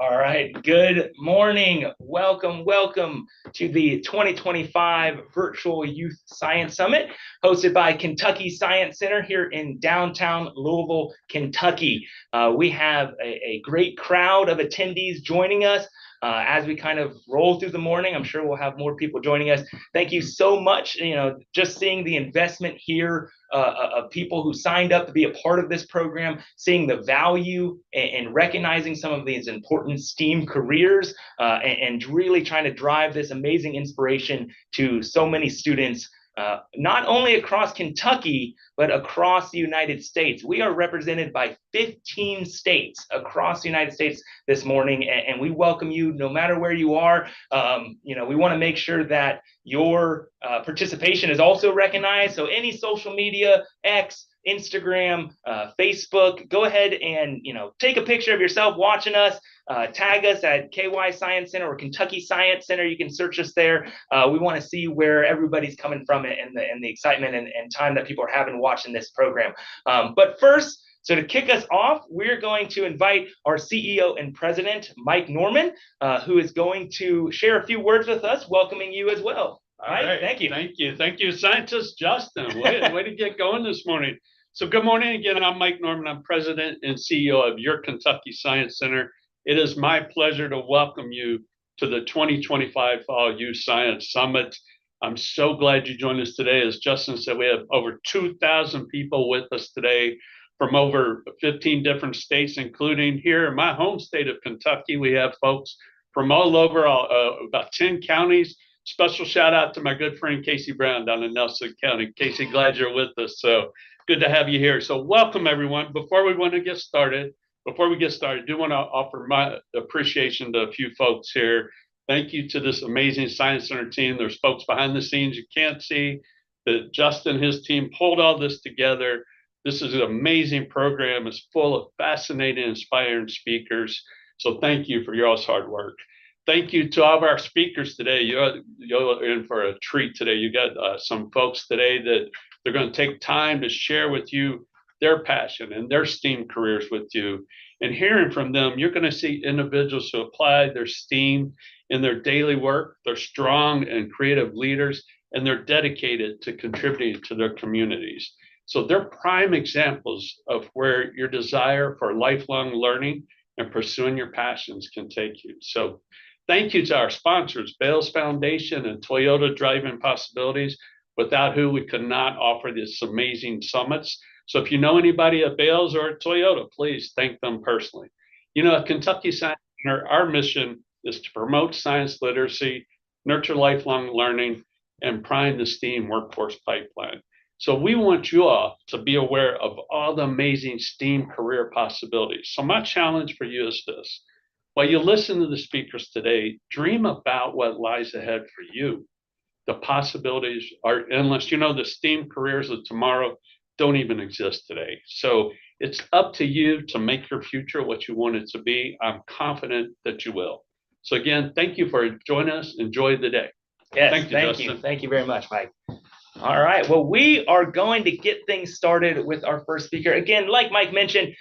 All right, good morning. Welcome to the 2025 Virtual Youth Science Summit, hosted by Kentucky Science Center here in downtown Louisville, Kentucky. We have a great crowd of attendees joining us. As we kind of roll through the morning, I'm sure we'll have more people joining us. Thank you so much. Just seeing the investment here of people who signed up to be a part of this program, seeing the value and recognizing some of these important STEAM careers, and really trying to drive this amazing inspiration to so many students, not only across Kentucky, but across the United States. We are represented by 15 states across the United States this morning, and we welcome you no matter where you are. We want to make sure that your participation is also recognized. So any social media, X, Instagram, Facebook, go ahead and take a picture of yourself watching us. Tag us at KY Science Center or Kentucky Science Center. You can search us there. We want to see where everybody's coming from and the excitement and time that people are having watching this program. But first, so to kick us off, we're going to invite our CEO and president, Mike Norman, who is going to share a few words with us, welcoming you as well. All right. Thank you. Thank you, scientist Justin. Way to get going this morning. So good morning again. I'm Mike Norman. I'm president and CEO of your Kentucky Science Center. It is my pleasure to welcome you to the 2025 Fall Youth Science Summit. I'm so glad you joined us today. As Justin said, we have over 2,000 people with us today from over 15 different states, including here in my home state of Kentucky. We have folks from all over, about 10 counties. Special shout out to my good friend Casey Brown down in Nelson County. Casey, glad you're with us. So good to have you here. So welcome everyone. Before we get started, I do want to offer my appreciation to a few folks here. Thank you to this amazing Science Center team. There's folks behind the scenes you can't see that Justin and his team pulled all this together. This is an amazing program. It's full of fascinating, inspiring speakers. So thank you for your all's hard work. Thank you to all of our speakers today. You're in for a treat today. You got some folks today that they're going to take time to share with you their passion and their STEAM careers with you. And hearing from them, you're going to see individuals who apply their STEAM in their daily work. They're strong and creative leaders, and they're dedicated to contributing to their communities. So they're prime examples of where your desire for lifelong learning and pursuing your passions can take you. So thank you to our sponsors, Bales Foundation and Toyota Drive-In Possibilities, without who we could not offer this amazing summits. So if you know anybody at Bales or at Toyota, please thank them personally. At Kentucky Science Center, our mission is to promote science literacy, nurture lifelong learning, and prime the STEAM workforce pipeline. So we want you all to be aware of all the amazing STEAM career possibilities. So my challenge for you is this. While you listen to the speakers today, dream about what lies ahead for you. The possibilities are endless. The STEAM careers of tomorrow don't even exist today. So it's up to you to make your future what you want it to be. I'm confident that you will. So again, thank you for joining us. Enjoy the day. Yes, thank you. Thank you very much, Mike. All right, well, we are going to get things started with our first speaker. Again, like Mike mentioned,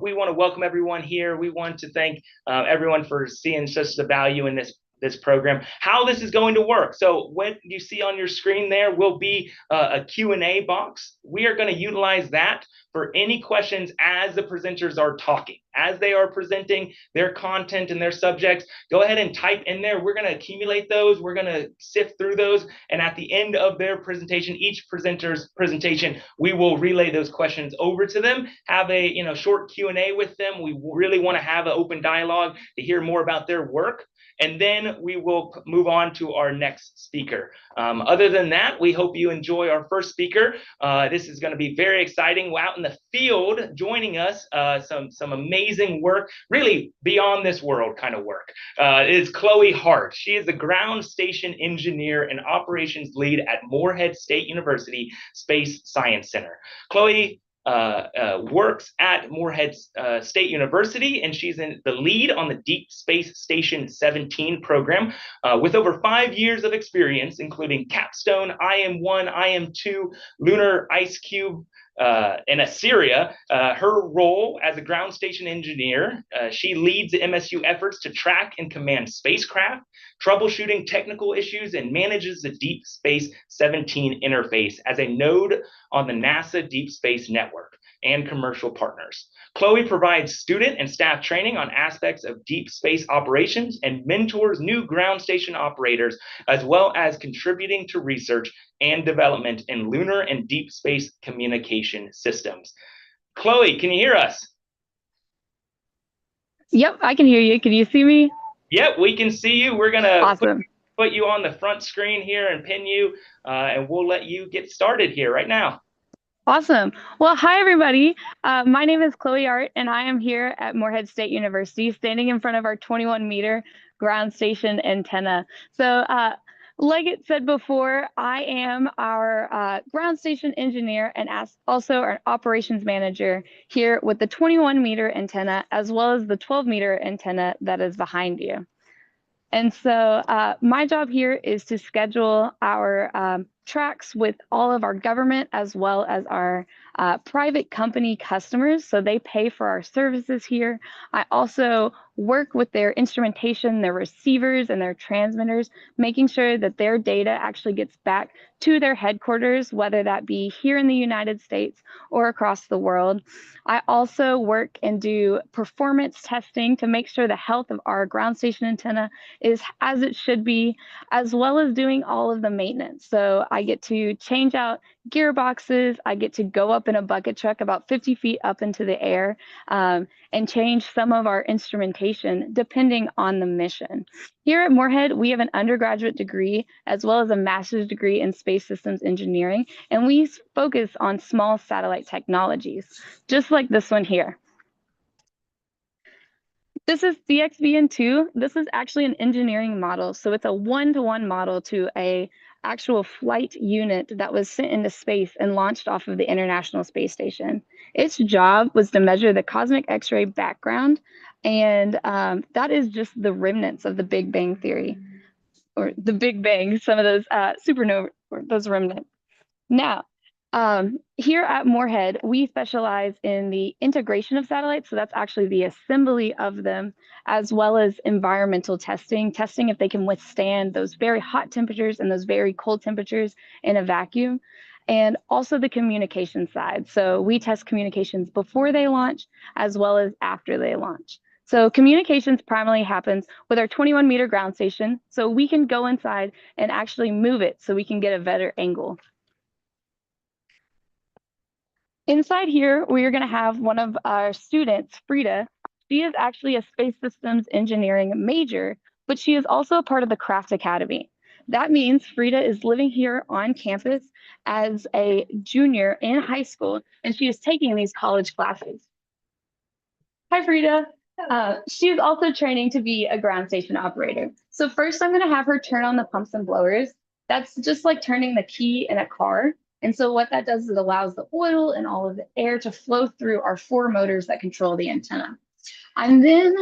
we want to welcome everyone here. We want to thank everyone for seeing such the value in this program, how this is going to work. So what you see on your screen there will be a Q&A box. We are going to utilize that for any questions as the presenters are talking. As they are presenting their content and their subjects, go ahead and type in there. We're going to accumulate those. We're going to sift through those. And at the end of their presentation, each presenter's presentation, we will relay those questions over to them, have a short Q&A with them. We really want to have an open dialogue to hear more about their work. And then we will move on to our next speaker. Other than that, we hope you enjoy our first speaker. This is going to be very exciting. We're out in the field joining us, some amazing work, really beyond this world kind of work. Is Chloe Hart. She is the ground station engineer and operations lead at Morehead State University Space Science Center. Chloe works at Morehead State University, and she's in the lead on the Deep Space Station 17 program with over 5 years of experience, including Capstone, IM1, IM2, Lunar Ice Cube, in Assyria. Her role as a ground station engineer, she leads the MSU efforts to track and command spacecraft, troubleshooting technical issues, and manages the Deep Space 17 interface as a node on the NASA Deep Space Network and commercial partners. Chloe provides student and staff training on aspects of deep space operations and mentors new ground station operators, as well as contributing to research and development in lunar and deep space communication systems. Chloe, can you hear us? Yep, I can hear you. Can you see me? Yep, we can see you. We're going to Awesome. put you on the front screen here and pin you, and we'll let you get started here right now. Awesome. Well, hi, everybody. My name is Chloe Hart, and I am here at Morehead State University, standing in front of our 21-meter ground station antenna. So like it said before, I am our ground station engineer and also our operations manager here with the 21-meter antenna, as well as the 12-meter antenna that is behind you. And so my job here is to schedule our tracks with all of our government as well as our private company customers. So they pay for our services here. I also work with their instrumentation, their receivers, and their transmitters, making sure that their data actually gets back to their headquarters, whether that be here in the United States or across the world. I also work and do performance testing to make sure the health of our ground station antenna is as it should be, as well as doing all of the maintenance. So I get to change out gearboxes. I get to go up in a bucket truck about 50 feet up into the air and change some of our instrumentation depending on the mission. Here at Morehead, we have an undergraduate degree as well as a master's degree in space systems engineering, and we focus on small satellite technologies, just like this one here. This is CXVN2. This is actually an engineering model. So it's a one-to-one model to a actual flight unit that was sent into space and launched off of the International Space Station. Its job was to measure the cosmic X-ray background, and that is just the remnants of the Big Bang Theory, or the Big Bang, some of those supernova, or those remnants. Now, here at Morehead, we specialize in the integration of satellites. So that's actually the assembly of them, as well as environmental testing if they can withstand those very hot temperatures and those very cold temperatures in a vacuum, and also the communication side. So we test communications before they launch, as well as after they launch. So communications primarily happens with our 21-meter ground station. So we can go inside and actually move it so we can get a better angle. Inside here, we are going to have one of our students, Frida. She is actually a space systems engineering major, but she is also a part of the Craft Academy. That means Frida is living here on campus as a junior in high school, and she is taking these college classes. Hi, Frida. She is also training to be a ground station operator. So first, I'm going to have her turn on the pumps and blowers. That's just like turning the key in a car. And so what that does is it allows the oil and all of the air to flow through our 4 motors that control the antenna. And then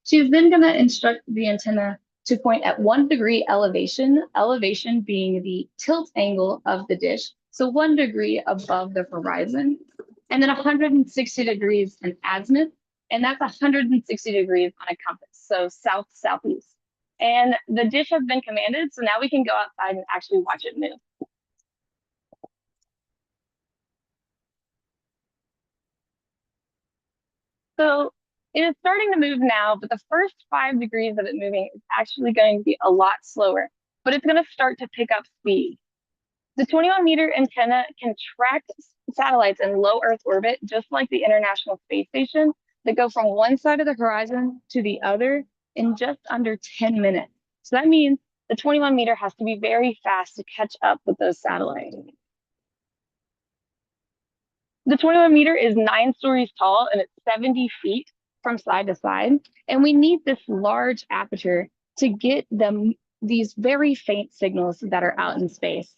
she's then going to instruct the antenna to point at 1 degree elevation being the tilt angle of the dish. So 1 degree above the horizon, and then 160 degrees in azimuth, and that's 160 degrees on a compass. So south, southeast. And the dish has been commanded. So now we can go outside and actually watch it move. So it is starting to move now, but the first 5 degrees of it moving is actually going to be a lot slower, but it's going to start to pick up speed. The 21-meter antenna can track satellites in low Earth orbit, just like the International Space Station, that go from one side of the horizon to the other in just under 10 minutes. So that means the 21-meter has to be very fast to catch up with those satellites. The 21-meter is 9 stories tall and it's 70 feet from side to side. And we need this large aperture to get these very faint signals that are out in space.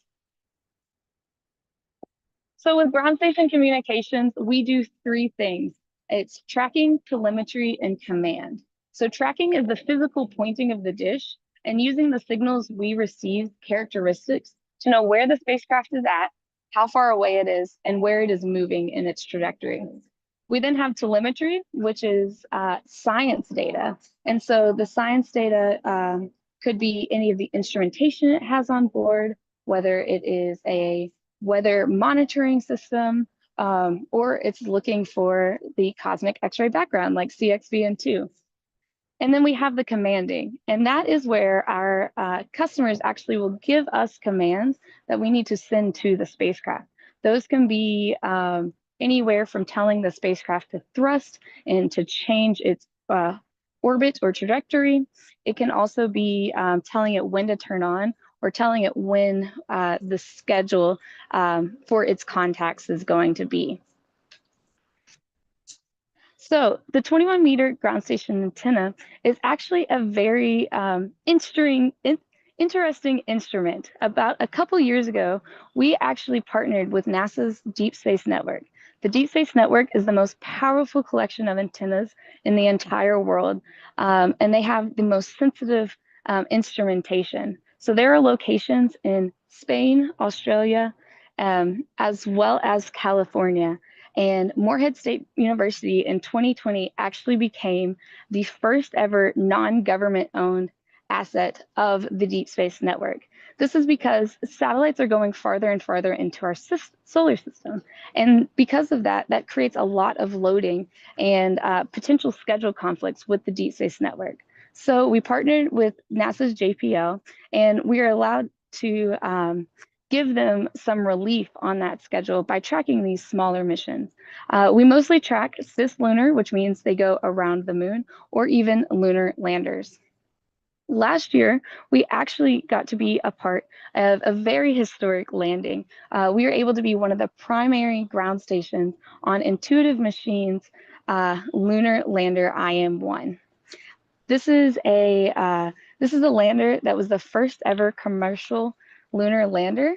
So with ground station communications, we do 3 things. It's tracking, telemetry, and command. So tracking is the physical pointing of the dish and using the signals we receive characteristics to know where the spacecraft is at, how far away it is, and where it is moving in its trajectory. We then have telemetry, which is science data. And so the science data could be any of the instrumentation it has on board, whether it is a weather monitoring system, or it's looking for the cosmic X-ray background like CXVN2. And then we have the commanding, and that is where our customers actually will give us commands that we need to send to the spacecraft. Those can be anywhere from telling the spacecraft to thrust and to change its orbit or trajectory. It can also be telling it when to turn on or telling it when the schedule for its contacts is going to be. So the 21-meter ground station antenna is actually a very interesting instrument. About a couple years ago, we actually partnered with NASA's Deep Space Network. The Deep Space Network is the most powerful collection of antennas in the entire world, and they have the most sensitive instrumentation. So there are locations in Spain, Australia, as well as California. And Morehead State University in 2020 actually became the first ever non-government owned asset of the Deep Space Network. This is because satellites are going farther and farther into our solar system. And because of that, that creates a lot of loading and potential schedule conflicts with the Deep Space Network. So we partnered with NASA's JPL, and we are allowed to give them some relief on that schedule by tracking these smaller missions. We mostly track cislunar, which means they go around the moon, or even lunar landers. Last year, we actually got to be a part of a very historic landing. We were able to be one of the primary ground stations on Intuitive Machines' lunar lander IM-1. This is a lander that was the first ever commercial lunar lander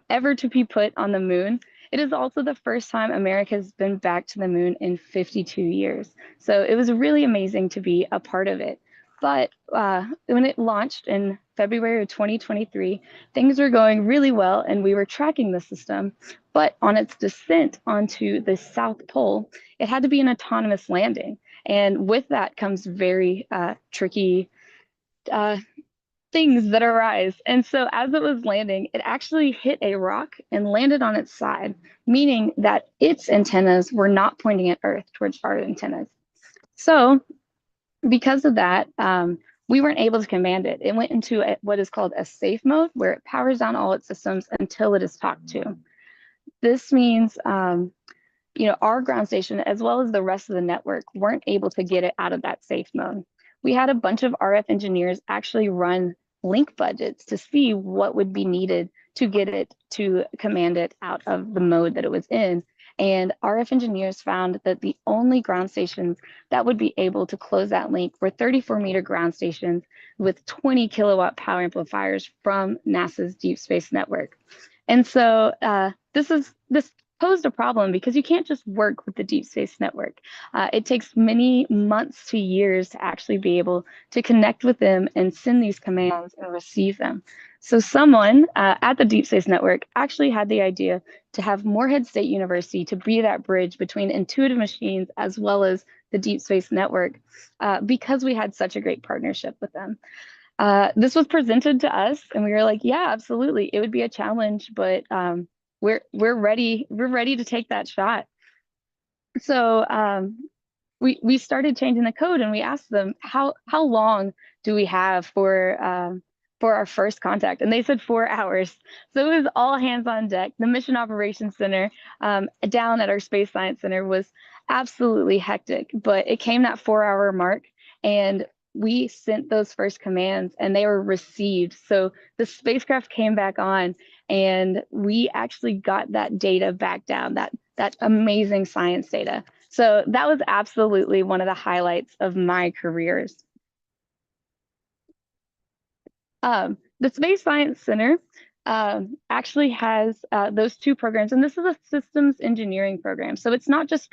ever to be put on the moon. It is also the first time America has been back to the moon in 52 years. So it was really amazing to be a part of it. But when it launched in February of 2023, things were going really well and we were tracking the system. But on its descent onto the South Pole, it had to be an autonomous landing. And with that comes very tricky things that arise. And so as it was landing, it actually hit a rock and landed on its side, meaning that its antennas were not pointing at Earth towards our antennas. So because of that, we weren't able to command it. It went into what is called a safe mode, where it powers down all its systems until it is talked to. This means our ground station, as well as the rest of the network, weren't able to get it out of that safe mode. We had a bunch of RF engineers actually run link budgets to see what would be needed to get it to command it out of the mode that it was in. And RF engineers found that the only ground stations that would be able to close that link were 34-meter ground stations with 20 kilowatt power amplifiers from NASA's Deep Space Network. And so this posed a problem because you can't just work with the Deep Space Network. It takes many months to years to actually be able to connect with them and send these commands and receive them. So someone at the Deep Space Network actually had the idea to have Morehead State University to be that bridge between Intuitive Machines as well as the Deep Space Network because we had such a great partnership with them. This was presented to us and we were like, yeah, absolutely. It would be a challenge, but we're ready to take that shot. So we started changing the code and we asked them how long do we have for our first contact, and they said 4 hours. So it was all hands on deck. The Mission Operations Center down at our Space Science Center was absolutely hectic, but it came that 4-hour mark and we sent those first commands and they were received. So the spacecraft came back on and we actually got that data back down, that amazing science data. So that was absolutely one of the highlights of my careers. The Space Science Center actually has those two programs, and this is a systems engineering program. So it's not just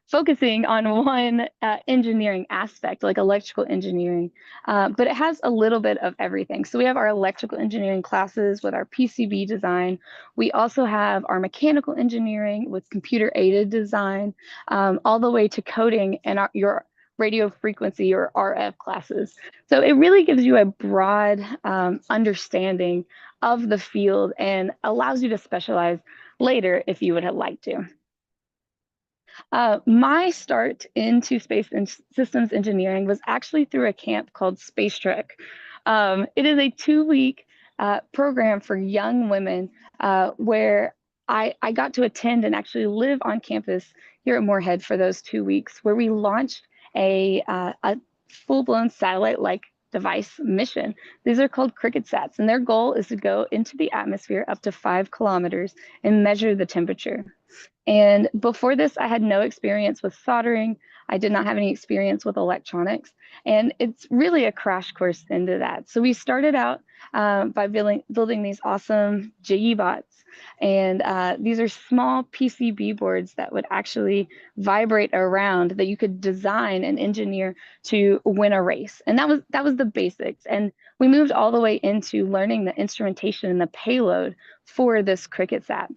focusing on one engineering aspect, like electrical engineering, but it has a little bit of everything. So we have our electrical engineering classes with our PCB design. We also have our mechanical engineering with computer aided design, all the way to coding and your radio frequency or RF classes. So it really gives you a broad understanding of the field and allows you to specialize later if you would have liked to. My start into space and systems engineering was actually through a camp called Space Trek. It is a 2-week program for young women where I got to attend and actually live on campus here at Morehead for those 2 weeks, where we launched a full-blown satellite-like device mission. These are called cricket sats, and their goal is to go into the atmosphere up to 5 kilometers and measure the temperature. And before this, I had no experience with soldering. I did not have any experience with electronics. And it's really a crash course into that. So we started out by building these awesome Jiggy bots. And these are small PCB boards that would actually vibrate around that you could design and engineer to win a race. And that was the basics. And we moved all the way into learning the instrumentation and the payload for this cricket sat.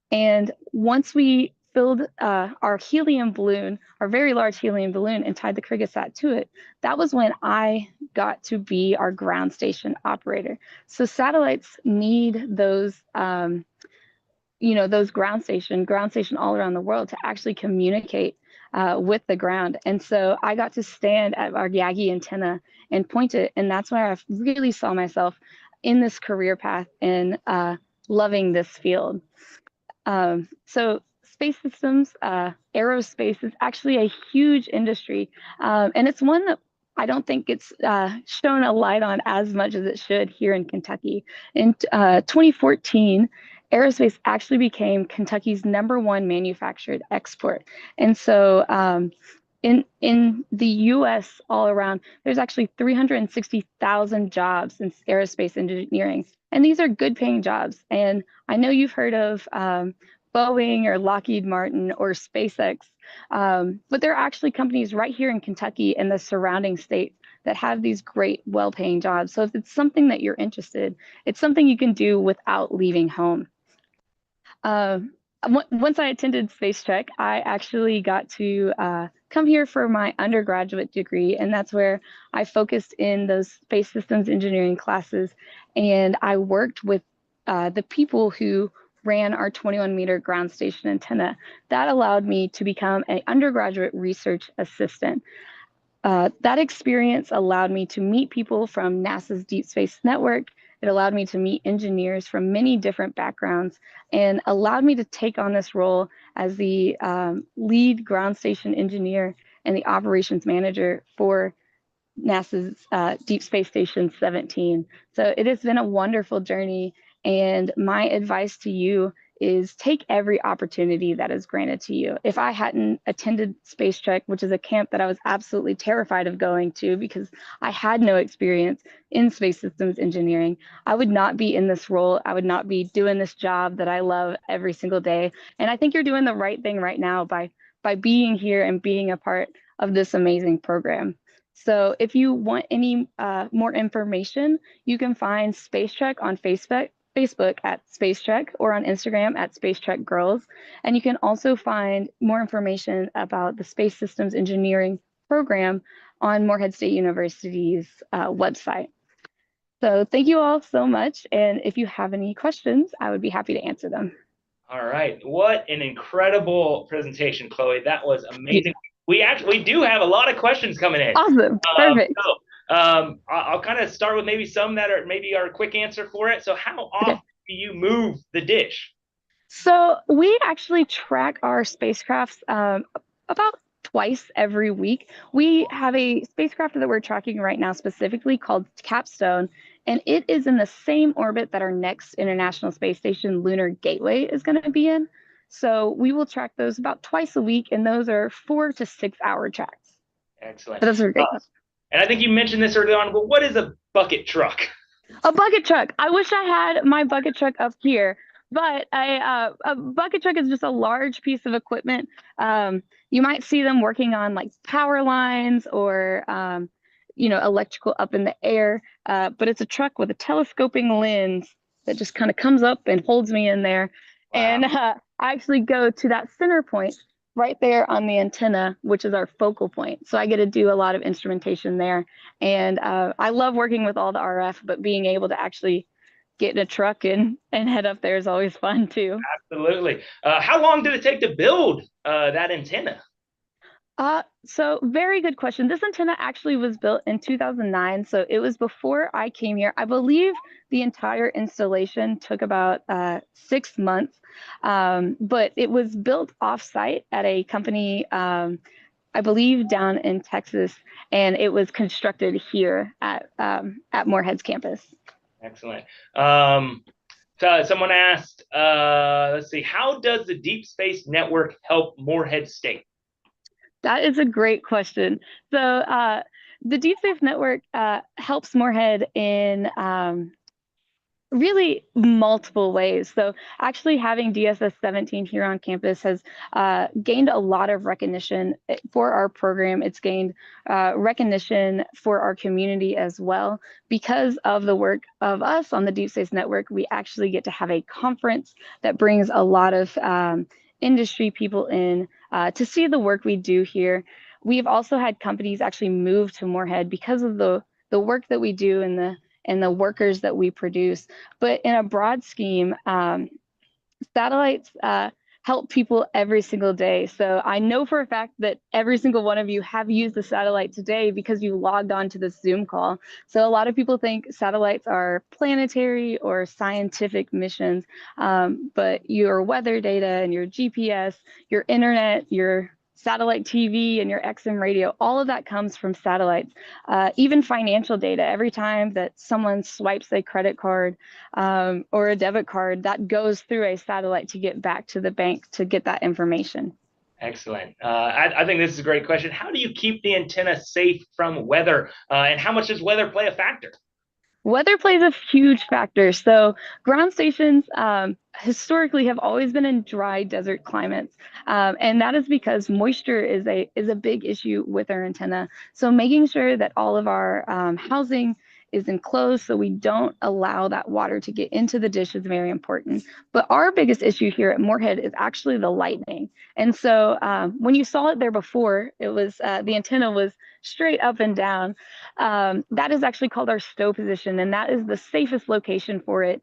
And once we filled our helium balloon, our very large helium balloon, and tied the cricket sat to it, that was when I got to be our ground station operator. So satellites need those, those ground station all around the world to actually communicate with the ground. And so I got to stand at our Yagi antenna and point it. And that's where I really saw myself in this career path and loving this field. So space systems, aerospace is actually a huge industry, and it's one that I don't think gets shown a light on as much as it should here in Kentucky. In 2014, aerospace actually became Kentucky's #1 manufactured export. And so in the US all around, there's actually 360,000 jobs in aerospace engineering. And these are good paying jobs. And I know you've heard of Boeing or Lockheed Martin or SpaceX, but there are actually companies right here in Kentucky and the surrounding states that have these great, well-paying jobs. So if it's something that you're interested, it's something you can do without leaving home. Once I attended Space Trek, I actually got to come here for my undergraduate degree, and that's where I focused in those space systems engineering classes, and I worked with the people who ran our 21-meter ground station antenna. That allowed me to become an undergraduate research assistant. That experience allowed me to meet people from NASA's Deep Space Network. It allowed me to meet engineers from many different backgrounds and allowed me to take on this role as the lead ground station engineer and the operations manager for NASA's Deep Space Station 17. So it has been a wonderful journey. And my advice to you is take every opportunity that is granted to you. If I hadn't attended Space Trek, which is a camp that I was absolutely terrified of going to because I had no experience in space systems engineering, I would not be in this role. I would not be doing this job that I love every single day. And I think you're doing the right thing right now by being here and being a part of this amazing program. So if you want any more information, you can find Space Trek on Facebook at Space Trek or on Instagram at Space Trek Girls. And you can also find more information about the Space Systems Engineering program on Morehead State University's website. So thank you all so much. And if you have any questions, I would be happy to answer them. All right. What an incredible presentation, Chloe. That was amazing. We do have a lot of questions coming in. Awesome. Perfect. I'll kind of start with maybe some that are maybe our quick answer for it. So how often do you move the dish? So we actually track our spacecrafts about twice every week. We have a spacecraft that we're tracking right now specifically called Capstone, and it is in the same orbit that our next International Space Station Lunar Gateway is going to be in. So we will track those about twice a week, and those are 4 to 6 hour tracks. Excellent. But those are great. And I think you mentioned this early on, but what is a bucket truck? A bucket truck. I wish I had my bucket truck up here, But a bucket truck is just a large piece of equipment. You might see them working on like power lines or electrical up in the air. But it's a truck with a telescoping lens that just kind of comes up and holds me in there. Wow. And I actually go to that center point right there on the antenna, which is our focal point. So I get to do a lot of instrumentation there. And I love working with all the RF, but being able to actually get in a truck and head up there is always fun too. Absolutely. How long did it take to build that antenna? So very good question. This antenna actually was built in 2009, so it was before I came here. I believe the entire installation took about 6 months, but it was built off-site at a company, I believe down in Texas, and it was constructed here at Morehead's campus. Excellent. So someone asked, let's see, how does the Deep Space Network help Morehead State? That is a great question. So the Deep Space Network helps Morehead in really multiple ways. So actually having DSS 17 here on campus has gained a lot of recognition for our program. It's gained recognition for our community as well. Because of the work of us on the Deep Space Network, we actually get to have a conference that brings a lot of industry people in to see the work we do here. We've also had companies actually move to Morehead because of the work that we do and the workers that we produce. But in a broad scheme, satellites help people every single day. So I know for a fact that every single one of you have used the satellite today because you logged on to this Zoom call. So a lot of people think satellites are planetary or scientific missions, but your weather data and your GPS, your internet, your satellite TV and your XM radio, all of that comes from satellites. Even financial data, every time that someone swipes a credit card or a debit card, that goes through a satellite to get back to the bank to get that information. Excellent. I think this is a great question. How do you keep the antenna safe from weather? And how much does weather play a factor? Weather plays a huge factor. So ground stations historically have always been in dry desert climates, and that is because moisture is a big issue with our antenna. So making sure that all of our housing is enclosed so we don't allow that water to get into the dish is very important. But our biggest issue here at Morehead is actually the lightning. And so when you saw it there before, it was the antenna was straight up and down. That is actually called our stow position, and that is the safest location for it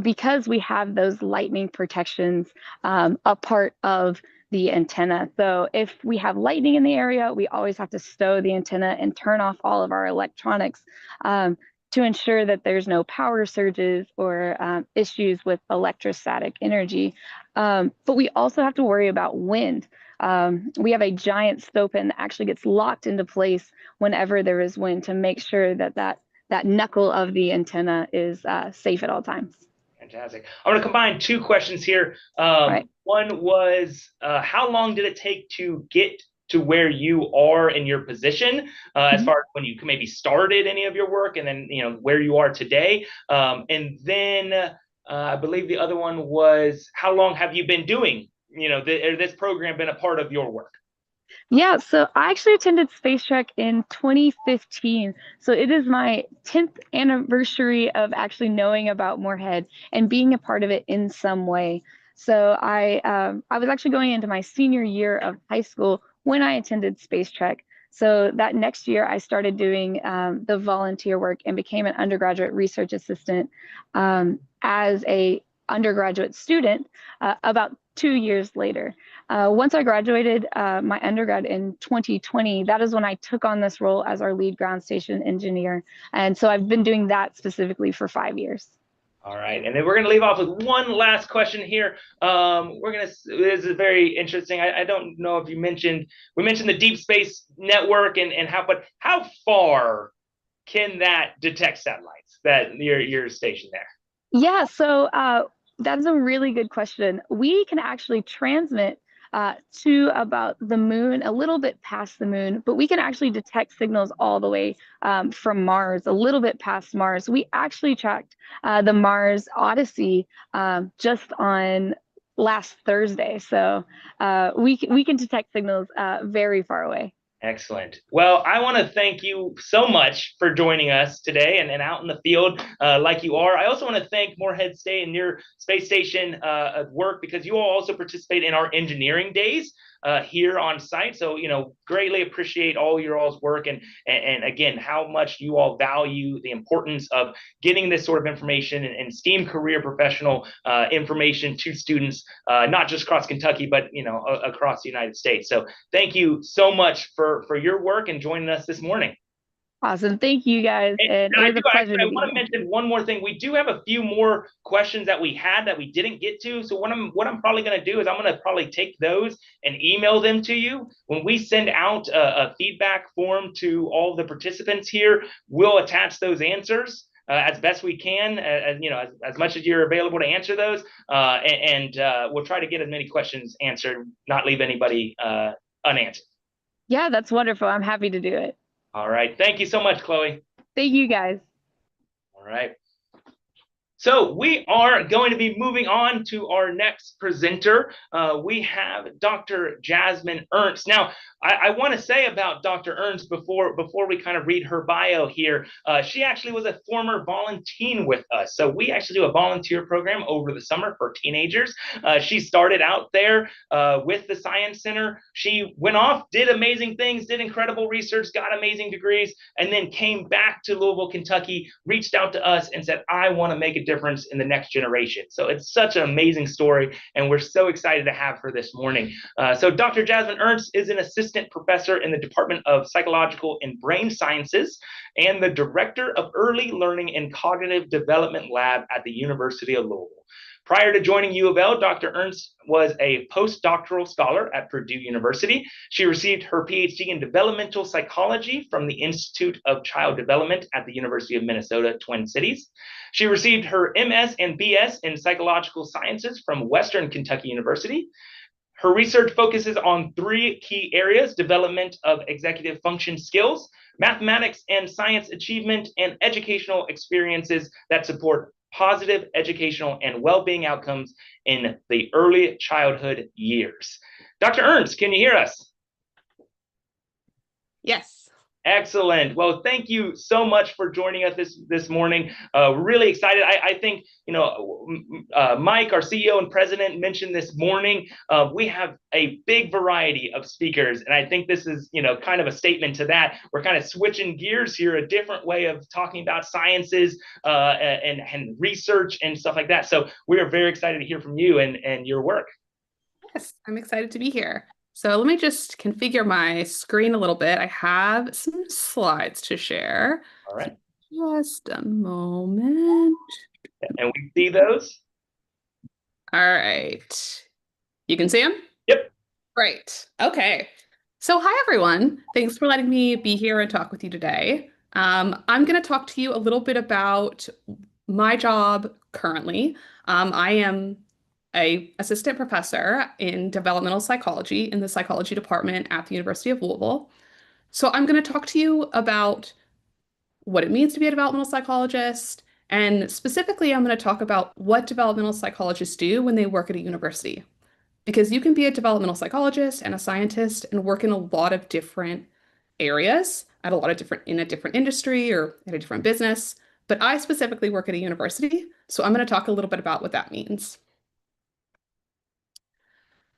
because we have those lightning protections a part of the antenna. So if we have lightning in the area, we always have to stow the antenna and turn off all of our electronics to ensure that there's no power surges or issues with electrostatic energy. But we also have to worry about wind. We have a giant stow pin that actually gets locked into place whenever there is wind to make sure that that knuckle of the antenna is safe at all times. Fantastic. I'm going to combine two questions here. Right. One was, how long did it take to get to where you are in your position, as far as when you maybe started any of your work, and then where you are today? And then I believe the other one was, how long have you been doing this program, been a part of your work? Yeah, so I actually attended Space Trek in 2015. So it is my 10th anniversary of actually knowing about Morehead and being a part of it in some way. So I was actually going into my senior year of high school when I attended Space Trek. So that next year, I started doing the volunteer work and became an undergraduate research assistant as a undergraduate student about 2 years later. Once I graduated my undergrad in 2020, that is when I took on this role as our lead ground station engineer. And so I've been doing that specifically for 5 years. All right, and then we're going to leave off with one last question here. This is very interesting. I don't know if we mentioned the Deep Space Network and how far can that detect satellites, that your station there? Yeah, so that's a really good question. We can actually transmit to about the moon, a little bit past the moon, but we can actually detect signals all the way from Mars, a little bit past Mars. We actually tracked the Mars Odyssey just on last Thursday. So we can detect signals very far away. Excellent. Well, I want to thank you so much for joining us today and out in the field like you are. I also want to thank Morehead State and your space station work, because you all also participate in our engineering days here on site. So, greatly appreciate all your all's work and again, how much you all value the importance of getting this sort of information and STEAM career professional information to students, not just across Kentucky, but, across the United States. So thank you so much for your work and joining us this morning. Awesome. Thank you, guys. And it was a pleasure I want to mention one more thing. We do have a few more questions that we had that we didn't get to. So what I'm probably going to do is I'm going to probably take those and email them to you. When we send out a feedback form to all the participants here, we'll attach those answers as best we can, as much as you're available to answer those. And we'll try to get as many questions answered, not leave anybody unanswered. Yeah, that's wonderful. I'm happy to do it. All right. Thank you so much, Chloe. Thank you, guys. All right. So we are going to be moving on to our next presenter. We have Dr. Jasmine Ernst. Now, I want to say about Dr. Ernst before we kind of read her bio here. She actually was a former volunteen with us. So we actually do a volunteer program over the summer for teenagers. She started out there with the Science Center. She went off, did amazing things, did incredible research, got amazing degrees, and then came back to Louisville, Kentucky, reached out to us and said, I want to make a difference in the next generation. So it's such an amazing story, and we're so excited to have her this morning. So Dr. Jasmine Ernst is an assistant professor in the Department of Psychological and Brain Sciences and the director of Early Learning and Cognitive Development Lab at the University of Louisville. Prior to joining U of L, Dr. Ernst was a postdoctoral scholar at Purdue University. She received her PhD in developmental psychology from the Institute of Child Development at the University of Minnesota, Twin Cities. She received her MS and BS in psychological sciences from Western Kentucky University. Her research focuses on three key areas: development of executive function skills, mathematics and science achievement, and educational experiences that support positive educational and well-being outcomes in the early childhood years. Dr. Ernst, can you hear us? Yes. Excellent. Well, thank you so much for joining us this morning. We're really excited. I think, Mike, our CEO and president, mentioned this morning, we have a big variety of speakers. And I think this is, kind of a statement to that. We're kind of switching gears here, a different way of talking about sciences and research and stuff like that. So we are very excited to hear from you and your work. Yes, I'm excited to be here. So let me just configure my screen a little bit. I have some slides to share. All right. Just a moment. And we see those? All right. You can see them? Yep. Great. Okay. So hi, everyone. Thanks for letting me be here and talk with you today. I'm going to talk to you a little bit about my job currently. I am an assistant professor in developmental psychology in the psychology department at the University of Louisville. So I'm going to talk to you about what it means to be a developmental psychologist, and specifically I'm going to talk about what developmental psychologists do when they work at a university. Because you can be a developmental psychologist and a scientist and work in a lot of different areas, in a different industry or in a different business, but I specifically work at a university, so I'm going to talk a little bit about what that means.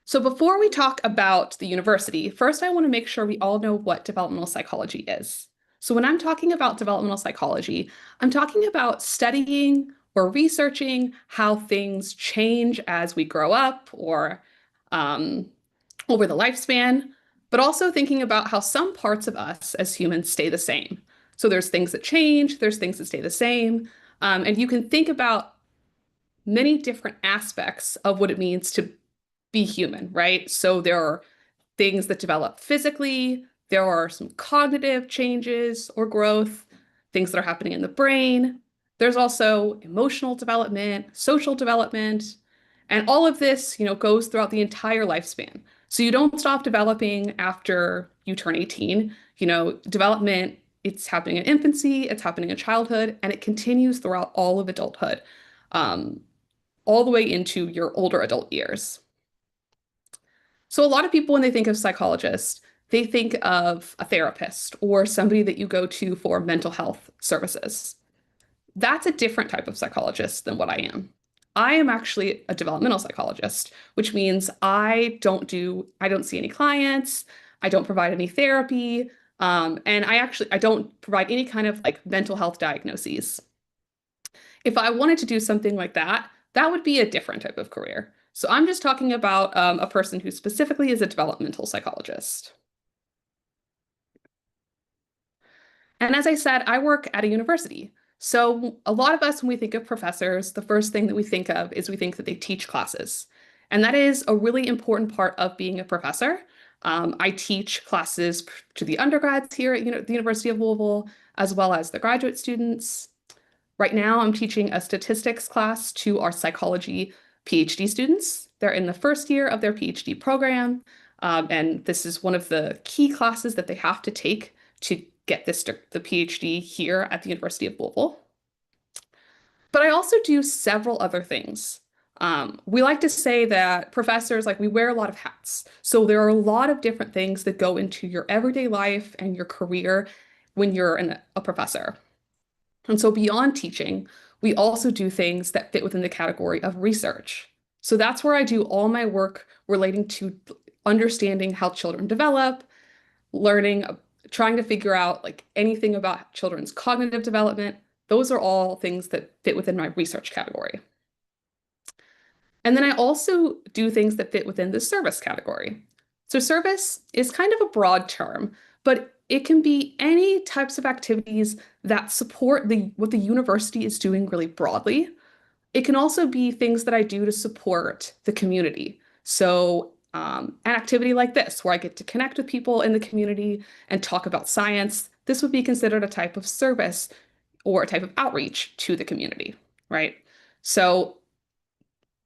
So before we talk about the university, first I want to make sure we all know what developmental psychology is. So when I'm talking about developmental psychology, I'm talking about studying or researching how things change as we grow up or over the lifespan, but also thinking about how some parts of us as humans stay the same. So there's things that change, there's things that stay the same, and you can think about many different aspects of what it means to be human, right? So there are things that develop physically, there are some cognitive changes or growth, things that are happening in the brain. There's also emotional development, social development, and all of this, goes throughout the entire lifespan. So you don't stop developing after you turn 18. Development, it's happening in infancy, it's happening in childhood, and it continues throughout all of adulthood, um, all the way into your older adult years. So a lot of people, when they think of psychologist, they think of a therapist or somebody that you go to for mental health services. That's a different type of psychologist than what I am. I am actually a developmental psychologist, which means I don't see any clients, I don't provide any therapy, and I don't provide any kind of like mental health diagnoses. If I wanted to do something like that, that would be a different type of career. So I'm just talking about a person who specifically is a developmental psychologist. And as I said, I work at a university. So a lot of us, when we think of professors, the first thing that we think of is we think that they teach classes. And that is a really important part of being a professor. I teach classes to the undergrads here at the University of Louisville, as well as the graduate students. Right now, I'm teaching a statistics class to our psychology PhD students. They're in the first year of their PhD program, and this is one of the key classes that they have to take to get the PhD here at the University of Louisville. But I also do several other things. We like to say that professors, we wear a lot of hats. So there are a lot of different things that go into your everyday life and your career when you're a professor. And so beyond teaching, we also do things that fit within the category of research. So that's where I do all my work relating to understanding how children develop, learning, trying to figure out anything about children's cognitive development. Those are all things that fit within my research category. And then I also do things that fit within the service category. So service is kind of a broad term, but it can be any types of activities that support what the university is doing really broadly. It can also be things that I do to support the community. So an activity like this, where I get to connect with people in the community and talk about science, this would be considered a type of service or a type of outreach to the community, right? So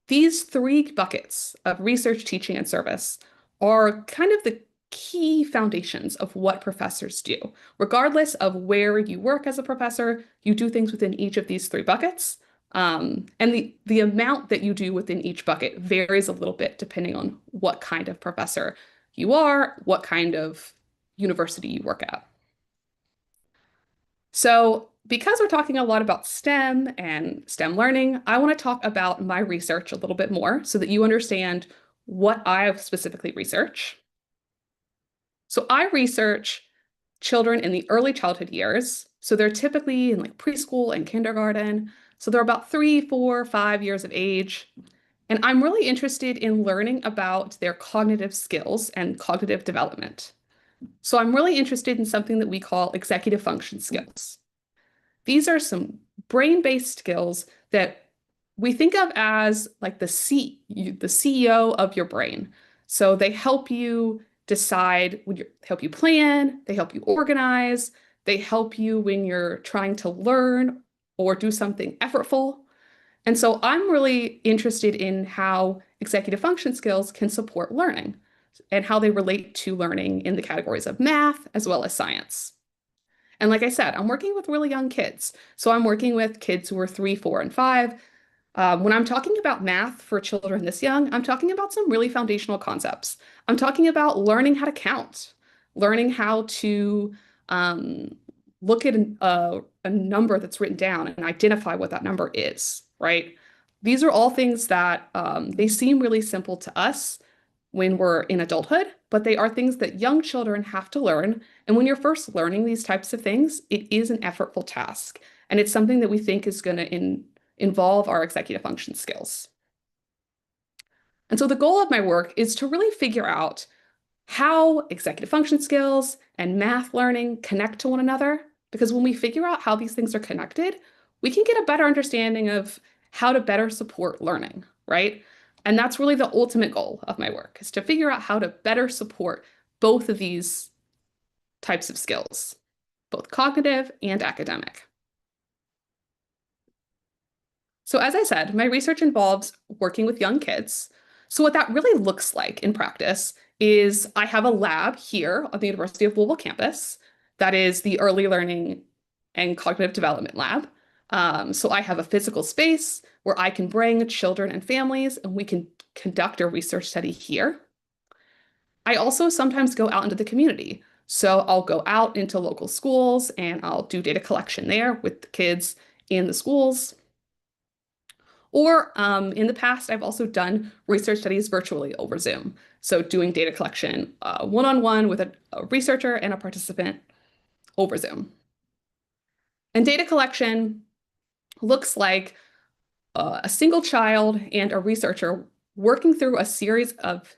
these three buckets of research, teaching, and service are kind of the key foundations of what professors do. Regardless of where you work as a professor, you do things within each of these three buckets. And the amount that you do within each bucket varies a little bit depending on what kind of professor you are, what kind of university you work at. So because we're talking a lot about STEM and STEM learning, I want to talk about my research a little bit more so that you understand what I specifically research. So I research children in the early childhood years. So they're typically in preschool and kindergarten. So they're about 3, 4, 5 years of age. And I'm really interested in learning about their cognitive skills and cognitive development. So I'm really interested in something that we call executive function skills. These are some brain-based skills that we think of as the CEO of your brain. So they help you decide, help you plan, they help you organize, they help you when you're trying to learn or do something effortful. And so I'm really interested in how executive function skills can support learning and how they relate to learning in the categories of math as well as science. And like I said, I'm working with really young kids. So I'm working with kids who are 3, 4, and 5. When I'm talking about math for children this young, I'm talking about some really foundational concepts. I'm talking about learning how to count, learning how to look at a number that's written down and identify what that number is, right? These are all things that they seem really simple to us when we're in adulthood, but they are things that young children have to learn. And when you're first learning these types of things, it is an effortful task. And it's something that we think is going to involve our executive function skills. And so the goal of my work is to really figure out how executive function skills and math learning connect to one another. Because when we figure out how these things are connected, we can get a better understanding of how to better support learning, right? And that's really the ultimate goal of my work, is to figure out how to better support both of these types of skills, both cognitive and academic. So as I said, my research involves working with young kids. So what that really looks like in practice is I have a lab here on the University of Louisville campus that is the Early Learning and Cognitive Development Lab. So I have a physical space where I can bring children and families and we can conduct a research study here. I also sometimes go out into the community. So I'll go out into local schools and I'll do data collection there with the kids in the schools. Or in the past, I've also done research studies virtually over Zoom. So doing data collection one-on-one with a researcher and a participant over Zoom. And data collection looks like a single child and a researcher working through a series of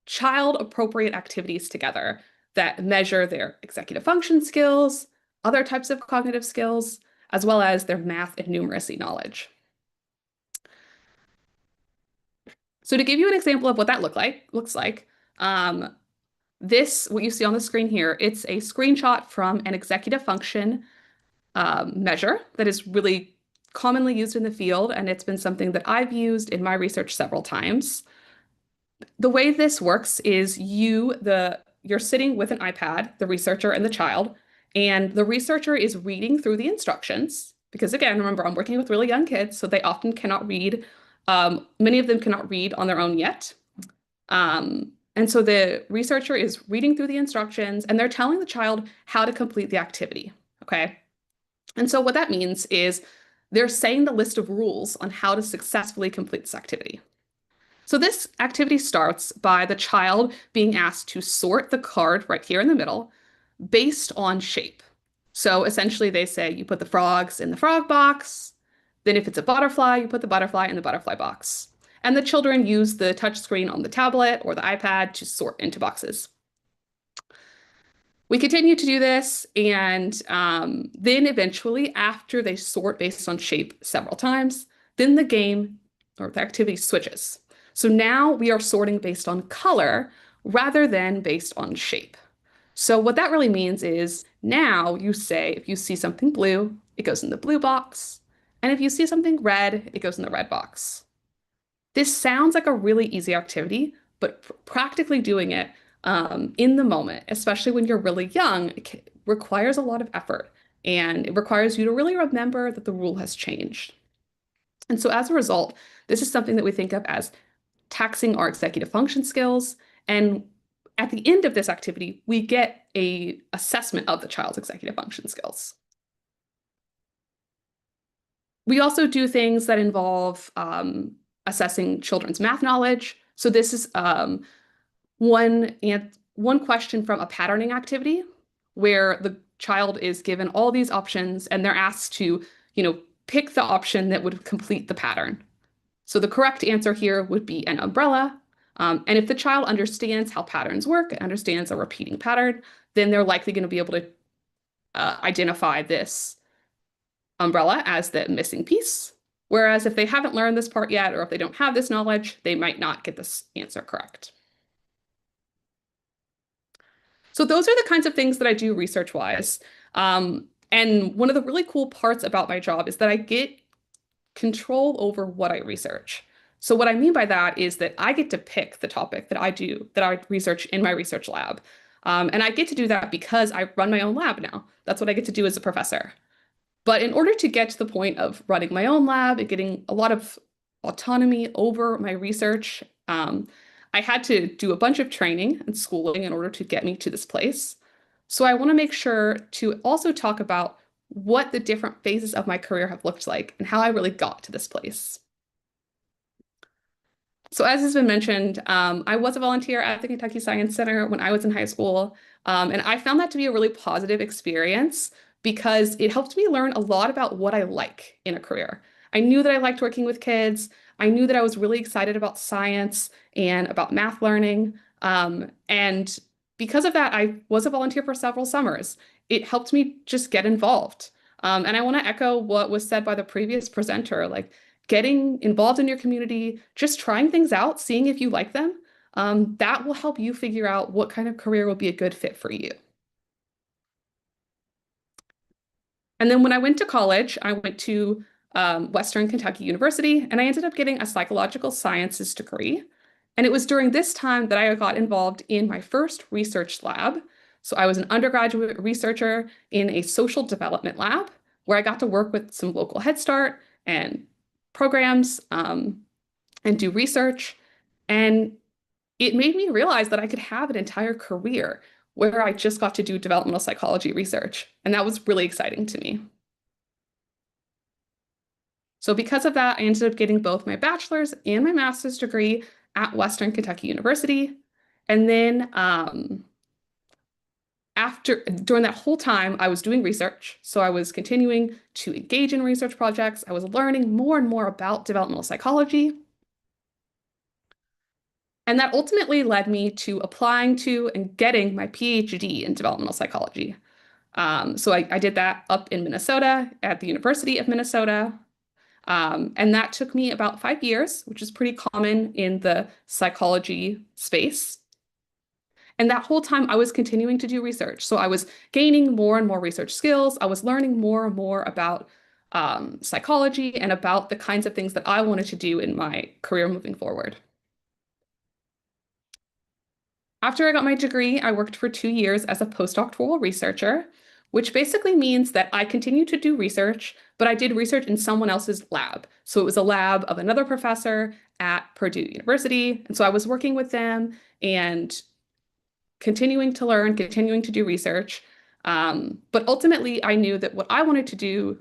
child-appropriate activities together that measure their executive function skills, other types of cognitive skills, as well as their math and numeracy knowledge. So to give you an example of what that looks like, what you see on the screen here, it's a screenshot from an executive function measure that is really commonly used in the field, and it's been something that I've used in my research several times. The way this works is you're sitting with an iPad, the researcher and the child, and the researcher is reading through the instructions, because again, remember, I'm working with really young kids, so they often cannot read. Many of them cannot read on their own yet. And so the researcher is reading through the instructions and they're telling the child how to complete the activity, okay? And so what that means is they're saying the list of rules on how to successfully complete this activity. So this activity starts by the child being asked to sort the card right here in the middle based on shape. So essentially they say you put the frogs in the frog box, then if it's a butterfly, you put the butterfly in the butterfly box. And the children use the touch screen on the tablet or the iPad to sort into boxes. We continue to do this, and then eventually, after they sort based on shape several times, then the game or the activity switches. So now we are sorting based on color rather than based on shape. So what that really means is now you say, if you see something blue, it goes in the blue box. And if you see something red, it goes in the red box. This sounds like a really easy activity, but practically doing it in the moment, especially when you're really young, it requires a lot of effort. And it requires you to really remember that the rule has changed. And so as a result, this is something that we think of as taxing our executive function skills. And at the end of this activity, we get an assessment of the child's executive function skills. We also do things that involve assessing children's math knowledge. So this is one question from a patterning activity where the child is given all these options and they're asked to, pick the option that would complete the pattern. So the correct answer here would be an umbrella. And if the child understands how patterns work and understands a repeating pattern, then they're likely going to be able to identify this umbrella as the missing piece. Whereas if they haven't learned this part yet, or if they don't have this knowledge, they might not get this answer correct. So those are the kinds of things that I do research-wise. And one of the really cool parts about my job is that I get control over what I research. So what I mean by that is that I get to pick the topic that I research in my research lab. And I get to do that because I run my own lab now. That's what I get to do as a professor. But in order to get to the point of running my own lab and getting a lot of autonomy over my research, I had to do a bunch of training and schooling in order to get me to this place. So I want to make sure to also talk about what the different phases of my career have looked like and how I really got to this place. So as has been mentioned, I was a volunteer at the Kentucky Science Center when I was in high school, and I found that to be a really positive experience because it helped me learn a lot about what I like in a career. I knew that I liked working with kids. I knew that I was really excited about science and about math learning. And because of that, I was a volunteer for several summers. It helped me just get involved. And I want to echo what was said by the previous presenter, like getting involved in your community, just trying things out, seeing if you like them. That will help you figure out what kind of career will be a good fit for you. And then when I went to college, I went to Western Kentucky University, and I ended up getting a psychological sciences degree. And it was during this time that I got involved in my first research lab. So I was an undergraduate researcher in a social development lab where I got to work with some local Head Start and programs and do research. And it made me realize that I could have an entire career where I just got to do developmental psychology research. And that was really exciting to me. So because of that, I ended up getting both my bachelor's and my master's degree at Western Kentucky University. And then during that whole time, I was doing research. So I was continuing to engage in research projects. I was learning more and more about developmental psychology. And that ultimately led me to applying to and getting my PhD in developmental psychology. So I did that up in Minnesota at the University of Minnesota. And that took me about 5 years, which is pretty common in the psychology space. And that whole time I was continuing to do research. So I was gaining more and more research skills. I was learning more and more about psychology and about the kinds of things that I wanted to do in my career moving forward. After I got my degree, I worked for 2 years as a postdoctoral researcher, which basically means that I continued to do research, but I did research in someone else's lab. So it was a lab of another professor at Purdue University. And so I was working with them and continuing to learn, continuing to do research. But ultimately, I knew that what I wanted to do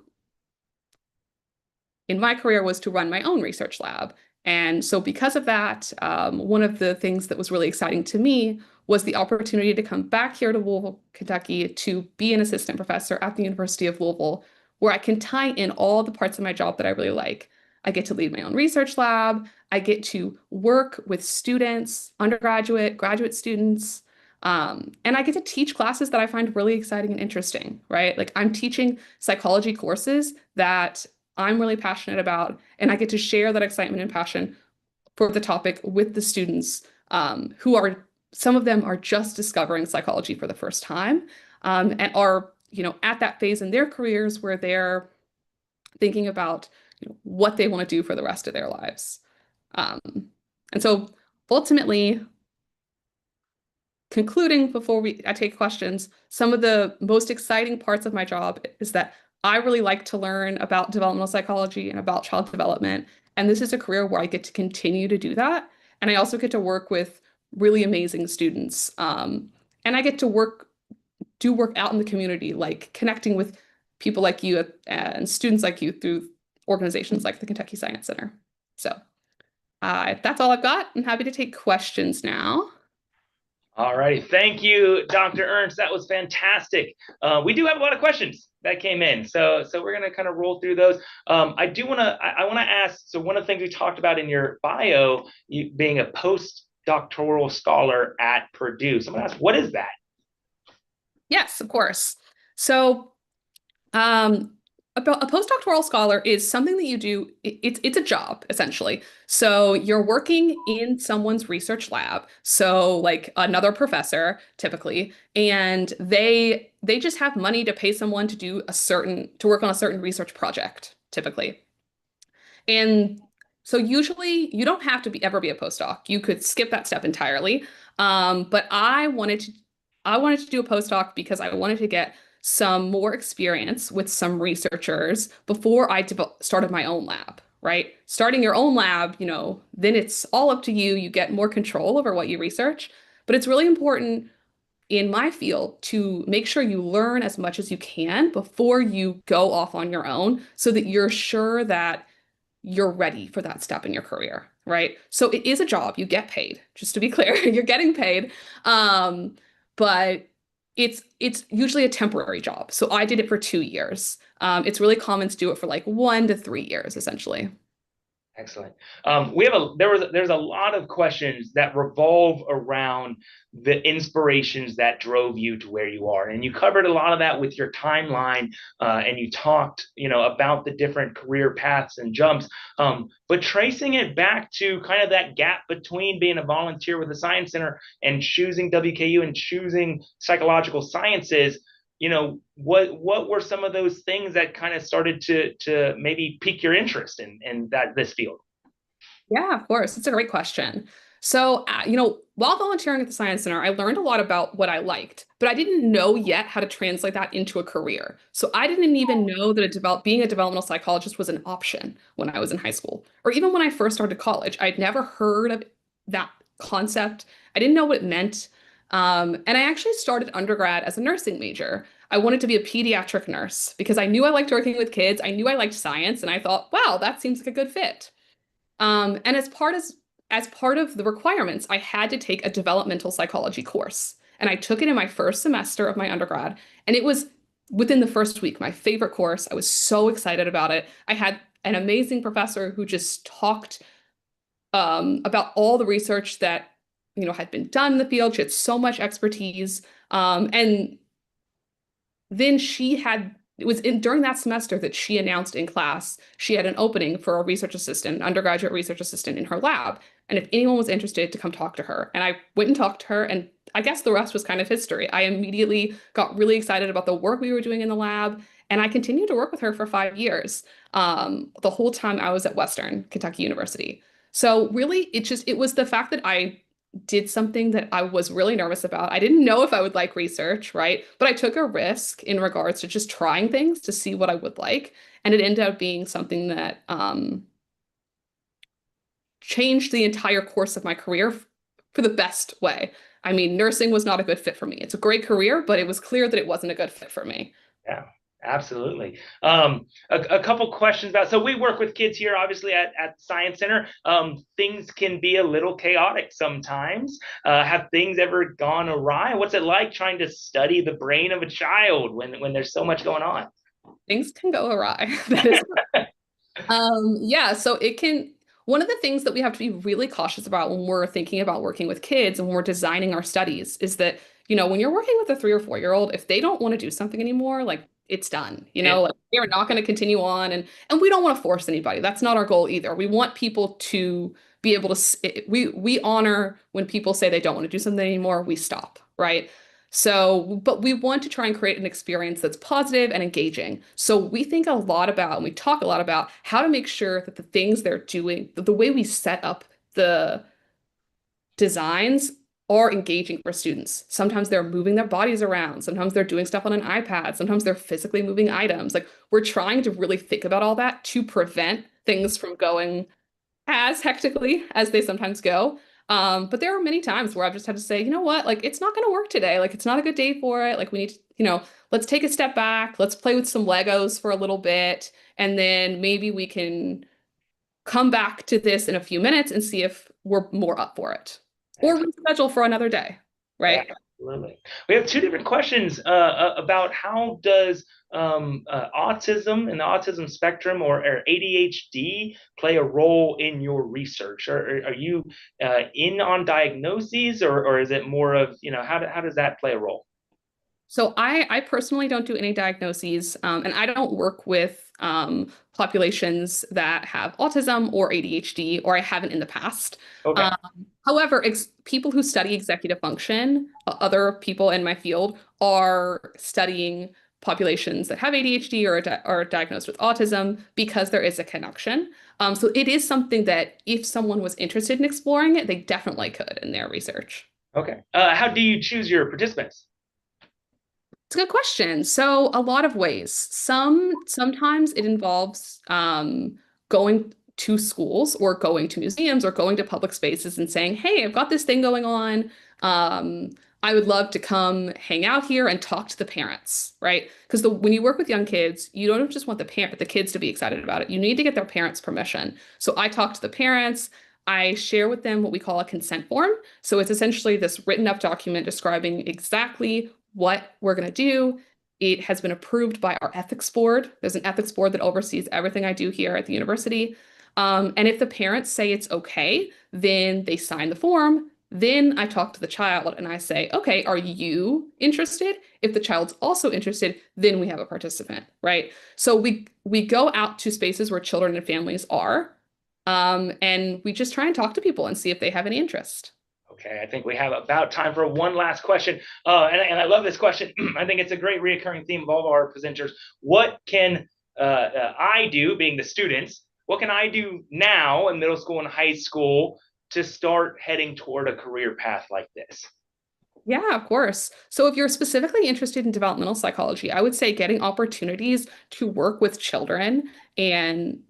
in my career was to run my own research lab. And so because of that, one of the things that was really exciting to me was the opportunity to come back here to Louisville, Kentucky, to be an assistant professor at the University of Louisville, where I can tie in all the parts of my job that I really like. I get to lead my own research lab. I get to work with students, undergraduate, graduate students, and I get to teach classes that I find really exciting and interesting, right? Like I'm teaching psychology courses that I'm really passionate about, and I get to share that excitement and passion for the topic with the students who are, some of them are just discovering psychology for the first time and are, at that phase in their careers where they're thinking about what they want to do for the rest of their lives. And so ultimately, concluding before I take questions, some of the most exciting parts of my job is that I really like to learn about developmental psychology and about child development. And this is a career where I get to continue to do that. And I also get to work with really amazing students. And I get to do work out in the community, like connecting with people like you and students like you through organizations like the Kentucky Science Center. So that's all I've got. I'm happy to take questions now. All righty. Thank you, Dr. Ernst. That was fantastic. We do have a lot of questions that came in. So we're going to kind of roll through those. I want to ask, so one of the things we talked about in your bio, you being a postdoctoral scholar at Purdue. So I'm going to ask, what is that? Yes, of course. So a postdoctoral scholar is something that you do, it's a job, essentially. So you're working in someone's research lab, so like another professor, typically, and they just have money to pay someone to work on a certain research project, typically. And so usually you don't have to ever be a postdoc. You could skip that step entirely. But I wanted to do a postdoc because I wanted to get some more experience with some researchers before I started my own lab, right? Starting your own lab, then it's all up to you. You get more control over what you research, but it's really important in my field to make sure you learn as much as you can before you go off on your own so that you're sure that you're ready for that step in your career, right? So it is a job. You get paid, just to be clear, you're getting paid. But it's usually a temporary job. So I did it for 2 years. It's really common to do it for like 1 to 3 years, essentially. Excellent. There's a lot of questions that revolve around the inspirations that drove you to where you are, and you covered a lot of that with your timeline, and you talked, about the different career paths and jumps. But tracing it back to kind of that gap between being a volunteer with the Science Center and choosing WKU and choosing psychological sciences. What were some of those things that kind of started to maybe pique your interest in this field? Yeah, of course. It's a great question. So, while volunteering at the Science Center, I learned a lot about what I liked, but I didn't know yet how to translate that into a career. So I didn't even know that being a developmental psychologist was an option when I was in high school, or even when I first started college. I'd never heard of that concept. I didn't know what it meant. And I actually started undergrad as a nursing major. I wanted to be a pediatric nurse because I knew I liked working with kids. I knew I liked science, and I thought, wow, that seems like a good fit. And as part of the requirements, I had to take a developmental psychology course. And I took it in my first semester of my undergrad. And it was within the first week, my favorite course. I was so excited about it. I had an amazing professor who just talked about all the research that had been done in the field. She had so much expertise. And then it was during that semester that she announced in class she had an opening for a research assistant, an undergraduate research assistant in her lab. And if anyone was interested, to come talk to her. And I went and talked to her, and I guess the rest was kind of history. I immediately got really excited about the work we were doing in the lab, and I continued to work with her for 5 years, the whole time I was at Western Kentucky University. So really, it was the fact that I did something that I was really nervous about. I didn't know if I would like research, right? But I took a risk in regards to just trying things to see what I would like. And it ended up being something that changed the entire course of my career for the best way. I mean, nursing was not a good fit for me. It's a great career, but it was clear that it wasn't a good fit for me. Yeah. Absolutely. A couple questions about, so we work with kids here, obviously at Science Center. Things can be a little chaotic sometimes. Have things ever gone awry? What's it like trying to study the brain of a child when there's so much going on? Things can go awry. Yeah, so one of the things that we have to be really cautious about when we're thinking about working with kids and when we're designing our studies is that, when you're working with a 3 or 4 year old, if they don't want to do something anymore, like it's done, like they're not going to continue on, and we don't want to force anybody. That's not our goal either. We want people to be able to, we honor when people say they don't want to do something anymore, we stop, right? So, but we want to try and create an experience that's positive and engaging. So we think a lot about, and we talk a lot about how to make sure that the things they're doing, the way we set up the designs are engaging for students. Sometimes they're moving their bodies around. Sometimes they're doing stuff on an iPad. Sometimes they're physically moving items. Like, we're trying to really think about all that to prevent things from going as hectically as they sometimes go. But there are many times where I've just had to say, you know what, like, it's not going to work today. Like, it's not a good day for it. Like, we need to, let's take a step back. Let's play with some Legos for a little bit. And then maybe we can come back to this in a few minutes and see if we're more up for it. Or reschedule for another day, right? Yeah, absolutely. We have two different questions about how does autism and the autism spectrum or ADHD play a role in your research? Are you in on diagnoses, or is it more of, how does that play a role? So I personally don't do any diagnoses, and I don't work with populations that have autism or ADHD, or I haven't in the past. Okay. However, people who study executive function, other people in my field, are studying populations that have ADHD or are diagnosed with autism because there is a connection. So it is something that if someone was interested in exploring it, they definitely could in their research. Okay. How do you choose your participants? It's a good question. So a lot of ways. Sometimes it involves going to schools or going to museums or going to public spaces and saying, hey, I've got this thing going on. I would love to come hang out here and talk to the parents, right? Because when you work with young kids, you don't just want the kids to be excited about it. You need to get their parents' permission. So I talk to the parents. I share with them what we call a consent form. So it's essentially this written up document describing exactly what we're going to do. It has been approved by our ethics board. There's an ethics board that oversees everything I do here at the university. And if the parents say it's okay, then they sign the form. Then I talk to the child and I say, okay, are you interested? If the child's also interested, then we have a participant, right? So we go out to spaces where children and families are, and we just try and talk to people and see if they have any interest. Okay, I think we have about time for one last question. And I love this question. I think it's a great reoccurring theme of all of our presenters. What can I do, being the students, what can I do now in middle school and high school to start heading toward a career path like this? Yeah, of course. So if you're specifically interested in developmental psychology, I would say getting opportunities to work with children and,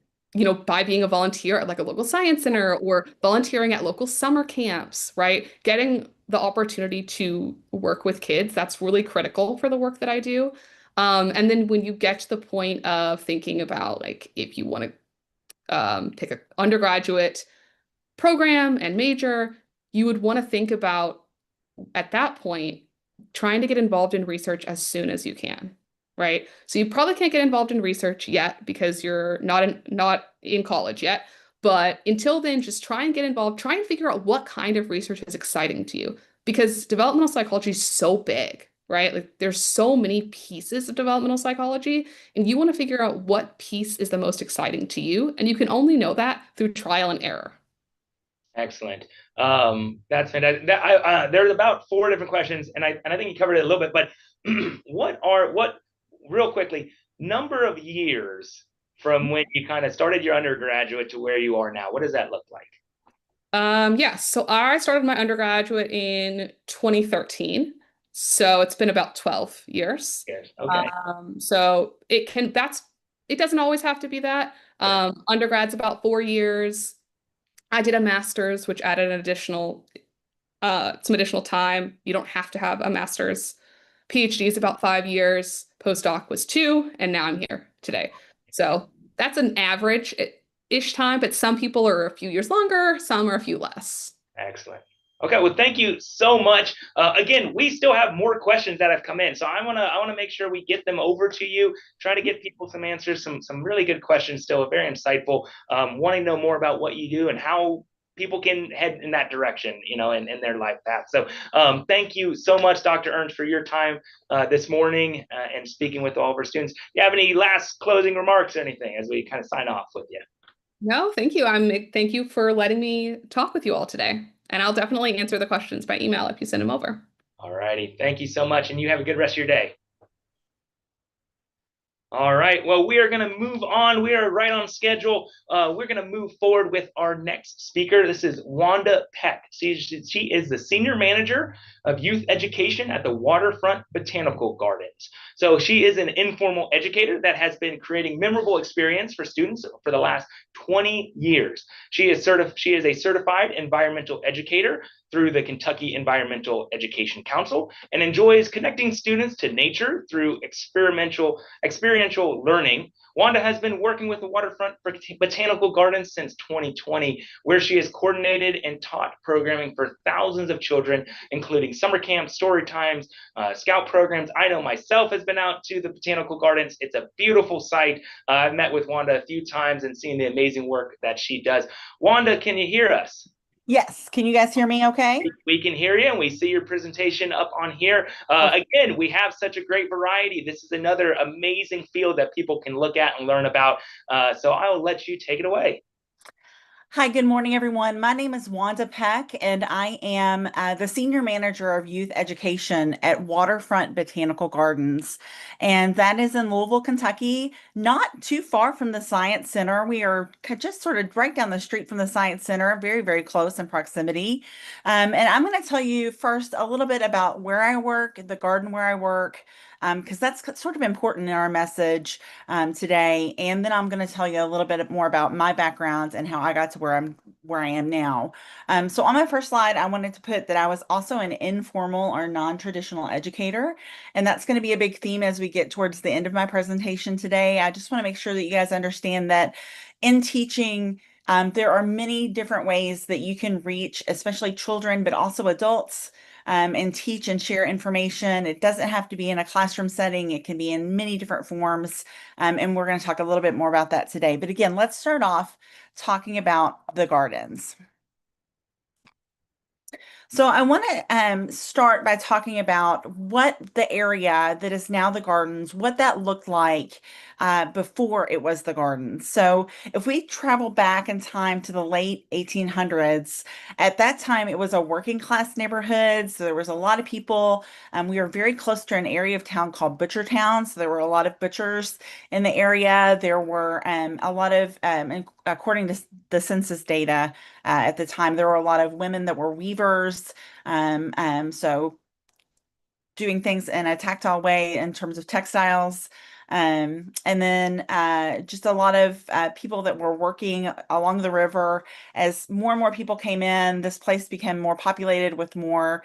by being a volunteer at like a local science center or volunteering at local summer camps, right? Getting the opportunity to work with kids, that's really critical for the work that I do. And then when you get to the point of thinking about like if you want to take an undergraduate program and major, you would want to think about at that point trying to get involved in research as soon as you can, right? So you probably can't get involved in research yet because you're not in college yet. But until then, just try and get involved. Try and figure out what kind of research is exciting to you because developmental psychology is so big, right? Like there's so many pieces of developmental psychology, and you want to figure out what piece is the most exciting to you. And you can only know that through trial and error. Excellent. That's fantastic. There's about 4 different questions, and I think you covered it a little bit. But real quickly, number of years from when you kind of started your undergraduate to where you are now? What does that look like? Yeah, so I started my undergraduate in 2013. So it's been about 12 years. Yes. Okay. So it doesn't always have to be that. Undergrad's about 4 years. I did a master's, which added some additional time. You don't have to have a master's. PhD is about 5 years. Postdoc was 2, and now I'm here today. So that's an average-ish time, but some people are a few years longer, some are a few less. Excellent. Okay, well, thank you so much. Again, we still have more questions that have come in, so I wanna make sure we get them over to you. Try to get people some answers, some really good questions. Still very insightful. Wanting to know more about what you do and how people can head in that direction, in their life path. So, thank you so much, Dr. Ernst, for your time this morning and speaking with all of our students. Do you have any last closing remarks or anything as we kind of sign off with you? No, thank you. Thank you for letting me talk with you all today. And I'll definitely answer the questions by email if you send them over. All righty. Thank you so much. And you have a good rest of your day. All right. Well, we are going to move on. We are right on schedule. We're going to move forward with our next speaker. This is Wanda Peck. She is the Senior Manager of Youth Education at the Waterfront Botanical Gardens. So she is an informal educator that has been creating memorable experience for students for the last 20 years. She is a certified environmental educator through the Kentucky Environmental Education Council and enjoys connecting students to nature through experiential learning. Wanda has been working with the Waterfront Botanical Gardens since 2020, where she has coordinated and taught programming for thousands of children, including summer camps, story times, scout programs. I know myself has been out to the Botanical Gardens. It's a beautiful sight. I've met with Wanda a few times and seen the amazing work that she does. Wanda, can you hear us? Yes. Can you guys hear me okay? We can hear you, and we see your presentation up on here. Again, we have such a great variety. This is another amazing field that people can look at and learn about. So I will let you take it away. Hi, good morning, everyone. My name is Wanda Peck, and I am the Senior Manager of Youth Education at Waterfront Botanical Gardens. And that is in Louisville, Kentucky, not too far from the Science Center. We are just sort of right down the street from the Science Center, very, very close in proximity. And I'm going to tell you first a little bit about where I work, the garden where I work, because that's sort of important in our message today. And then I'm going to tell you a little bit more about my background and how I got to where I am now. So on my first slide, I wanted to put that I was also an informal or non-traditional educator, and that's going to be a big theme as we get towards the end of my presentation today. I just want to make sure that you guys understand that in teaching, there are many different ways that you can reach, especially children, but also adults, and teach and share information. It doesn't have to be in a classroom setting. It can be in many different forms. And we're going to talk a little bit more about that today. But again, let's start off talking about the gardens. So I want to start by talking about what the area that is now the gardens, what that looked like before it was the gardens. So if we travel back in time to the late 1800s, at that time it was a working class neighborhood. So there was a lot of people. We were very close to an area of town called Butchertown. So there were a lot of butchers in the area. There were a lot of according to the census data at the time, there were a lot of women that were weavers. So doing things in a tactile way in terms of textiles. And then just a lot of people that were working along the river. As more and more people came in, this place became more populated with more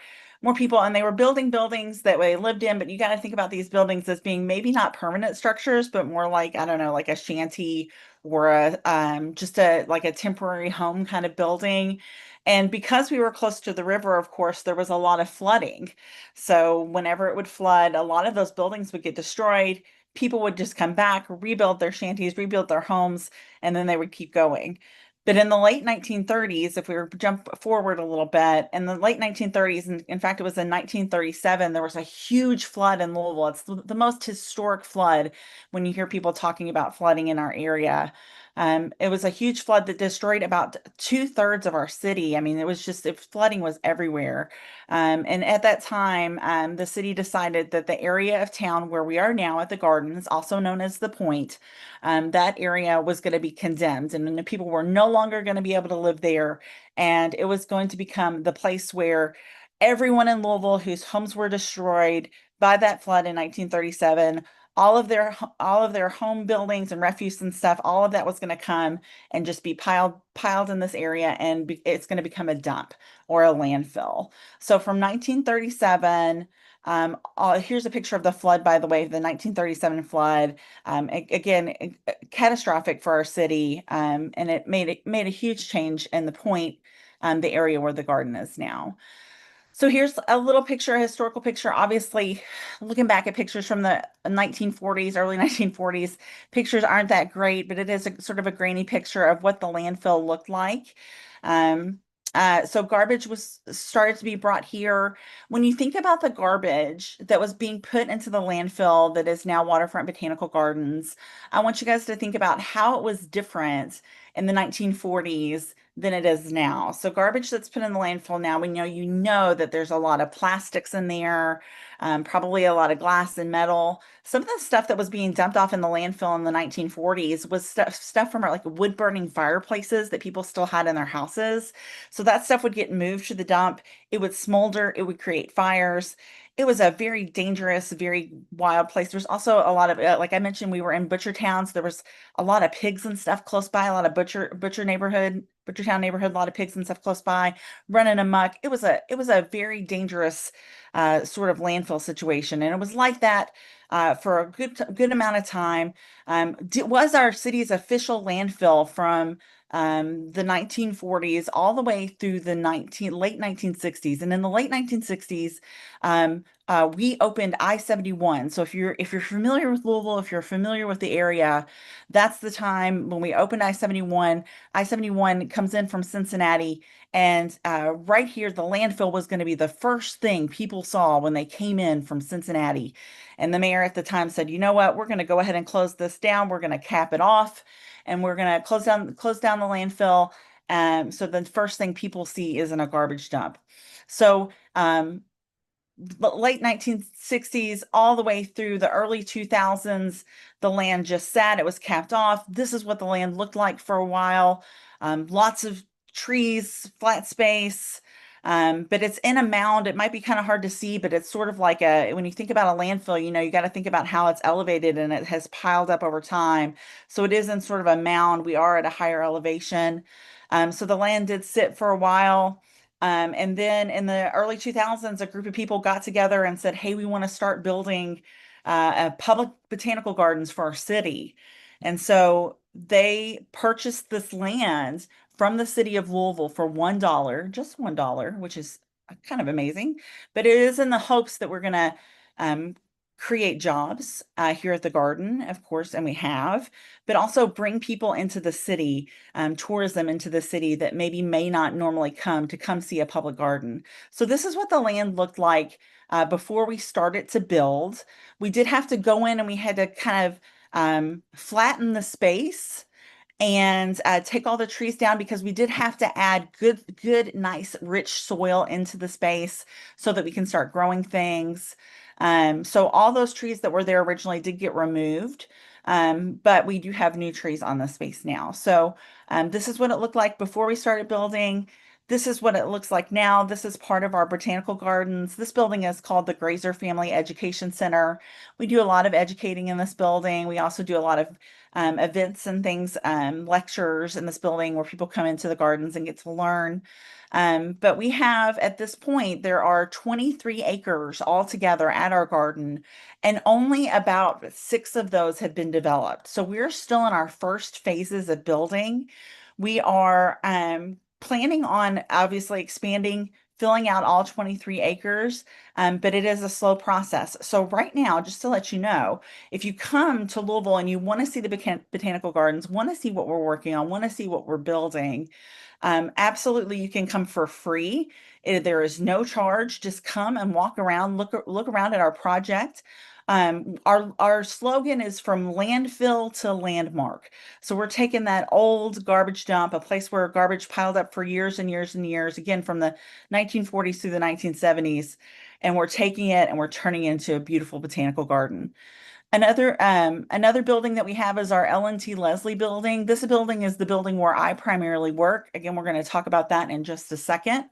people, and they were building buildings that they lived in. But you got to think about these buildings as being maybe not permanent structures, but more like, I don't know, like a shanty or just a like a temporary home kind of building. And because we were close to the river, of course, there was a lot of flooding. So whenever it would flood, a lot of those buildings would get destroyed. People would just come back, rebuild their shanties, rebuild their homes, and then they would keep going. But in the late 1930s, if we were jump forward a little bit, in the late 1930s, and in fact, it was in 1937, there was a huge flood in Louisville. It's the most historic flood when you hear people talking about flooding in our area. It was a huge flood that destroyed about 2/3 of our city. I mean, flooding was everywhere. And at that time, the city decided that the area of town where we are now at the Gardens, also known as the Point, that area was going to be condemned, and the people were no longer going to be able to live there. And it was going to become the place where everyone in Louisville whose homes were destroyed by that flood in 1937, all of their home buildings and refuse and stuff, all of that was going to come and just be piled in this area, and it's going to become a dump or a landfill. So from 1937, here's a picture of the flood, by the way, the 1937 flood. Again, catastrophic for our city, and it made a huge change in the Point, the area where the garden is now. So here's a little picture, a historical picture. Obviously, looking back at pictures from the 1940s, early 1940s, pictures aren't that great, but it is sort of a grainy picture of what the landfill looked like. So garbage was started to be brought here. When you think about the garbage that was being put into the landfill that is now Waterfront Botanical Gardens, I want you guys to think about how it was different in the 1940s than it is now. So garbage that's put in the landfill now, you know that there's a lot of plastics in there, probably a lot of glass and metal. Some of the stuff that was being dumped off in the landfill in the 1940s was stuff from like wood burning fireplaces that people still had in their houses. So that stuff would get moved to the dump. It would smolder. It would create fires. It was a very dangerous, very wild place. There's also a lot of, like I mentioned, we were in Butcher Towns. There was a lot of pigs and stuff close by, a lot of Butchertown neighborhood, a lot of pigs and stuff close by, running amok. It was a very dangerous sort of landfill situation, and it was like that for a good amount of time. Was our city's official landfill from the 1940s all the way through the late 1960s. And in the late 1960s, we opened I-71. So if you're familiar with Louisville, if you're familiar with the area, that's the time when we opened I-71. I-71 comes in from Cincinnati, and right here, the landfill was going to be the first thing people saw when they came in from Cincinnati. And the mayor at the time said, you know what, we're going to go ahead and close this down. We're going to cap it off, and we're going to close down the landfill. So the first thing people see isn't a garbage dump. So late 1960s all the way through the early 2000s, the land just sat. It was capped off. This is what the land looked like for a while. Lots of trees, flat space, but it's in a mound. It might be kind of hard to see, but it's sort of like when you think about a landfill, you got to think about how it's elevated and it has piled up over time. So it is in sort of a mound. We are at a higher elevation. So the land did sit for a while. And then in the early 2000s, a group of people got together and said, hey, we want to start building public botanical gardens for our city. And so they purchased this land from the city of Louisville for $1, just $1, which is kind of amazing. But it is in the hopes that we're going to create jobs here at the garden, of course, and we have, but also bring people into the city, tourism into the city that maybe may not normally come see a public garden. So this is what the land looked like before we started to build. We did have to go in and we had to kind of flatten the space and take all the trees down, because we did have to add good, nice, rich soil into the space so that we can start growing things. So all those trees that were there originally did get removed. but we do have new trees on the space now. So this is what it looked like before we started building. This is what it looks like now. This is part of our botanical gardens. This building is called the Grazer Family Education Center. We do a lot of educating in this building. We also do a lot of events and things, lectures in this building where people come into the gardens and get to learn. But we have, at this point, there are 23 acres altogether at our garden, and only about 6 of those have been developed. So we're still in our first phases of building. We are planning on obviously expanding, filling out all 23 acres, but it is a slow process. So right now, just to let you know, if you come to Louisville and you want to see the botanical gardens, want to see what we're working on, want to see what we're building, absolutely you can come for free. There is no charge. Just come and walk around, look around at our project. Our slogan is from landfill to landmark. So we're taking that old garbage dump, a place where garbage piled up for years and years and years, again from the 1940s through the 1970s, and we're taking it and we're turning it into a beautiful botanical garden. Another building that we have is our L&T Leslie building. This building is the building where I primarily work. Again, we're going to talk about that in just a second.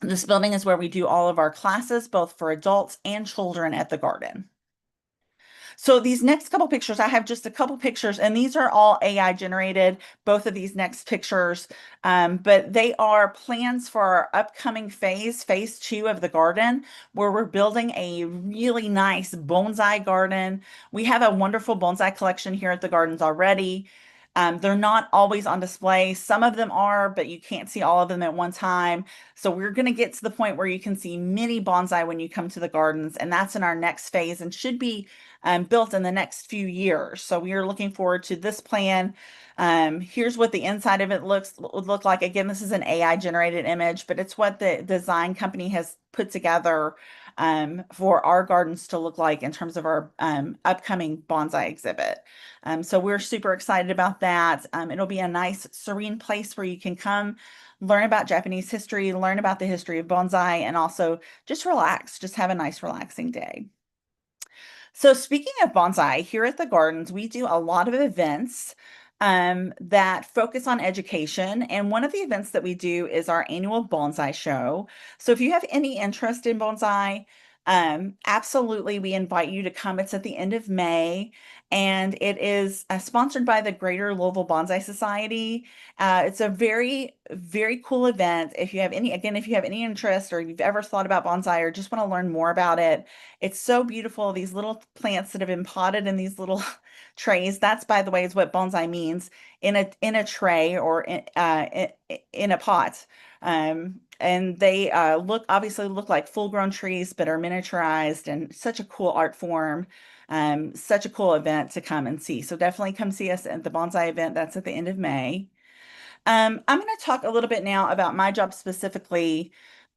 This building is where we do all of our classes, both for adults and children at the garden. So these next couple pictures, I have just a couple pictures, and these are all AI generated, both of these next pictures, but they are plans for our upcoming phase 2 of the garden, where we're building a really nice bonsai garden. We have a wonderful bonsai collection here at the gardens already. They're not always on display. Some of them are, but you can't see all of them at one time. So we're going to get to the point where you can see mini bonsai when you come to the gardens, and that's in our next phase and should be built in the next few years. So we are looking forward to this plan. Here's what the inside of it would look like. Again, this is an AI generated image, but it's what the design company has put together for our gardens to look like in terms of our upcoming bonsai exhibit. So we're super excited about that. It'll be a nice, serene place where you can come, learn about Japanese history, learn about the history of bonsai, and also just relax, just have a nice, relaxing day. So speaking of bonsai, here at the gardens, we do a lot of events that focus on education. And one of the events that we do is our annual bonsai show. So if you have any interest in bonsai, absolutely, we invite you to come. It's at the end of May, and it is sponsored by the Greater Louisville Bonsai Society. It's a very, very cool event. If you have any interest, or you've ever thought about bonsai or just want to learn more about it, it's so beautiful. These little plants that have been potted in these little trays. That's, by the way, is what bonsai means, in a tray or in a pot. And they obviously look like full-grown trees, but are miniaturized, and such a cool art form. Such a cool event to come and see. So definitely come see us at the bonsai event. That's at the end of May. I'm going to talk a little bit now about my job specifically,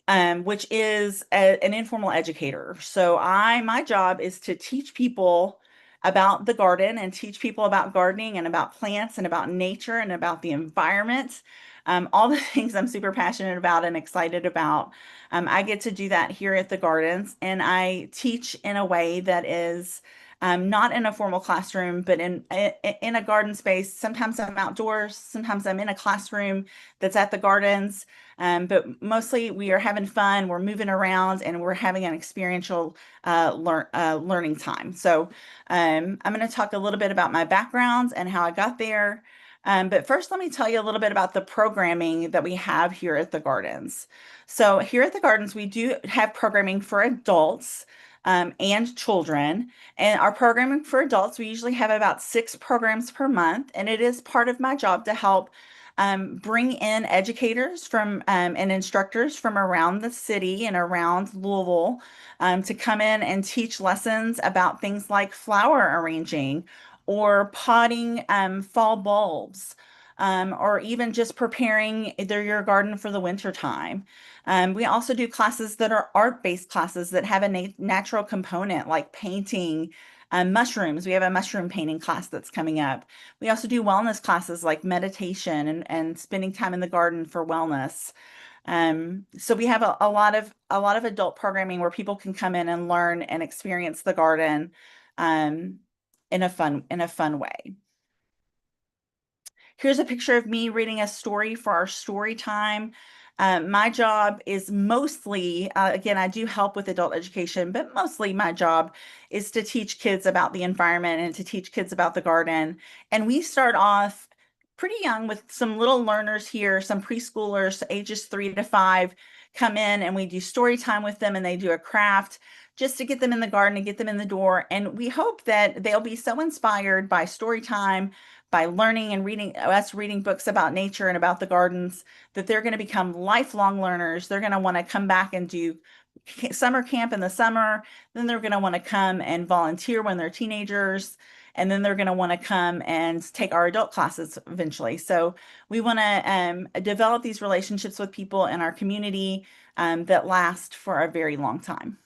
which is an informal educator. So my job is to teach people about the garden and teach people about gardening and about plants and about nature and about the environment. All the things I'm super passionate about and excited about. I get to do that here at the gardens, and I teach in a way that is not in a formal classroom, but in a garden space. Sometimes I'm outdoors, sometimes I'm in a classroom that's at the gardens, but mostly we are having fun, we're moving around, and we're having an experiential learning time. So I'm going to talk a little bit about my background and how I got there. But first, let me tell you a little bit about the programming that we have here at the gardens. So here at the gardens, we do have programming for adults and children. And our programming for adults, we usually have about 6 programs per month. And it is part of my job to help bring in educators and instructors from around the city and around Louisville to come in and teach lessons about things like flower arranging, or potting fall bulbs, or even just preparing your garden for the winter time. We also do classes that are art-based classes that have a natural component, like painting mushrooms. We have a mushroom painting class that's coming up. We also do wellness classes like meditation and spending time in the garden for wellness. So we have a lot of adult programming where people can come in and learn and experience the garden. in a fun way. Here's a picture of me reading a story for our story time. My job is mostly, again, I do help with adult education, but mostly my job is to teach kids about the environment and to teach kids about the garden. And we start off pretty young with some little learners here, some preschoolers, ages 3 to 5, come in and we do story time with them and they do a craft just to get them in the garden and get them in the door. And we hope that they'll be so inspired by story time, by learning and reading books about nature and about the gardens, that they're going to become lifelong learners. They're going to want to come back and do summer camp in the summer. Then they're going to want to come and volunteer when they're teenagers. And then they're going to want to come and take our adult classes eventually. So we want to develop these relationships with people in our community that last for a very long time.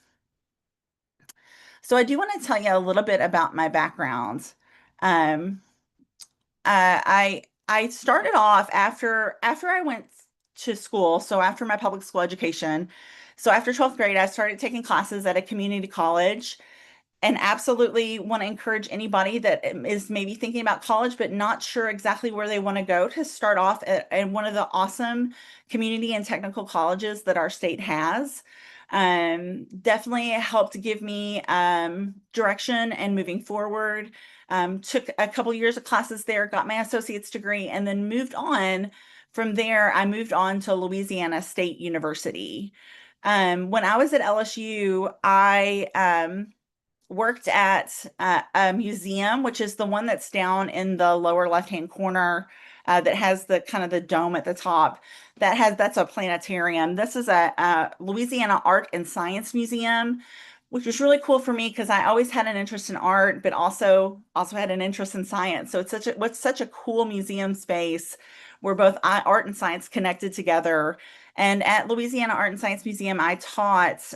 So I do want to tell you a little bit about my background. I started off after I went to school, so after my public school education. So after 12th grade, I started taking classes at a community college, and absolutely want to encourage anybody that is maybe thinking about college but not sure exactly where they want to go to start off at one of the awesome community and technical colleges that our state has. Definitely helped give me direction and moving forward. Took a couple years of classes there, got my associate's degree, and then moved on. From there, I moved on to Louisiana State University. When I was at LSU, I worked at a museum, which is the one that's down in the lower left-hand corner, that has the kind of the dome at the top. That's a planetarium. This is a Louisiana Art and Science Museum, which was really cool for me because I always had an interest in art, but also had an interest in science. So it's such a cool museum space where both art and science connected together. And at Louisiana Art and Science Museum, I taught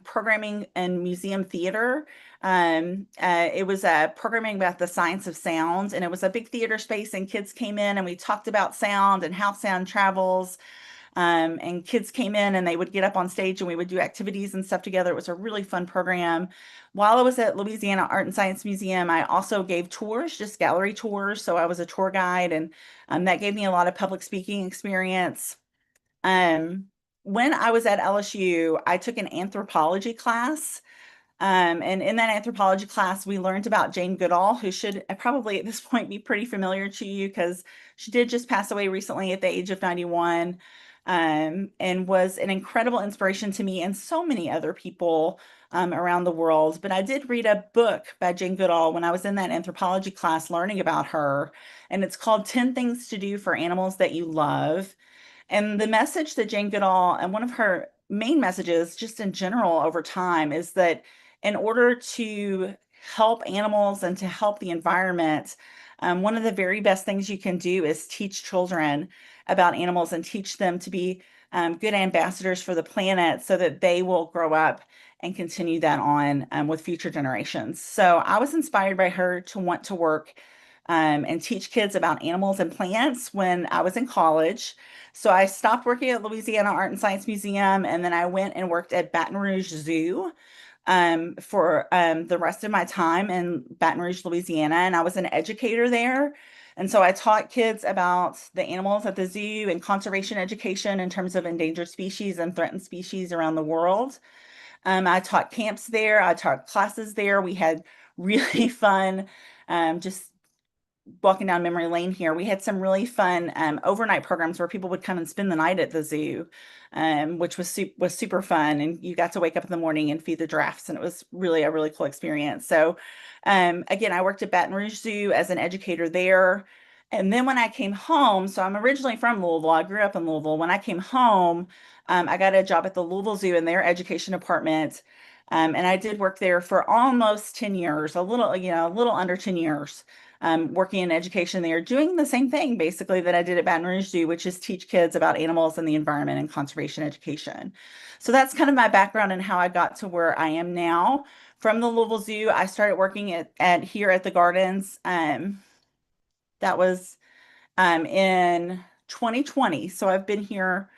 programming and museum theater. It was programming about the science of sound, and it was a big theater space, and kids came in and we talked about sound and how sound travels. And kids came in and they would get up on stage and we would do activities and stuff together. It was a really fun program. While I was at Louisiana Art and Science Museum, I also gave tours, just gallery tours. So I was a tour guide, and that gave me a lot of public speaking experience. When I was at LSU, I took an anthropology class. And in that anthropology class, we learned about Jane Goodall, who should probably at this point be pretty familiar to you because she did just pass away recently at the age of 91, and was an incredible inspiration to me and so many other people around the world. But I did read a book by Jane Goodall when I was in that anthropology class learning about her, and it's called 10 Things to Do for Animals That You Love. And the message that Jane Goodall, and one of her main messages just in general over time, is that in order to help animals and to help the environment, one of the very best things you can do is teach children about animals and teach them to be good ambassadors for the planet so that they will grow up and continue that on with future generations. So I was inspired by her to want to work and teach kids about animals and plants when I was in college. So I stopped working at Louisiana Art and Science Museum, and then I went and worked at Baton Rouge Zoo for the rest of my time in Baton Rouge, Louisiana, and I was an educator there. And so I taught kids about the animals at the zoo and conservation education in terms of endangered species and threatened species around the world. I taught camps there. I taught classes there. We had really fun, just walking down memory lane here. We had some really fun overnight programs where people would come and spend the night at the zoo, which was super fun. And you got to wake up in the morning and feed the giraffes, and it was really a really cool experience. So again, I worked at Baton Rouge Zoo as an educator there. And then when I came home, so I'm originally from Louisville. I grew up in Louisville. When I came home, I got a job at the Louisville Zoo in their education department. And I did work there for almost 10 years, a little under 10 years. Working in education there, doing the same thing basically that I did at Baton Rouge Zoo, which is teach kids about animals and the environment and conservation education. So that's kind of my background and how I got to where I am now. From the Louisville Zoo, I started working at here at the Gardens. That was in 2020. So I've been here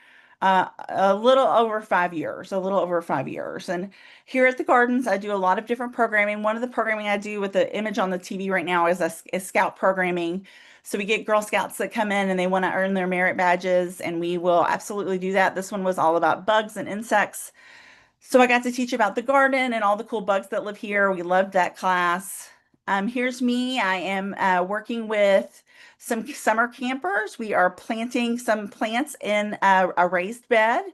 A little over 5 years, a little over 5 years. And here at the Gardens, I do a lot of different programming. One of the programming I do with the image on the TV right now is scout programming. So we get Girl Scouts that come in and they want to earn their merit badges, and we will absolutely do that. This one was all about bugs and insects. So I got to teach about the garden and all the cool bugs that live here. We loved that class. Here's me. I am working with some summer campers. We are planting some plants in a raised bed.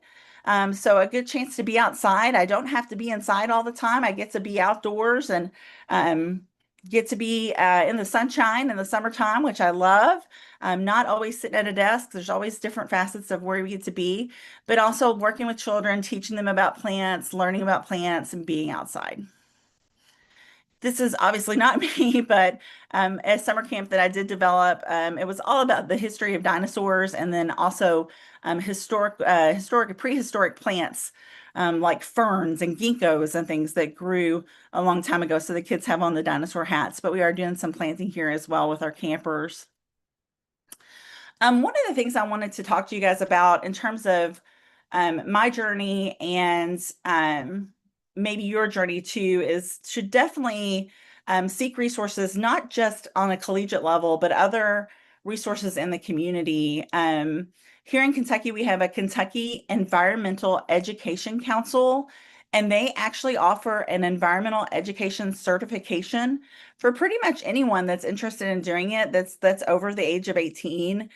So a good chance to be outside. I don't have to be inside all the time. I get to be outdoors and get to be in the sunshine in the summertime, which I love. I'm not always sitting at a desk. There's always different facets of where we get to be, but also working with children, teaching them about plants, learning about plants, and being outside. This is obviously not me, but a summer camp that I did develop, it was all about the history of dinosaurs and then also historic, prehistoric plants like ferns and ginkgos and things that grew a long time ago. So the kids have on the dinosaur hats, but we are doing some planting here as well with our campers. One of the things I wanted to talk to you guys about in terms of my journey and maybe your journey too is to definitely seek resources, not just on a collegiate level, but other resources in the community. Here in Kentucky, we have a Kentucky Environmental Education Council, and they actually offer an environmental education certification for pretty much anyone that's interested in doing it, that's over the age of 18.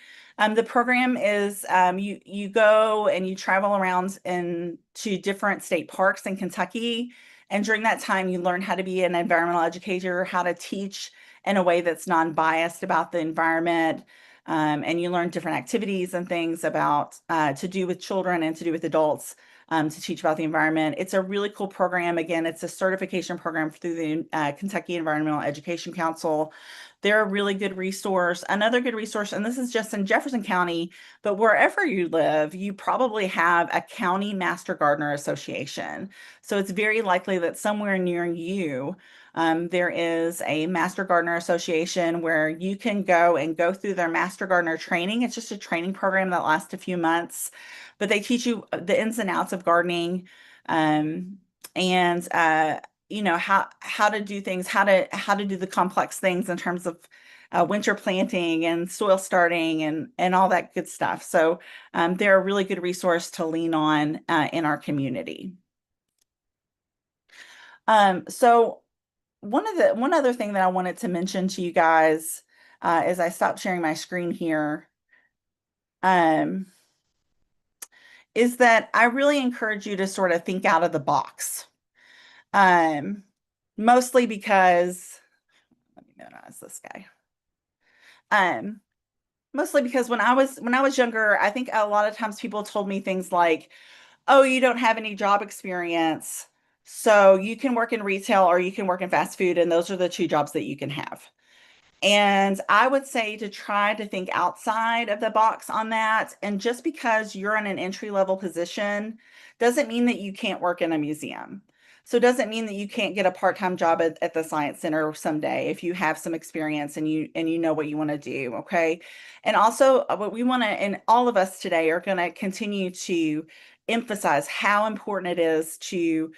The program is you go and you travel around to different state parks in Kentucky, and during that time you learn how to be an environmental educator, how to teach in a way that's non-biased about the environment, and you learn different activities and things about to do with children and to do with adults. To teach about the environment. It's a really cool program. Again, it's a certification program through the Kentucky Environmental Education Council. They're a really good resource. Another good resource, and this is just in Jefferson County, but wherever you live, you probably have a county master gardener association. So it's very likely that somewhere near you, there is a master gardener association where you can go through their master gardener training. It's just a training program that lasts a few months, but they teach you the ins and outs of gardening, and how to do things, how to do the complex things in terms of winter planting and soil starting and all that good stuff. So they're a really good resource to lean on in our community. So one other thing that I wanted to mention to you guys as I stop sharing my screen here is that I really encourage you to sort of think out of the box. Mostly because, let me minimize this guy. Mostly because when I was younger, I think a lot of times people told me things like, "Oh, you don't have any job experience, so you can work in retail or you can work in fast food, and those are the two jobs that you can have." And I would say to try to think outside of the box on that. And just because you're in an entry-level position doesn't mean that you can't work in a museum. So it doesn't mean that you can't get a part-time job at the Science Center someday if you have some experience and you know what you want to do, okay? And also what we want to, and all of us today are going to continue to emphasize how important it is to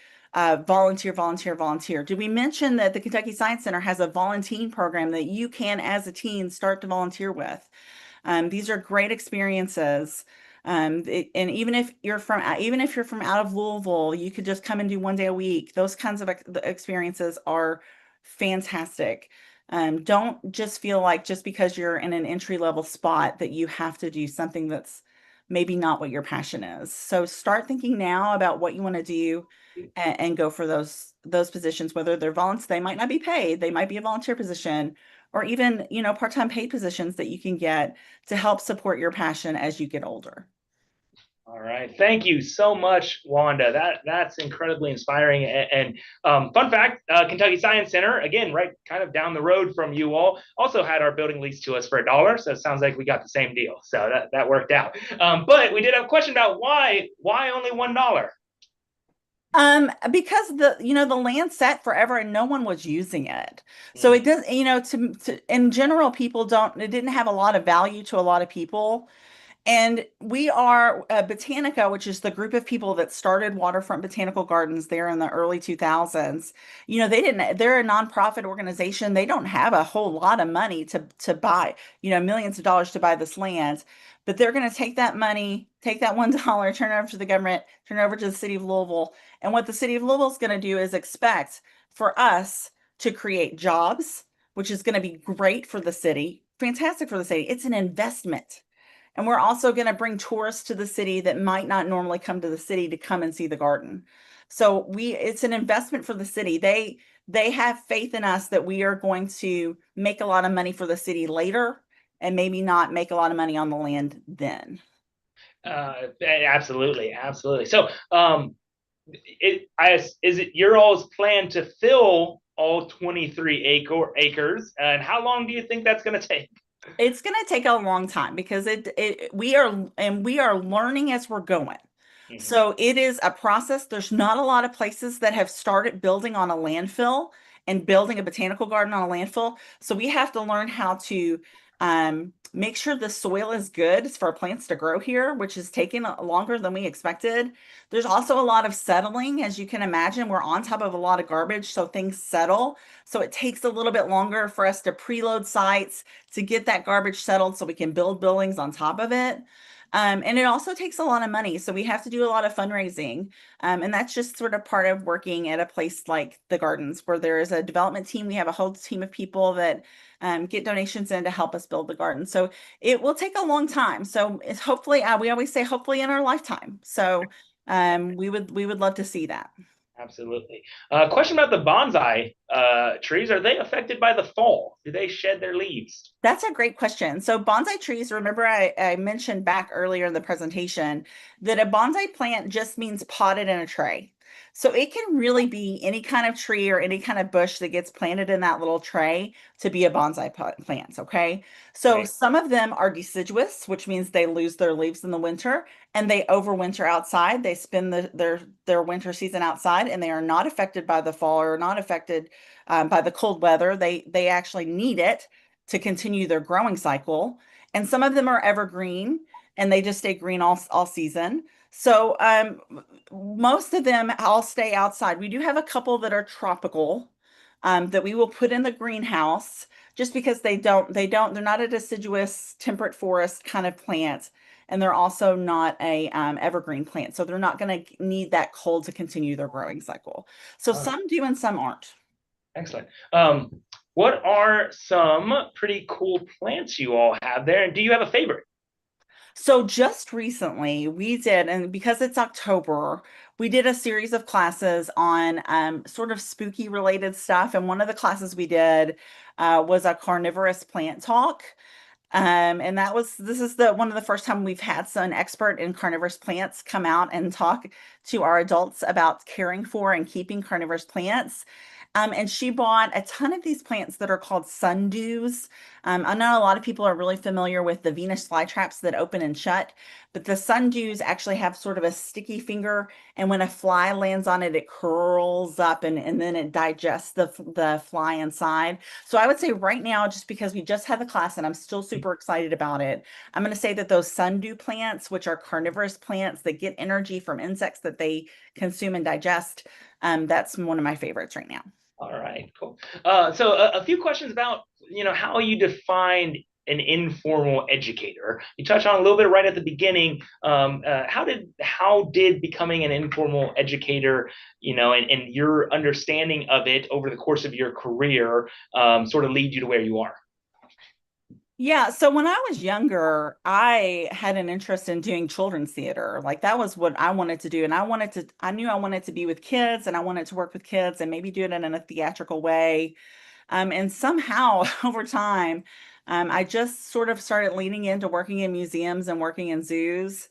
volunteer, volunteer, volunteer. Did we mention that the Kentucky Science Center has a Volunteen program that you can, as a teen, start to volunteer with? These are great experiences. And even if you're from out of Louisville, you could just come and do one day a week. Those kinds of experiences are fantastic. Don't just feel like just because you're in an entry-level spot that you have to do something that's maybe not what your passion is. So start thinking now about what you want to do and go for those positions, whether they're volunteer, they might not be paid, they might be a volunteer position, or even, part-time paid positions that you can get to help support your passion as you get older. All right. Thank you so much, Wanda. That's incredibly inspiring. And fun fact, Kentucky Science Center, again, right kind of down the road from you all, also had our building leased to us for $1. So it sounds like we got the same deal. So that worked out. But we did have a question about why only $1? Because the land sat forever and no one was using it. So it does, in general, it didn't have a lot of value to a lot of people. And we are Botanica, which is the group of people that started Waterfront Botanical Gardens there in the early 2000s. They're a nonprofit organization. They don't have a whole lot of money to buy, millions of dollars to buy this land. But they're going to take that money, take that $1, turn it over to the government, turn it over to the city of Louisville. And what the city of Louisville is going to do is expect for us to create jobs, which is going to be great for the city, fantastic for the city. It's an investment. And we're also going to bring tourists to the city that might not normally come to the city to come and see the garden. So it's an investment for the city. They have faith in us that we are going to make a lot of money for the city later and maybe not make a lot of money on the land then. Absolutely, absolutely. So, is it your all's plan to fill all 23 acres? And how long do you think that's going to take? It's going to take a long time because we are learning as we're going. Mhm. So it is a process. There's not a lot of places that have started building on a landfill and building a botanical garden on a landfill. So we have to learn how to make sure the soil is good for plants to grow here, which is taking longer than we expected. There's also a lot of settling. As you can imagine, we're on top of a lot of garbage, so things settle. So it takes a little bit longer for us to preload sites to get that garbage settled so we can build buildings on top of it. And it also takes a lot of money. So we have to do a lot of fundraising. And that's just sort of part of working at a place like the Gardens, where there is a development team. We have a whole team of people that get donations in to help us build the garden. So it will take a long time. So it's hopefully, we always say hopefully in our lifetime. So we would love to see that. Absolutely. Question about the bonsai trees. Are they affected by the fall? Do they shed their leaves? That's a great question. So bonsai trees, remember I mentioned back earlier in the presentation that a bonsai plant just means potted in a tray. So it can really be any kind of tree or any kind of bush that gets planted in that little tray to be a bonsai plant, okay? So Right. some of them are deciduous, which means they lose their leaves in the winter and they overwinter outside. They spend their winter season outside and they are not affected by the fall or not affected by the cold weather. They actually need it to continue their growing cycle. And some of them are evergreen and they just stay green all season. So most of them all stay outside. We do have a couple that are tropical that we will put in the greenhouse just because they're not a deciduous temperate forest kind of plant. And they're also not a evergreen plant. So they're not going to need that cold to continue their growing cycle. So some do and some aren't. Excellent. What are some pretty cool plants you all have there? And do you have a favorite? So just recently we did, and because it's October, we did a series of classes on sort of spooky related stuff. And one of the classes we did was a carnivorous plant talk. And this is one of the first time we've had an expert in carnivorous plants come out and talk to our adults about caring for and keeping carnivorous plants. And she bought a ton of these plants that are called sundews. I know a lot of people are really familiar with the Venus flytraps that open and shut, but the sundews actually have sort of a sticky finger, and when a fly lands on it, it curls up and then it digests the fly inside. So I would say right now, just because we just had the class and I'm still super excited about it, I'm going to say that those sundew plants, which are carnivorous plants that get energy from insects that they consume and digest, that's one of my favorites right now. All right, cool. So a few questions about, how you define an informal educator. You touched on a little bit right at the beginning. How did becoming an informal educator, and your understanding of it over the course of your career, sort of lead you to where you are? Yeah, so when I was younger, I had an interest in doing children's theater. Like that was what I wanted to do. And I knew I wanted to be with kids and I wanted to work with kids and maybe do it in a theatrical way. And somehow over time, I just sort of started leaning into working in museums and working in zoos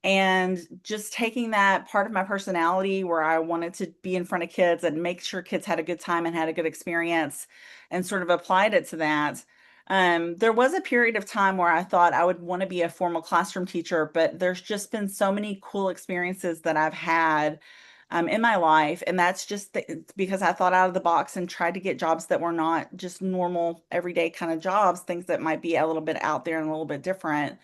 and just taking that part of my personality where I wanted to be in front of kids and make sure kids had a good time and had a good experience and sort of applied it to that. There was a period of time where I thought I would want to be a formal classroom teacher, but there's just been so many cool experiences that I've had in my life. And that's just because I thought out of the box and tried to get jobs that were not just normal, everyday kind of jobs, things that might be a little bit out there and a little bit different.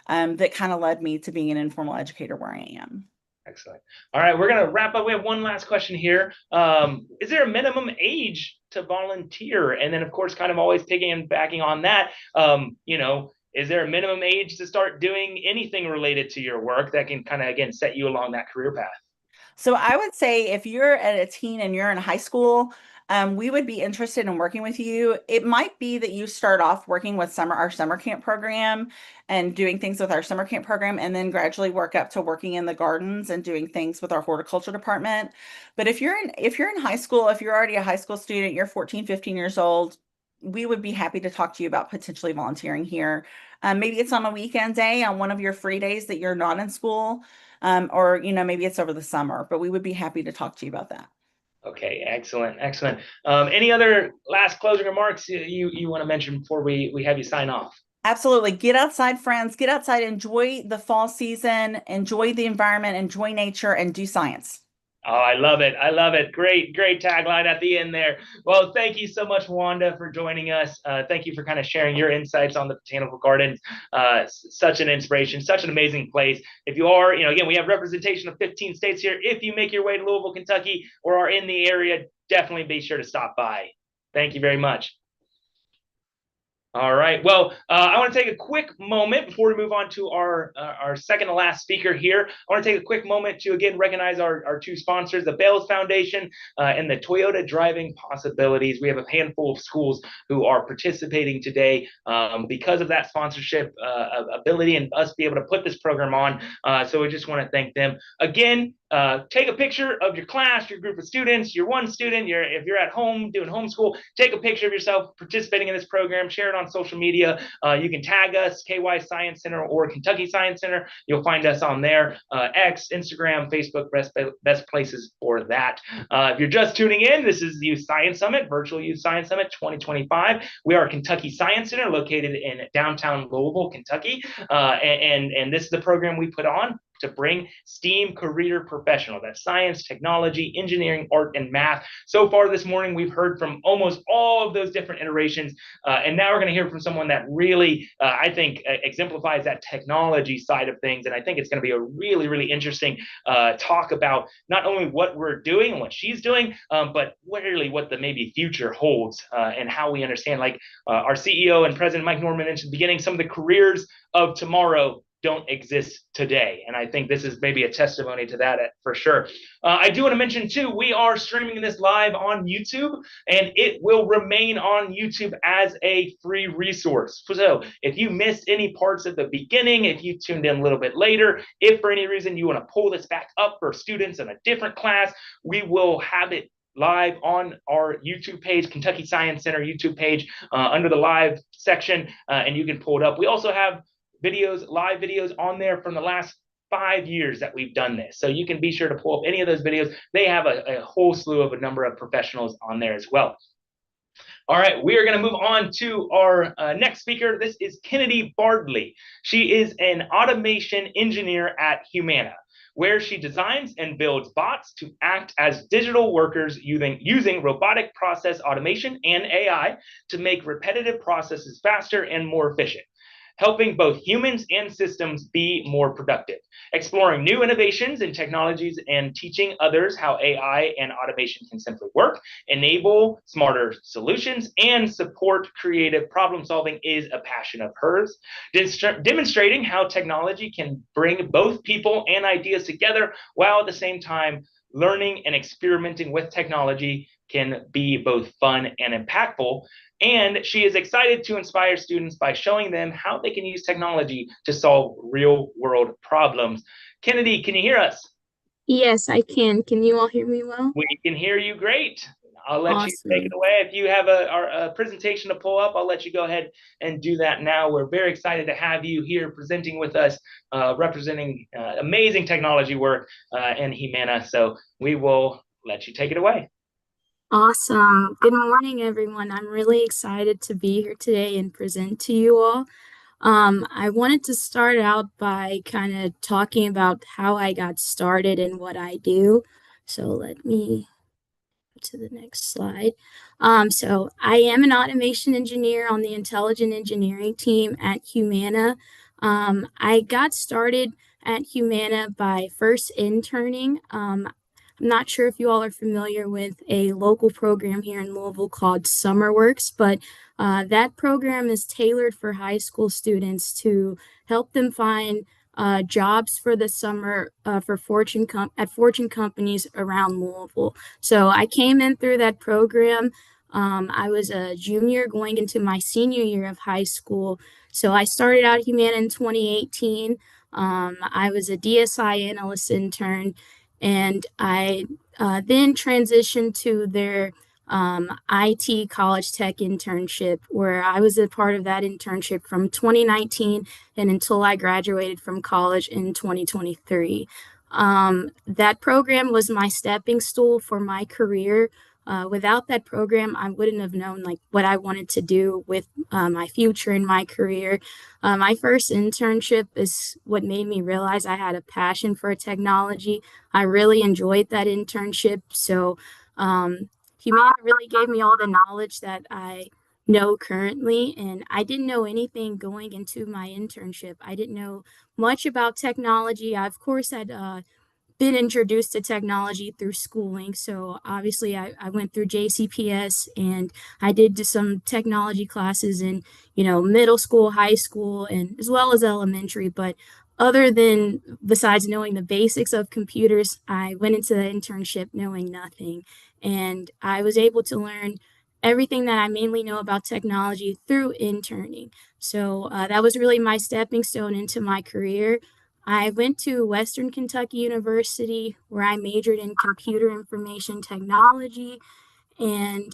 that kind of led me to being an informal educator where I am. Excellent. All right, we're going to wrap up. We have one last question here. Is there a minimum age to volunteer? And then, of course, kind of always piggybacking on that, is there a minimum age to start doing anything related to your work that can kind of, again, set you along that career path? So I would say if you're at a teen and you're in high school, we would be interested in working with you. It might be that you start off working with our summer camp program and doing things with our summer camp program, and then gradually work up to working in the gardens and doing things with our horticulture department. But if you're in high school, if you're already a high school student, you're 14, 15 years old, we would be happy to talk to you about potentially volunteering here. Maybe it's on a weekend day on one of your free days that you're not in school. Or maybe it's over the summer, but we would be happy to talk to you about that. Okay, excellent. Any other last closing remarks you want to mention before we have you sign off? Absolutely. Get outside, friends. Get outside. Enjoy the fall season. Enjoy the environment. Enjoy nature, and do science. Oh, I love it. Great tagline at the end there. Well, thank you so much, Wanda, for joining us. Thank you for kind of sharing your insights on the Botanical Gardens. Such an inspiration, such an amazing place. If you are, again, we have representation of 15 states here. If you make your way to Louisville, Kentucky, or are in the area, definitely be sure to stop by. Thank you very much. All right. Well, I want to take a quick moment before we move on to our second to last speaker here. I want to take a quick moment to again recognize our two sponsors, the Bales Foundation and the Toyota Driving Possibilities. We have a handful of schools who are participating today because of that sponsorship ability and us be able to put this program on. So we just want to thank them again. Take a picture of your class, your group of students, your one student, if you're at home doing homeschool, take a picture of yourself participating in this program, share it on social media. You can tag us, KY Science Center or Kentucky Science Center. You'll find us on there, X, Instagram, Facebook, best places for that. If you're just tuning in, this is Youth Science Summit, Virtual Youth Science Summit 2025. We are Kentucky Science Center located in downtown Louisville, Kentucky. And this is the program we put on to bring STEAM career professional. That's science, technology, engineering, art, and math. So far this morning, we've heard from almost all of those different iterations. And now we're going to hear from someone that really, I think, exemplifies that technology side of things. And I think it's going to be a really, really interesting talk about not only what we're doing and what she's doing, but really what the maybe future holds and how we understand, like our CEO and President Mike Norman mentioned at the beginning, some of the careers of tomorrow don't exist today. And I think this is maybe a testimony to that for sure. I do want to mention too, we are streaming this live on YouTube and it will remain on YouTube as a free resource. So if you missed any parts of the beginning, if you tuned in a little bit later, if for any reason you want to pull this back up for students in a different class, we will have it live on our YouTube page, Kentucky Science Center YouTube page, under the live section, and you can pull it up. We also have live videos on there from the last 5 years that we've done this. So you can be sure to pull up any of those videos. They have a whole slew of a number of professionals on there as well. All right, we are going to move on to our next speaker. This is Kennedy Bardley. She is an automation engineer at Humana, where she designs and builds bots to act as digital workers using robotic process automation and AI to make repetitive processes faster and more efficient, helping both humans and systems be more productive, exploring new innovations and technologies and teaching others how AI and automation can simply work, enable smarter solutions, and support creative problem solving is a passion of hers. Demonstrating how technology can bring both people and ideas together while at the same time learning and experimenting with technology can be both fun and impactful. And she is excited to inspire students by showing them how they can use technology to solve real-world problems. Kennedy, can you hear us? Yes, I can. Can you all hear me well? We can hear you great. I'll let Awesome. you take it away. If you have a presentation to pull up, I'll let you go ahead and do that now. We're very excited to have you here presenting with us, representing amazing technology work in Humana. So we will let you take it away. Awesome. Good morning, everyone. I'm really excited to be here today and present to you all. I wanted to start out by kind of talking about how I got started and what I do. So let me go to the next slide. So I am an automation engineer on the intelligent engineering team at Humana. I got started at Humana by first interning. I'm not sure if you all are familiar with a local program here in Louisville called SummerWorks, but that program is tailored for high school students to help them find jobs for the summer for at Fortune companies around Louisville. So I came in through that program. I was a junior going into my senior year of high school. So I started out at Humana in 2018. I was a DSI analyst intern, and I then transitioned to their IT college tech internship, where I was a part of that internship from 2019 and until I graduated from college in 2023. That program was my stepping stool for my career. Without that program, I wouldn't have known like what I wanted to do with my future in my career. My first internship is what made me realize I had a passion for technology. I really enjoyed that internship. So Humana really gave me all the knowledge that I know currently, and I didn't know anything going into my internship. I didn't know much about technology. I, of course, had been introduced to technology through schooling. So obviously I went through JCPS and I did do some technology classes in, middle school, high school, and as well as elementary. But besides knowing the basics of computers, I went into the internship knowing nothing. And I was able to learn everything that I mainly know about technology through interning. So that was really my stepping stone into my career. I went to Western Kentucky University where I majored in computer information technology. And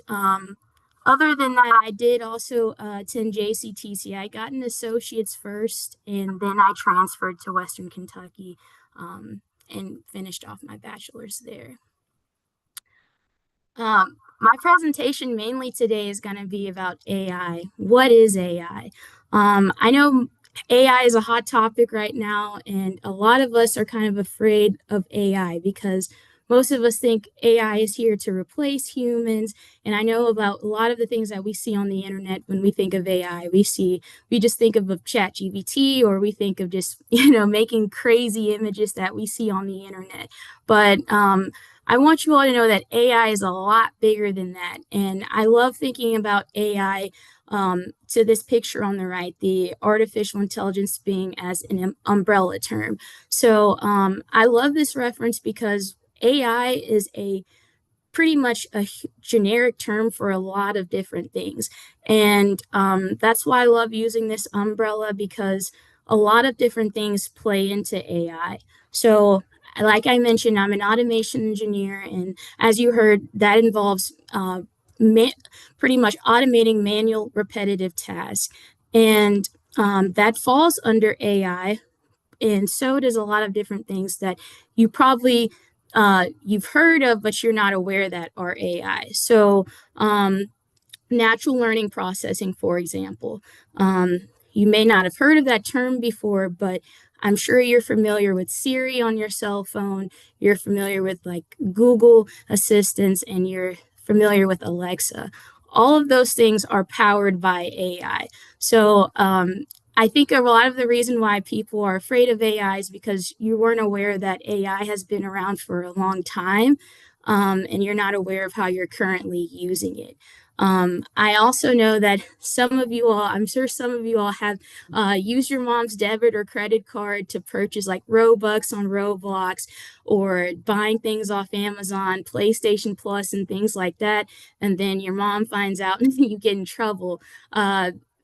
other than that, I did also attend JCTC. I got an associate's first, and then I transferred to Western Kentucky and finished off my bachelor's there. My presentation mainly today is going to be about AI. What is AI? I know AI is a hot topic right now, and a lot of us are kind of afraid of AI because most of us think AI is here to replace humans. And I know about a lot of the things that we see on the internet when we think of AI. We just think of ChatGPT, or we think of just, making crazy images that we see on the internet. But I want you all to know that AI is a lot bigger than that. And I love thinking about AI to this picture on the right, the artificial intelligence being as an umbrella term. So I love this reference because AI is pretty much a generic term for a lot of different things. And that's why I love using this umbrella, because a lot of different things play into AI. So like I mentioned, I'm an automation engineer, and as you heard, that involves pretty much automating manual repetitive tasks. And that falls under AI, and so does a lot of different things that you probably you've heard of, but you're not aware that are AI. So natural learning processing, for example. You may not have heard of that term before, but I'm sure you're familiar with Siri on your cell phone. You're familiar with like Google Assistants, and you're familiar with Alexa. All of those things are powered by AI. So I think a lot of the reason why people are afraid of AI is because you weren't aware that AI has been around for a long time, and you're not aware of how you're currently using it. I also know that I'm sure some of you all have used your mom's debit or credit card to purchase like Robux on Roblox, or buying things off Amazon, PlayStation Plus, and things like that. And then your mom finds out and you get in trouble.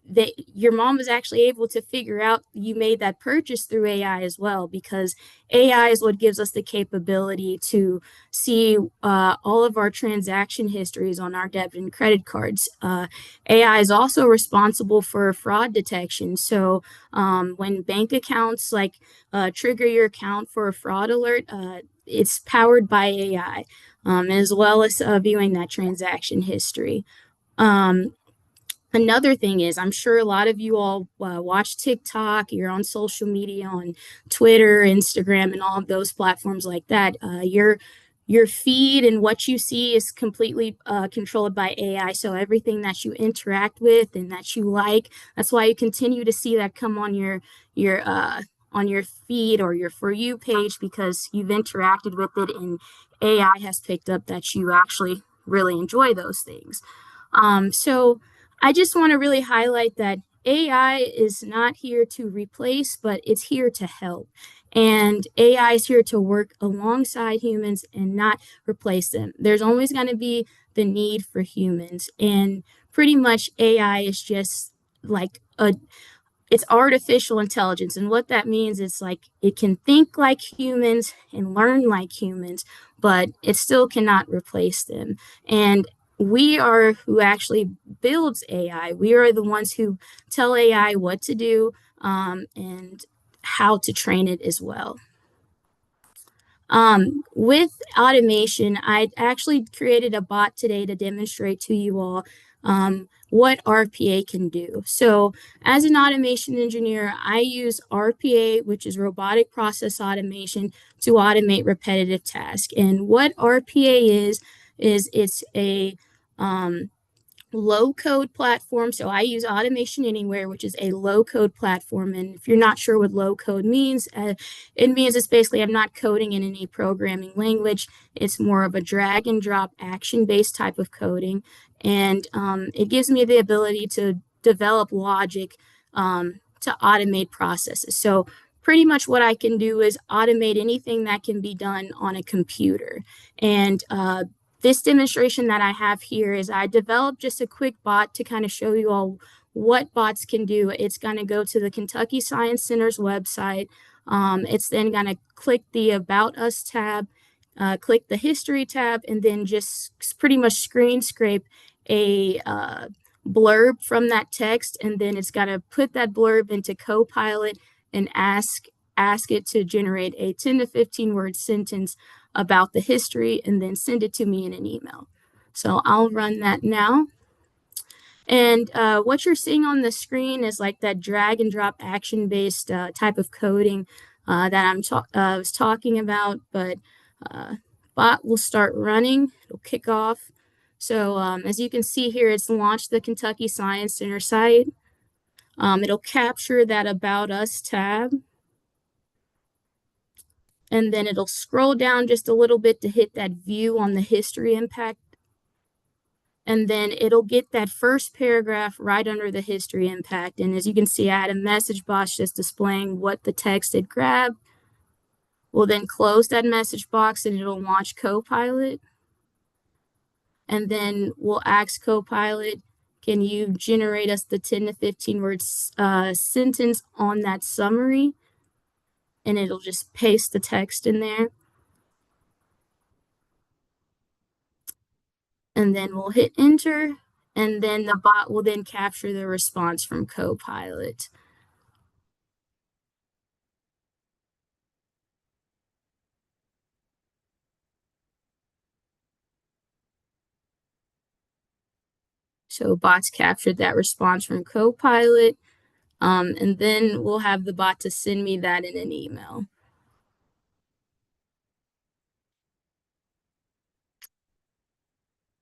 That your mom was actually able to figure out you made that purchase through AI as well, because AI is what gives us the capability to see all of our transaction histories on our debit and credit cards. AI is also responsible for fraud detection. So when bank accounts trigger your account for a fraud alert, it's powered by AI, as well as viewing that transaction history. Another thing is, I'm sure a lot of you all watch TikTok, you're on social media, on Twitter, Instagram, and all of those platforms like that. You're your feed and what you see is completely controlled by AI. So everything that you interact with and that you like, that's why you continue to see that come on your feed or your For You page, because you've interacted with it and AI has picked up that you actually really enjoy those things. So I just want to really highlight that AI is not here to replace, but it's here to help. And AI is here to work alongside humans and not replace them. There's always going to be the need for humans. And pretty much AI is just like it's artificial intelligence. And what that means is like it can think like humans and learn like humans, but it still cannot replace them. And we are who actually builds AI. We are the ones who tell AI what to do, and how to train it as well. With automation, I actually created a bot today to demonstrate to you all what RPA can do. So as an automation engineer, I use RPA, which is robotic process automation, to automate repetitive tasks. And what RPA is it's a low code platform. So I use Automation Anywhere, which is a low code platform. And if you're not sure what low code means, it means it's basically I'm not coding in any programming language. It's more of a drag and drop action based type of coding. And it gives me the ability to develop logic to automate processes. So pretty much what I can do is automate anything that can be done on a computer. And this demonstration that I have here is I developed just a quick bot to kind of show you all what bots can do. It's going to go to the Kentucky Science Center's website. It's then going to click the About Us tab, click the History tab, and then just pretty much screen scrape a blurb from that text. And then it's got to put that blurb into Copilot and ask it to generate a 10 to 15 word sentence about the history and then send it to me in an email. So I'll run that now. And what you're seeing on the screen is like that drag and drop action based type of coding that I was talking about, but bot will start running, it'll kick off. So as you can see here, it's launched the Kentucky Science Center site. It'll capture that About Us tab. And then it'll scroll down just a little bit to hit that view on the history impact. And then it'll get that first paragraph right under the history impact. And as you can see, I had a message box just displaying what the text it grabbed. We'll then close that message box and it'll launch Copilot. And then we'll ask Copilot, can you generate us the 10 to 15 words sentence on that summary? And it'll just paste the text in there. And then we'll hit enter, and then the bot will then capture the response from Copilot. So bots captured that response from Copilot, and then we'll have the bot to send me that in an email.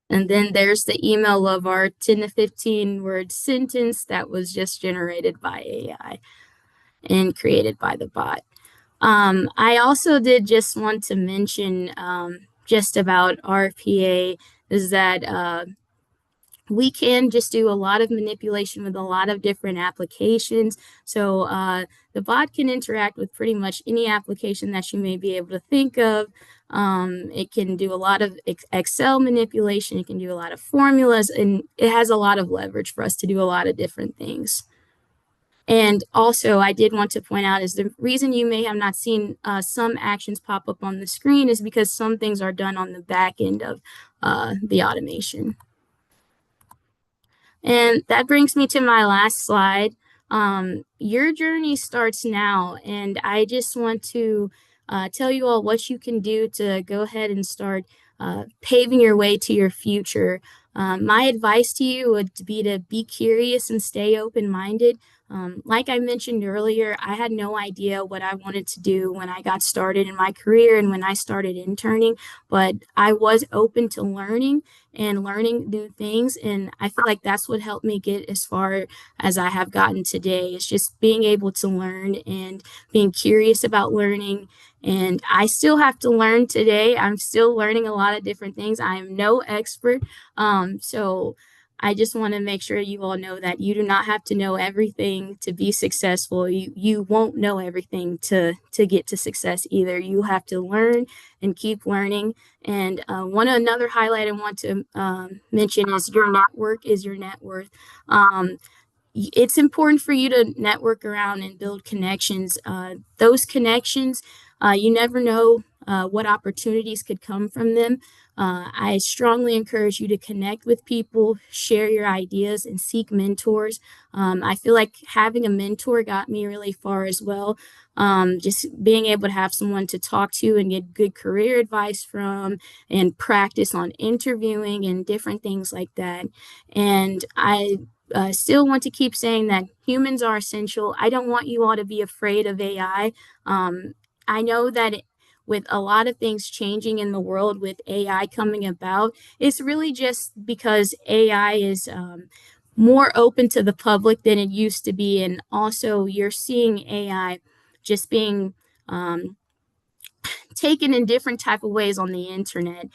And then there's the email of our 10 to 15 word sentence that was just generated by AI and created by the bot. I also did just want to mention just about RPA is that we can just do a lot of manipulation with a lot of different applications. So the bot can interact with pretty much any application that you may be able to think of. It can do a lot of Excel manipulation. It can do a lot of formulas, and it has a lot of leverage for us to do a lot of different things. And also, I did want to point out is the reason you may have not seen some actions pop up on the screen is because some things are done on the back end of the automation. And that brings me to my last slide. Your journey starts now, and I just want to tell you all what you can do to go ahead and start paving your way to your future. My advice to you would be to be curious and stay open-minded. Like I mentioned earlier, I had no idea what I wanted to do when I got started in my career and when I started interning, but I was open to learning and learning new things. And I feel like that's what helped me get as far as I have gotten today. It's just being able to learn and being curious about learning. And I still have to learn today. I'm still learning a lot of different things. I am no expert. So I just want to make sure you all know that you do not have to know everything to be successful. You won't know everything to get to success either. You have to learn and keep learning. And another highlight I want to mention is your network is your net worth. It's important for you to network around and build connections. Those connections, you never know what opportunities could come from them. I strongly encourage you to connect with people, share your ideas, and seek mentors. I feel like having a mentor got me really far as well. Just being able to have someone to talk to and get good career advice from and practice on interviewing and different things like that. And I still want to keep saying that humans are essential. I don't want you all to be afraid of AI. I know that with a lot of things changing in the world with AI coming about, it's really just because AI is more open to the public than it used to be. And also, you're seeing AI just being taken in different type of ways on the internet.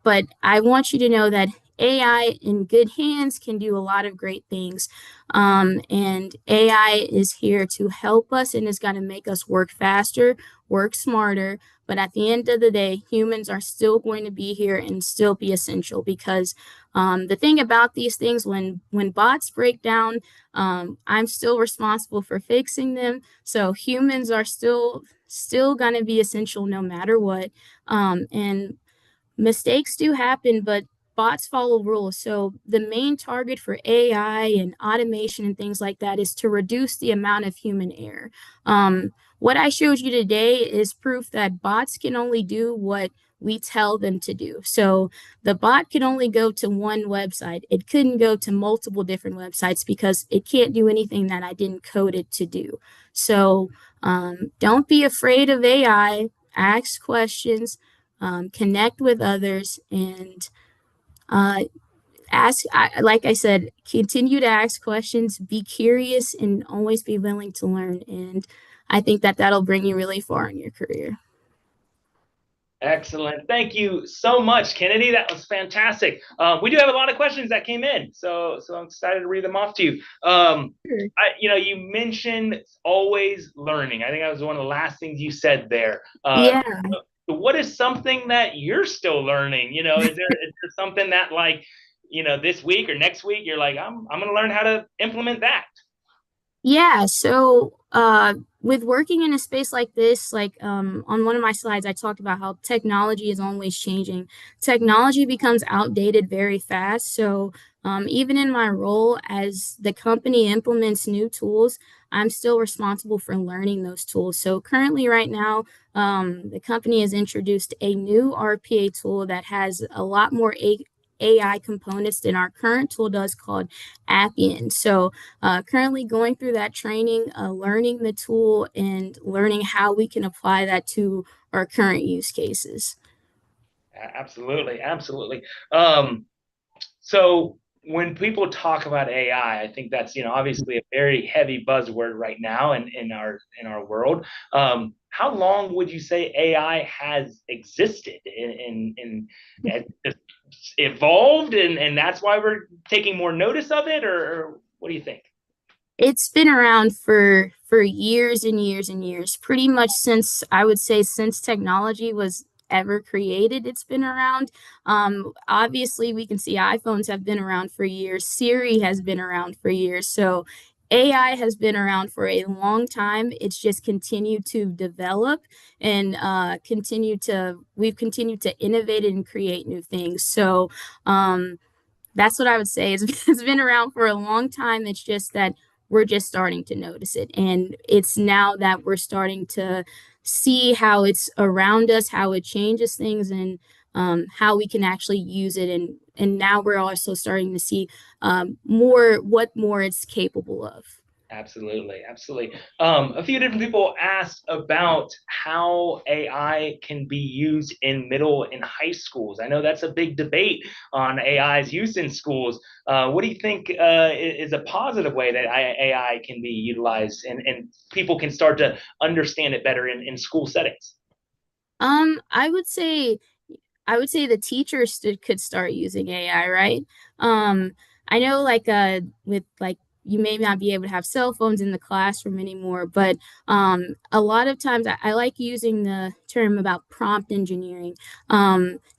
But I want you to know that AI in good hands can do a lot of great things. And AI is here to help us and is going to make us work faster, work smarter. But at the end of the day, humans are still going to be here and still be essential because the thing about these things, when bots break down, I'm still responsible for fixing them. So humans are still going to be essential no matter what. And mistakes do happen, but bots follow rules. So the main target for AI and automation and things like that is to reduce the amount of human error. What I showed you today is proof that bots can only do what we tell them to do. So the bot can only go to one website. It couldn't go to multiple different websites because it can't do anything that I didn't code it to do. So don't be afraid of AI. Ask questions, connect with others, and like I said, continue to ask questions, be curious, and always be willing to learn. And I think that that'll bring you really far in your career. Excellent. Thank you so much, Kennedy. That was fantastic. We do have a lot of questions that came in, so I'm excited to read them off to you. Sure. You mentioned always learning. I think that was one of the last things you said there. Yeah. What is something that you're still learning? Is there something that this week or next week you're like, I'm going to learn how to implement that? Yeah, so with working in a space like this, on one of my slides, I talked about how technology is always changing. Technology becomes outdated very fast. So even in my role as the company implements new tools, I'm still responsible for learning those tools. So currently right now, the company has introduced a new RPA tool that has a lot more AI components than our current tool does called Appian. So currently going through that training, learning the tool and learning how we can apply that to our current use cases. Absolutely. So when people talk about AI, I think that's obviously a very heavy buzzword right now in our world. How long would you say AI has existed in evolved and that's why we're taking more notice of it, or what do you think? It's been around for years and years and years, pretty much since I would say since technology was ever created, it's been around. Obviously, we can see iPhones have been around for years. Siri has been around for years. So AI has been around for a long time. It's just continued to develop and we've continued to innovate and create new things. So that's what I would say. It's been around for a long time. It's just that we're just starting to notice it. And it's now that we're starting to see how it's around us, how it changes things, and how we can actually use it. And now we're also starting to see what more it's capable of. Absolutely, absolutely. A few different people asked about how AI can be used in middle and high schools. I know that's a big debate on AI's use in schools. What do you think is a positive way that AI can be utilized and people can start to understand it better in school settings? Um, I would say I would say the teachers could start using AI, right? Um, I know like with like you may not be able to have cell phones in the classroom anymore, but a lot of times I like using the term about prompt engineering.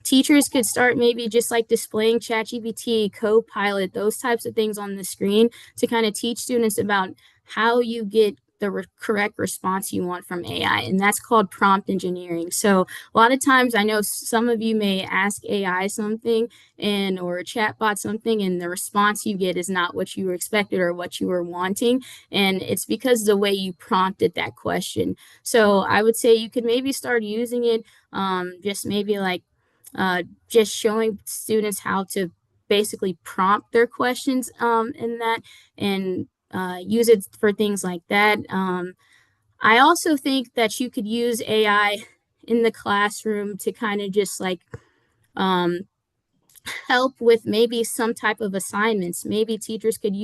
Teachers could start maybe just like displaying ChatGPT, Copilot, those types of things on the screen to kind of teach students about how you get the correct response you want from AI, and that's called prompt engineering. So a lot of times I know some of you may ask AI something and or a chatbot something and the response you get is not what you expected or what you were wanting, and it's because the way you prompted that question. So I would say you could maybe start using it, just maybe like just showing students how to basically prompt their questions in that, and use it for things like that. I also think that you could use AI in the classroom to kind of just like um, help with maybe some type of assignments. Maybe teachers could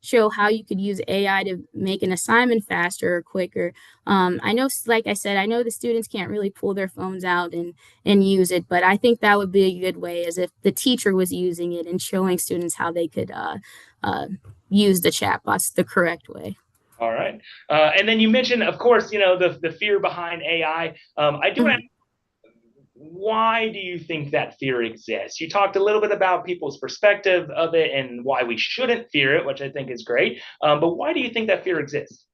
show how you could use AI to make an assignment faster or quicker. I know, like I said, I know the students can't really pull their phones out and use it, but I think that would be a good way, as if the teacher was using it and showing students how they could uh, use the chatbots the correct way. All right. And then you mentioned, of course, the fear behind AI. I do Mhm. why do you think that fear exists? You talked a little bit about people's perspective of it and why we shouldn't fear it, which I think is great. But why do you think that fear exists?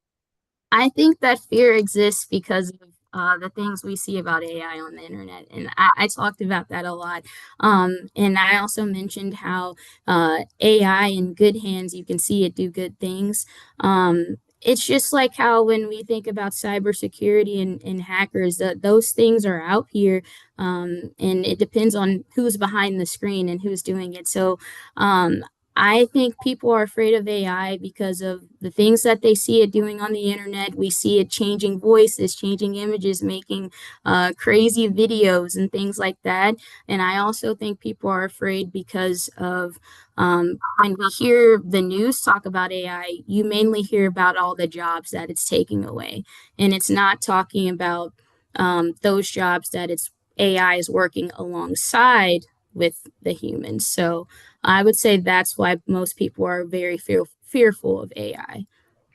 I think that fear exists because of the things we see about AI on the internet. And I talked about that a lot. And I also mentioned how AI in good hands, you can see it do good things. It's just like how when we think about cybersecurity and hackers, those things are out here. And it depends on who's behind the screen and who's doing it. So um, I think people are afraid of AI because of the things that they see it doing on the internet. We see it changing voices, changing images, making crazy videos and things like that. And I also think people are afraid because of when we hear the news talk about AI, you mainly hear about all the jobs that it's taking away. And it's not talking about those jobs that it's AI is working alongside with the humans. So I would say that's why most people are very fearful of AI.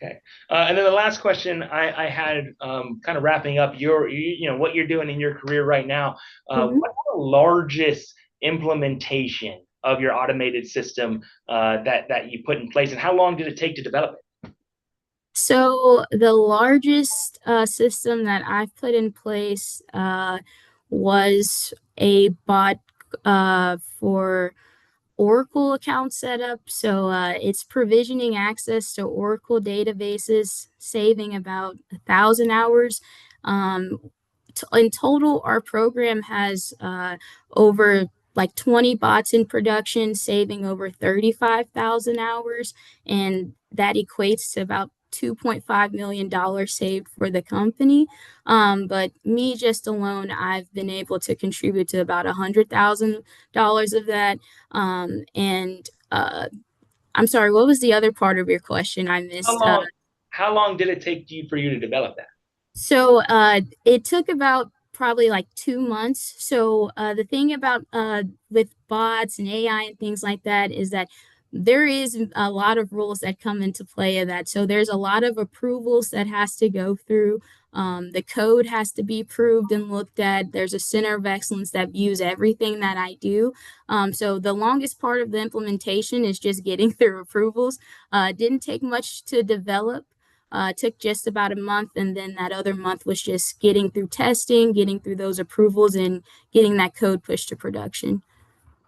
Okay. And then the last question I had, kind of wrapping up what you're doing in your career right now. Mhm. What's the largest implementation of your automated system that you put in place, and how long did it take to develop it? So the largest system that I've put in place was a bot for Oracle account setup. So it's provisioning access to Oracle databases, saving about 1,000 hours. Um, in total, our program has over like 20 bots in production, saving over 35,000 hours, and that equates to about $2.5 million saved for the company. But me just alone, I've been able to contribute to about $100,000 of that. And I'm sorry, what was the other part of your question I How missed? long how long did it take for you to develop that? So it took about probably like 2 months. So the thing about with bots and AI and things like that is that there is a lot of rules that come into play of that. So there's a lot of approvals that has to go through. The code has to be approved and looked at. There's a center of excellence that views everything that I do. So the longest part of the implementation is just getting through approvals. Didn't take much to develop. Took just about a month, and then that other month was just getting through testing, getting through those approvals, and getting that code pushed to production.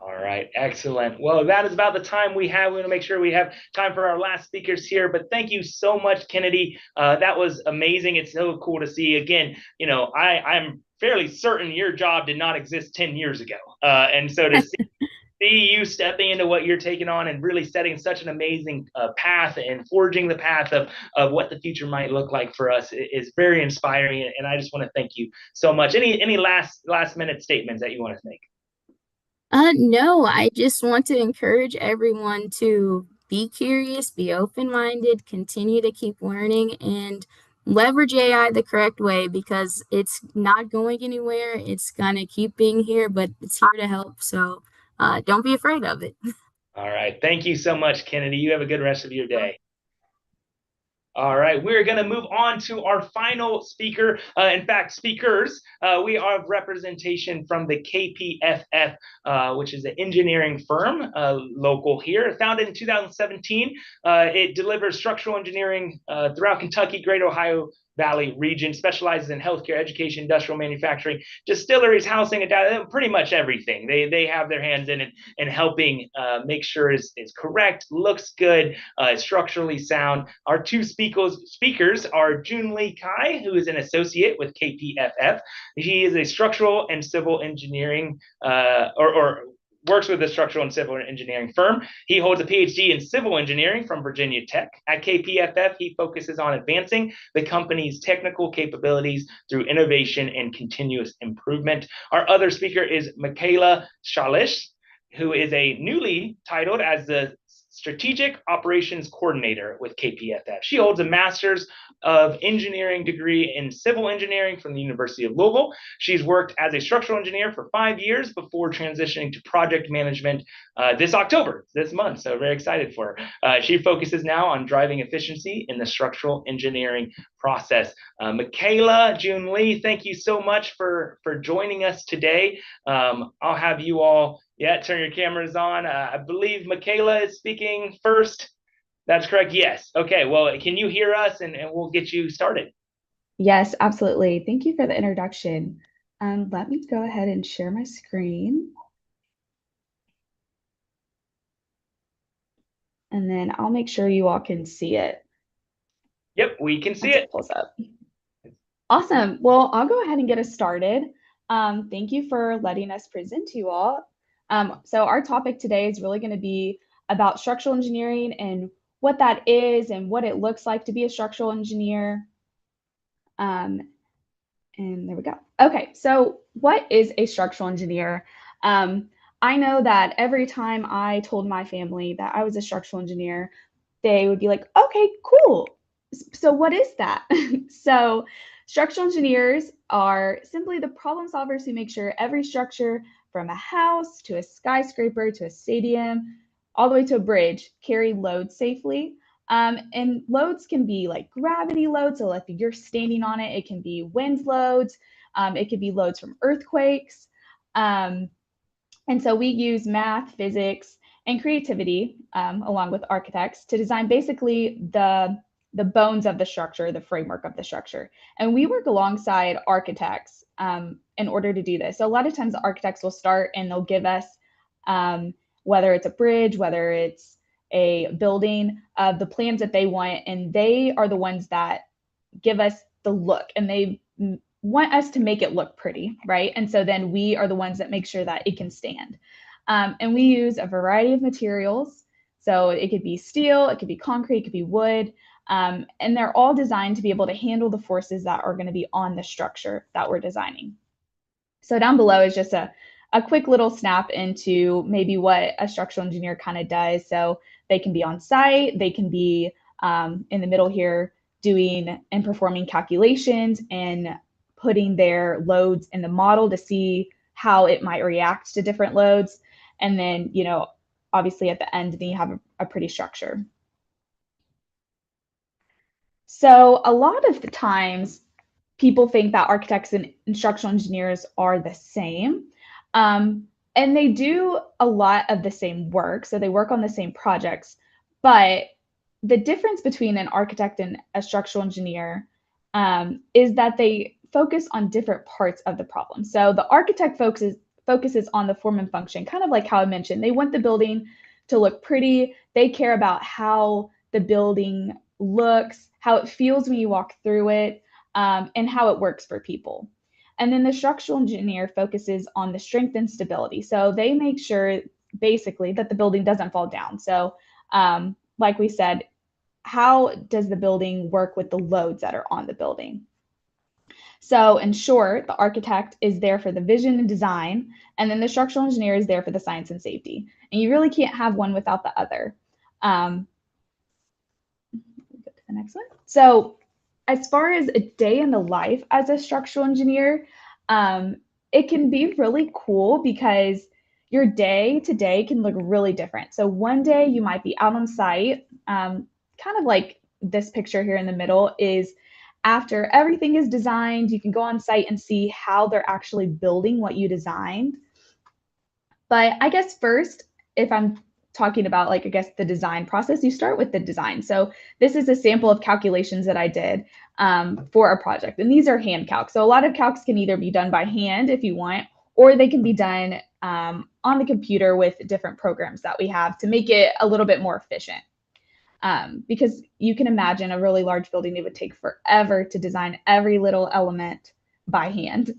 All right, excellent. Well, that is about the time we have. We want to make sure we have time for our last speakers here. But thank you so much, Kennedy. That was amazing. It's so cool to see. Again, I'm fairly certain your job did not exist 10 years ago. And so to see see you stepping into what you're taking on and really setting such an amazing path and forging the path of what the future might look like for us is very inspiring. And I just want to thank you so much. Any last minute statements that you want to make? No, I just want to encourage everyone to be curious, be open-minded, continue to keep learning, and leverage AI the correct way because it's not going anywhere. It's gonna keep being here, but it's here to help. So don't be afraid of it. All right. Thank you so much, Kennedy. You have a good rest of your day. All right, we're going to move on to our final speaker. In fact, speakers, we have representation from the KPFF, which is an engineering firm local here, founded in 2017. It delivers structural engineering throughout Kentucky, Great Ohio Valley region, specializes in healthcare, education, industrial manufacturing, distilleries, housing, and pretty much everything. They have their hands in it and helping make sure it's correct, looks good, structurally sound. Our two speakers are Jun Lee Kai, who is an associate with KPFF. He is a structural and civil engineering or works with a structural and civil engineering firm. He holds a PhD in civil engineering from Virginia Tech. At KPFF, he focuses on advancing the company's technical capabilities through innovation and continuous improvement. Our other speaker is Michaela Shalish, who is a newly titled as the Strategic Operations Coordinator with KPFF. She holds a Master's of Engineering degree in Civil Engineering from the University of Louisville. She's worked as a structural engineer for 5 years before transitioning to project management this month, so very excited for her. She focuses now on driving efficiency in the structural engineering process. Michaela, Jun Lee, thank you so much for joining us today. I'll have you all turn your cameras on. I believe Michaela is speaking first. That's correct. Yes. Okay. Well, can you hear us and we'll get you started? Yes, absolutely. Thank you for the introduction. Let me go ahead and share my screen. And then I'll make sure you all can see it. Yep, we can see Once it. It pulls up. Awesome. Well, I'll go ahead and get us started. Thank you for letting us present to you all. So our topic today is really going to be about structural engineering and what that is and what it looks like to be a structural engineer. And there we go. Okay, so what is a structural engineer? I know that every time I told my family that I was a structural engineer, they would be like, okay, cool. So what is that? So structural engineers are simply the problem solvers who make sure every structure from a house to a skyscraper to a stadium, all the way to a bridge, carry loads safely. And loads can be like gravity loads, so like if you're standing on it, it can be wind loads, it could be loads from earthquakes. And so we use math, physics, and creativity, along with architects, to design basically the bones of the structure, the framework of the structure. And we work alongside architects in order to do this. So a lot of times the architects will start and they'll give us, whether it's a bridge, whether it's a building, the plans that they want, and they are the ones that give us the look, and they want us to make it look pretty, right? And so then we are the ones that make sure that it can stand. And we use a variety of materials. So it could be steel, it could be concrete, it could be wood, and they're all designed to be able to handle the forces that are going to be on the structure that we're designing. So down below is just a quick little snap into maybe what a structural engineer kind of does. So they can be on site, they can be in the middle here doing and performing calculations and putting their loads in the model to see how it might react to different loads. And then, you know, obviously at the end, then you have a pretty structure. So a lot of the times people think that architects and structural engineers are the same. And they do a lot of the same work. So they work on the same projects, but the difference between an architect and a structural engineer is that they focus on different parts of the problem. So the architect focuses on the form and function, kind of like how I mentioned. They want the building to look pretty. They care about how the building looks, how it feels when you walk through it, and how it works for people. And then the structural engineer focuses on the strength and stability. So they make sure basically that the building doesn't fall down. So like we said, how does the building work with the loads that are on the building? So in short, the architect is there for the vision and design, and then the structural engineer is there for the science and safety. And you really can't have one without the other. Go to the next one. So as far as a day in the life as a structural engineer, it can be really cool because your day to day can look really different. So one day you might be out on site, kind of like this picture here in the middle is after everything is designed, you can go on site and see how they're actually building what you designed. But I guess first, if I'm talking about like, I guess the design process, you start with the design. So this is a sample of calculations that I did for a project. And these are hand calcs. So a lot of calcs can either be done by hand if you want, or they can be done on the computer with different programs that we have to make it a little bit more efficient. Because you can imagine a really large building, it would take forever to design every little element by hand.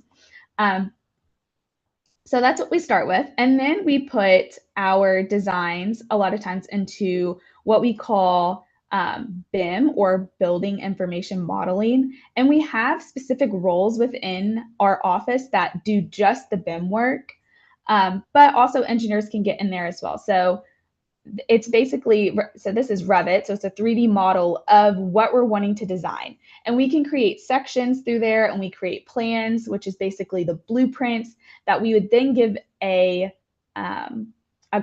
So that's what we start with. And then we put our designs a lot of times into what we call BIM, or Building Information Modeling. And we have specific roles within our office that do just the BIM work, but also engineers can get in there as well. So it's basically, so this is Revit, so it's a 3D model of what we're wanting to design. And we can create sections through there, and we create plans, which is basically the blueprints that we would then give a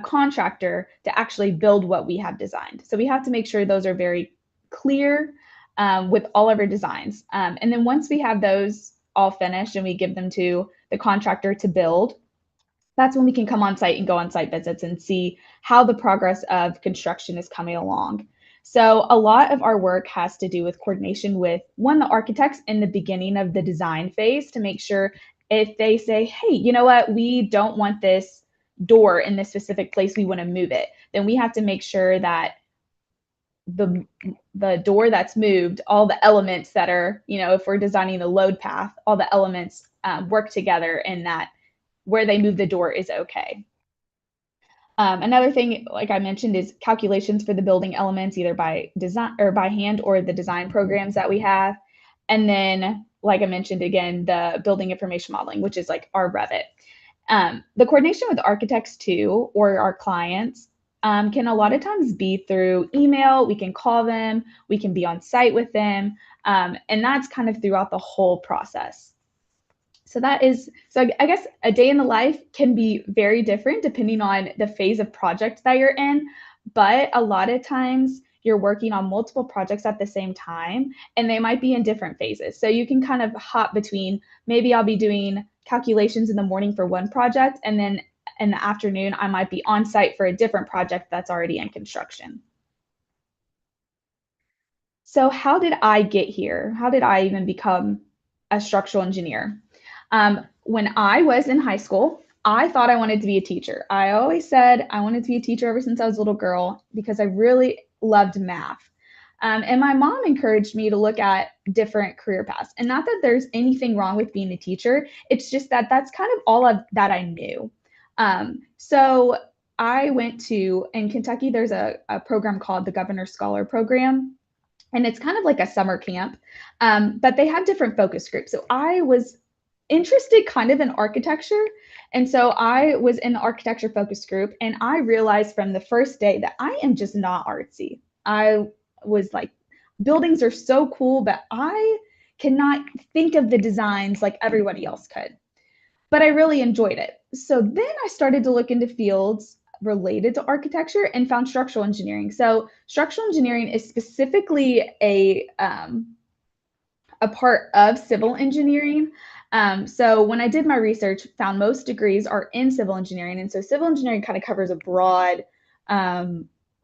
contractor to actually build what we have designed. So we have to make sure those are very clear with all of our designs. And then once we have those all finished and we give them to the contractor to build, that's when we can come on site and go on site visits and see how the progress of construction is coming along. So a lot of our work has to do with coordination with, one, the architects in the beginning of the design phase to make sure if they say, hey, you know what, we don't want this door in this specific place, we want to move it, then we have to make sure that the door that's moved, all the elements that are, you know, if we're designing the load path, all the elements work together and that where they move the door is okay. Another thing, like I mentioned, is calculations for the building elements, either by design or by hand or the design programs that we have. And then, like I mentioned again, the building information modeling, which is like our Revit. The coordination with architects too, or our clients, can a lot of times be through email. We can call them, we can be on site with them, and that's kind of throughout the whole process. So that is, so I guess a day in the life can be very different depending on the phase of project that you're in, but a lot of times you're working on multiple projects at the same time, and they might be in different phases. So you can kind of hop between, maybe I'll be doing calculations in the morning for one project, and then in the afternoon, I might be on site for a different project that's already in construction. So how did I get here? How did I even become a structural engineer? When I was in high school, I thought I wanted to be a teacher. I always said I wanted to be a teacher ever since I was a little girl because I really loved math. And my mom encouraged me to look at different career paths. And not that there's anything wrong with being a teacher, it's just that that's kind of all that I knew. So I went to, in Kentucky, there's a program called the Governor Scholar Program. And it's kind of like a summer camp, but they have different focus groups. So I was interested kind of in architecture. And so I was in the architecture focus group, and I realized from the first day that I am just not artsy. I was like, buildings are so cool, but I cannot think of the designs like everybody else could. But I really enjoyed it. So then I started to look into fields related to architecture and found structural engineering. So structural engineering is specifically a part of civil engineering. So when I did my research, found most degrees are in civil engineering. And so civil engineering kind of covers a broad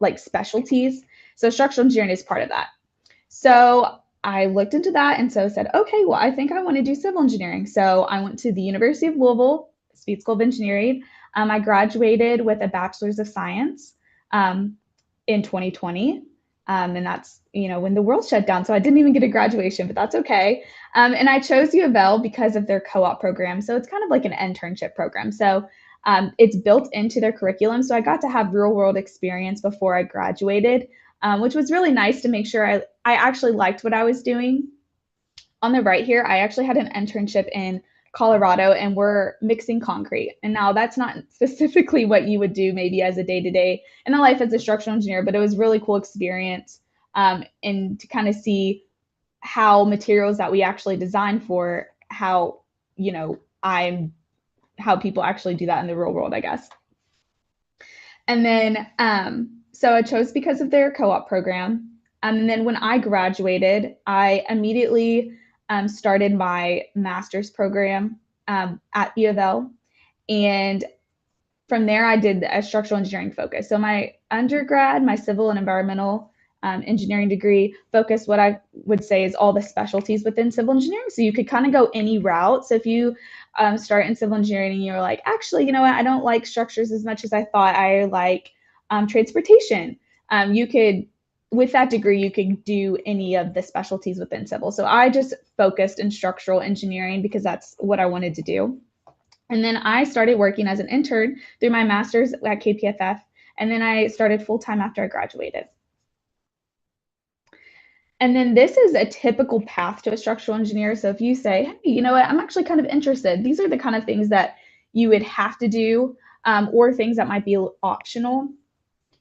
like specialties. So structural engineering is part of that. So I looked into that and so said, okay, well, I think I want to do civil engineering. So I went to the University of Louisville, Speed School of Engineering. I graduated with a Bachelor's of Science in 2020. And that's, you know, when the world shut down. So I didn't even get a graduation, but that's okay. And I chose U of L because of their co-op program. So it's kind of like an internship program. So It's built into their curriculum. So I got to have real world experience before I graduated, which was really nice to make sure I actually liked what I was doing. On the right here, I actually had an internship in Colorado and we're mixing concrete. And now that's not specifically what you would do maybe as a day-to-day in a life as a structural engineer, but it was really cool experience, and to kind of see how materials that we actually design for, how, how people actually do that in the real world, I guess. And then, so I chose because of their co-op program. And then when I graduated, I immediately started my master's program at U of L. And from there, I did a structural engineering focus. So my undergrad, my civil and environmental engineering degree focused what I would say is all the specialties within civil engineering. So you could kind of go any route. So if you start in civil engineering and you're like, actually, you know what, I don't like structures as much as I thought. I like transportation. You could, with that degree, you could do any of the specialties within civil. So I just focused in structural engineering because that's what I wanted to do. And then I started working as an intern through my master's at KPFF. And then I started full-time after I graduated. And then this is a typical path to a structural engineer. So if you say, hey, you know what, I'm actually kind of interested, these are the kind of things that you would have to do, or things that might be optional.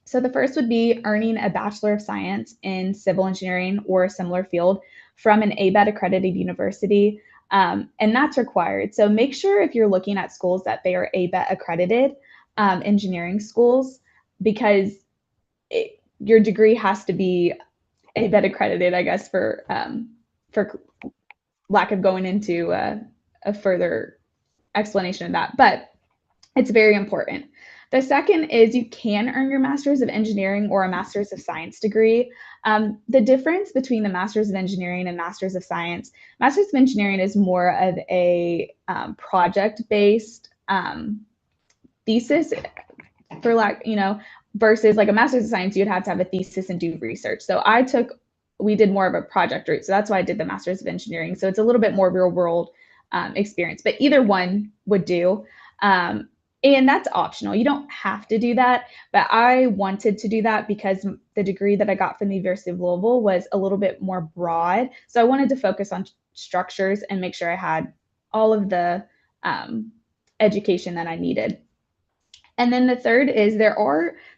So the first would be earning a Bachelor of Science in Civil Engineering or a similar field from an ABET accredited university. And that's required. So make sure if you're looking at schools that they are ABET accredited engineering schools, because your degree has to be ABET accredited, I guess, for lack of going into a further explanation of that. But it's very important. The second is you can earn your Master's of Engineering or a Master's of Science degree. The difference between the Master's of Engineering and Master's of Science, Master's of Engineering is more of a project-based thesis, for lack, versus like a Master's of Science, you'd have to have a thesis and do research. So we did more of a project route. So that's why I did the Master's of Engineering. So it's a little bit more real world experience, but either one would do. And that's optional. You don't have to do that, but I wanted to do that because the degree that I got from the University of Louisville was a little bit more broad. So I wanted to focus on structures and make sure I had all of the education that I needed. And then the third is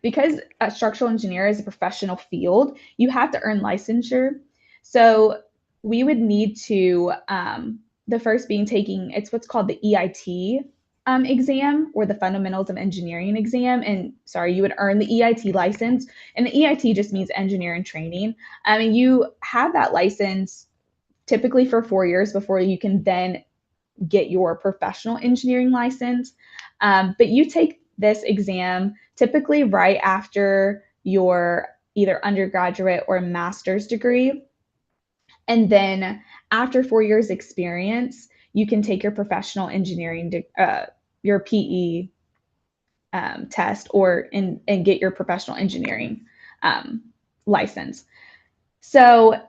because a structural engineer is a professional field, you have to earn licensure. So we would need to, the first being taking, it's what's called the EIT exam, or the Fundamentals of Engineering exam. And sorry, you would earn the EIT license. And the EIT just means engineering training. And you have that license typically for 4 years before you can then get your professional engineering license. But you take this exam typically right after your either undergraduate or master's degree. And then after 4 years experience, you can take your professional engineering, your PE test, and get your professional engineering license. So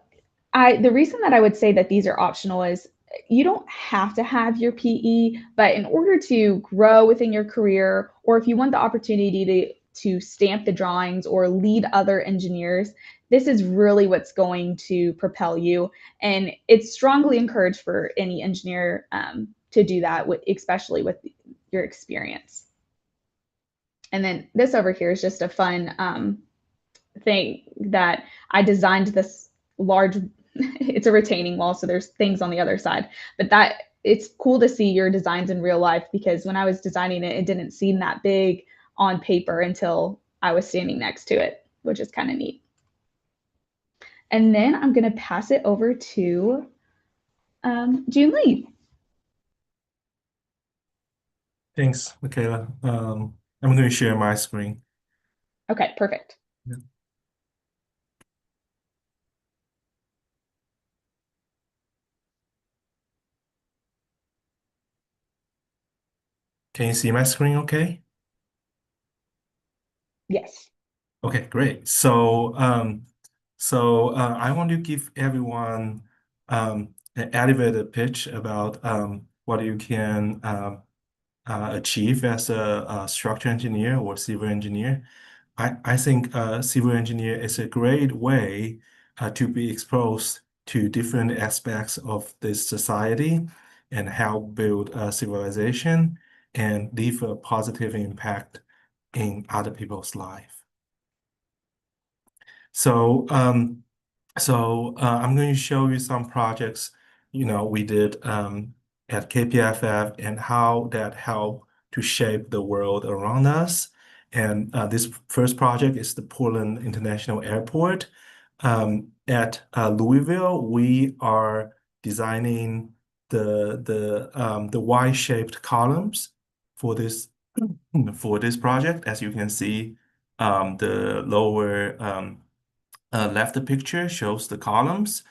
the reason that I would say that these are optional is you don't have to have your PE, but in order to grow within your career, or if you want the opportunity to stamp the drawings or lead other engineers, this is really what's going to propel you. And it's strongly encouraged for any engineer to do that, especially with your experience. And then this over here is just a fun thing that I designed this large, it's a retaining wall, so there's things on the other side, but it's cool to see your designs in real life, because when I was designing it, it didn't seem that big on paper until I was standing next to it, which is kind of neat. And then I'm going to pass it over to June Lee. Thanks, Michaela. I'm going to share my screen. Okay, perfect. Yeah. Can you see my screen okay? Yes. Okay, great. So I want to give everyone an elevator pitch about what you can achieve as a structural engineer or civil engineer. I think civil engineer is a great way to be exposed to different aspects of this society and help build a civilization and leave a positive impact in other people's life. So, I'm going to show you some projects, we did at KPFF and how that helped to shape the world around us. And this first project is the Portland International Airport. At Louisville, we are designing the Y-shaped columns for this project. As you can see, the lower left picture shows the columns,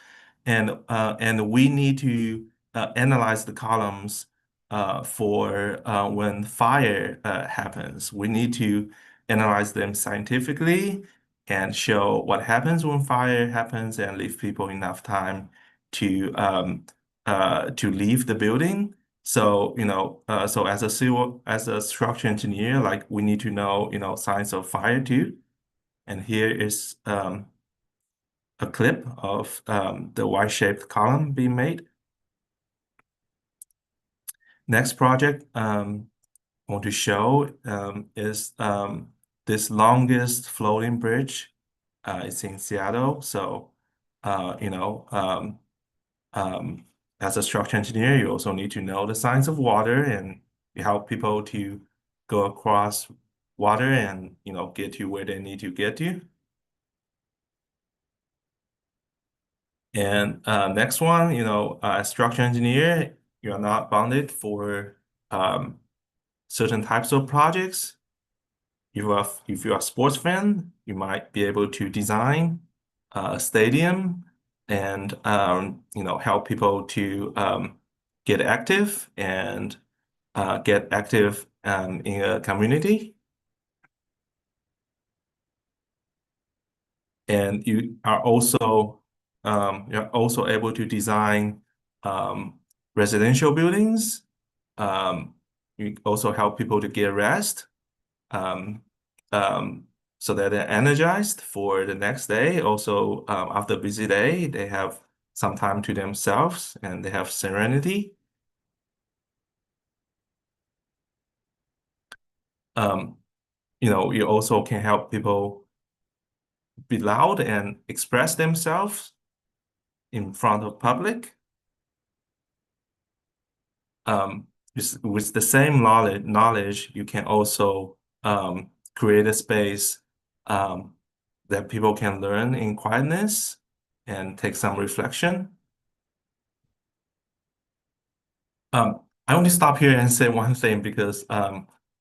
and we need to analyze the columns for when fire happens. We need to analyze them scientifically and show what happens when fire happens and leave people enough time to leave the building. So, so as a structural engineer, like we need to know, science of fire too. And here is a clip of the Y-shaped column being made. Next project I want to show is this longest floating bridge. It's in Seattle. So, as a structural engineer, you also need to know the science of water, and you help people to go across water and, get to where they need to get to. And next one, as structural engineer, you're not bounded for certain types of projects. If you're a sports fan, you might be able to design a stadium and help people to get active and get active in a community. And you're also able to design residential buildings. You also help people to get rest so that they're energized for the next day. Also, after a busy day, they have some time to themselves and they have serenity. You also can help people be loud and express themselves in front of public. With the same knowledge, you can also create a space that people can learn in quietness and take some reflection. I want to stop here and say one thing because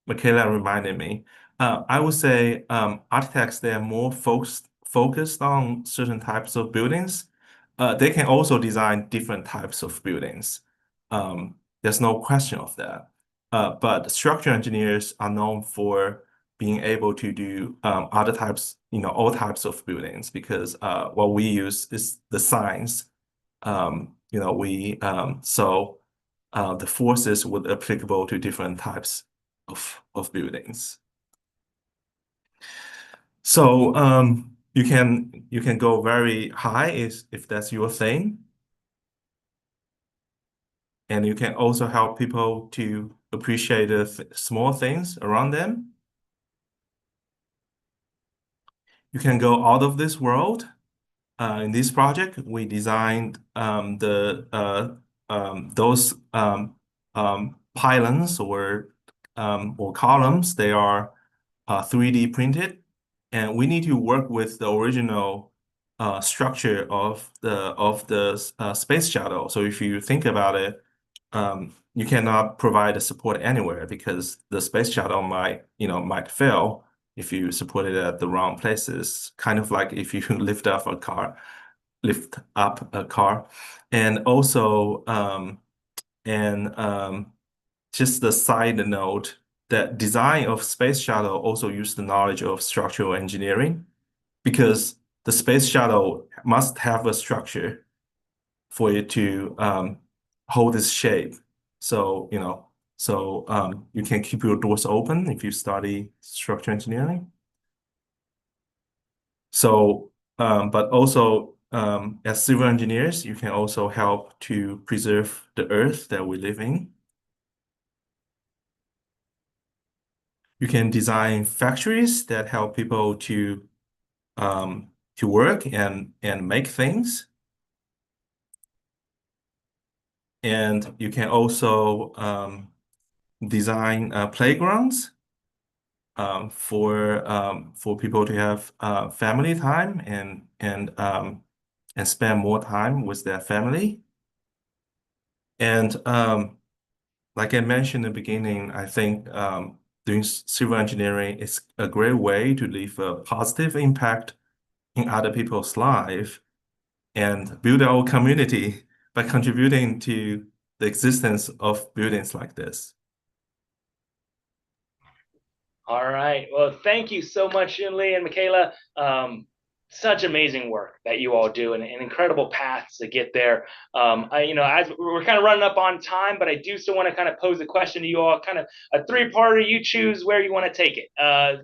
Michaela reminded me. I would say architects, they are more focused on certain types of buildings. They can also design different types of buildings. There's no question of that. But structural engineers are known for being able to do other types, all types of buildings, because what we use is the science. The forces would applicable to different types of buildings. So you can go very high if that's your thing. And you can also help people to appreciate the small things around them. You can go out of this world. In this project, we designed those pylons or columns. They are 3D printed, and we need to work with the original structure of the space shuttle. So if you think about it, you cannot provide a support anywhere because the space shuttle might fail if you support it at the wrong places. Kind of like if you lift up a car. And also just the side note, that design of space shuttle also use the knowledge of structural engineering, because the space shuttle must have a structure for it to hold its shape. So, So you can keep your doors open if you study structural engineering. So, but also as civil engineers, you can also help to preserve the earth that we live in. You can design factories that help people to work and make things. And you can also design playgrounds for people to have family time and spend more time with their family. And like I mentioned in the beginning, I think doing civil engineering is a great way to leave a positive impact in other people's life and build our community by contributing to the existence of buildings like this. All right. Well, thank you so much, Yunli and Michaela. Such amazing work that you all do and incredible paths to get there. As we're kind of running up on time, but I do still want to kind of pose a question to you all, kind of a three-parter. You choose where you want to take it.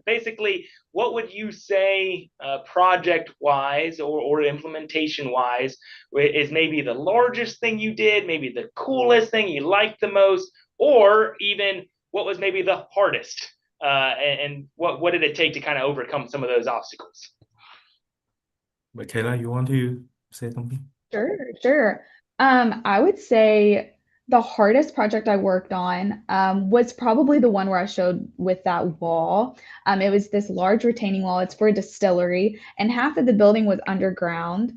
Basically, what would you say project-wise or implementation-wise is maybe the largest thing you did, maybe the coolest thing you liked the most, or even what was maybe the hardest? And what did it take to kind of overcome some of those obstacles? Michaela, you want to say something? Sure. I would say the hardest project I worked on was probably the one where I showed with that wall. It was this large retaining wall. It's for a distillery, and half of the building was underground.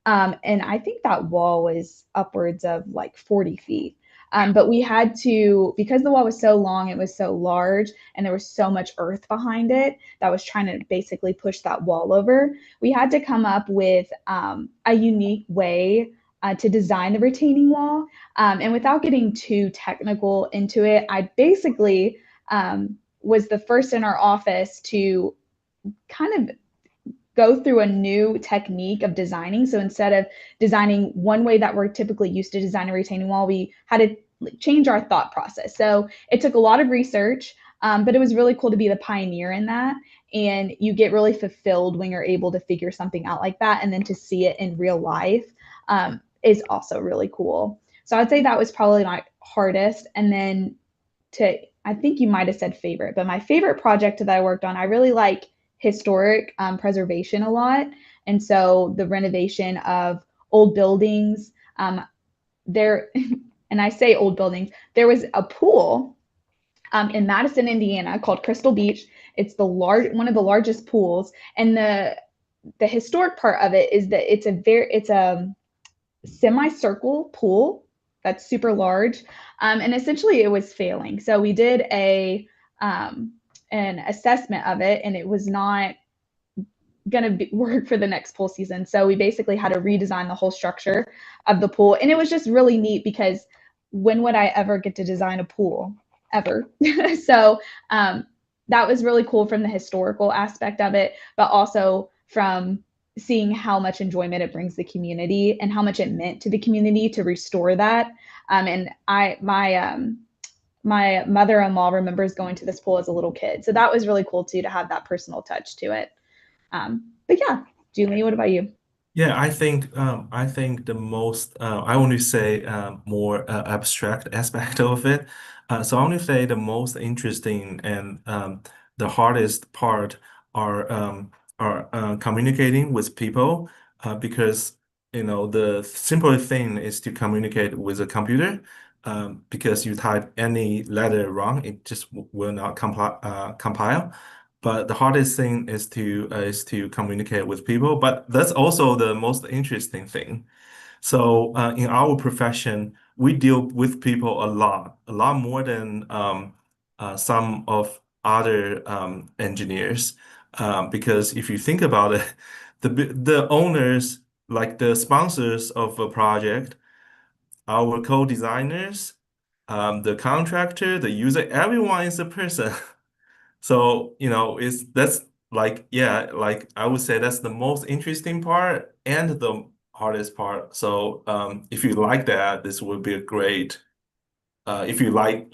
And I think that wall was upwards of like 40 feet. But we had to, because the wall was so long, it was so large, and there was so much earth behind it that was trying to basically push that wall over. We had to come up with a unique way to design the retaining wall. And without getting too technical into it, I basically was the first in our office to kind of go through a new technique of designing. So instead of designing one way that we're typically used to design a retaining wall, we had to change our thought process. So it took a lot of research, but it was really cool to be the pioneer in that. And you get really fulfilled when you're able to figure something out like that. And then to see it in real life is also really cool. So I'd say that was probably my hardest. And then I think you might have said favorite, but my favorite project that I worked on, I really like historic preservation a lot. And so the renovation of old buildings there, and I say old buildings, there was a pool in Madison, Indiana called Crystal Beach. It's one of the largest pools. And the historic part of it is that it's a semicircle pool that's super large. And essentially it was failing. So we did an assessment of it, and it was not going to work for the next pool season. So we basically had to redesign the whole structure of the pool. And it was just really neat because when would I ever get to design a pool? Ever. So that was really cool from the historical aspect of it, but also from seeing how much enjoyment it brings the community and how much it meant to the community to restore that. And my mother-in-law remembers going to this pool as a little kid. So that was really cool too, to have that personal touch to it. But yeah, Julie, what about you? Yeah, I think the most I want to say more abstract aspect of it. So I want to say the most interesting and the hardest part are communicating with people because the simple thing is to communicate with a computer because you type any letter wrong, it just will not compile. But the hardest thing is to communicate with people. But that's also the most interesting thing. So in our profession, we deal with people a lot more than some of other engineers. Because if you think about it, the owners, like the sponsors of a project, our co-designers, the contractor, the user, everyone is a person. So, that's like I would say that's the most interesting part and the hardest part. So, if you like that, this would be a great, if you like,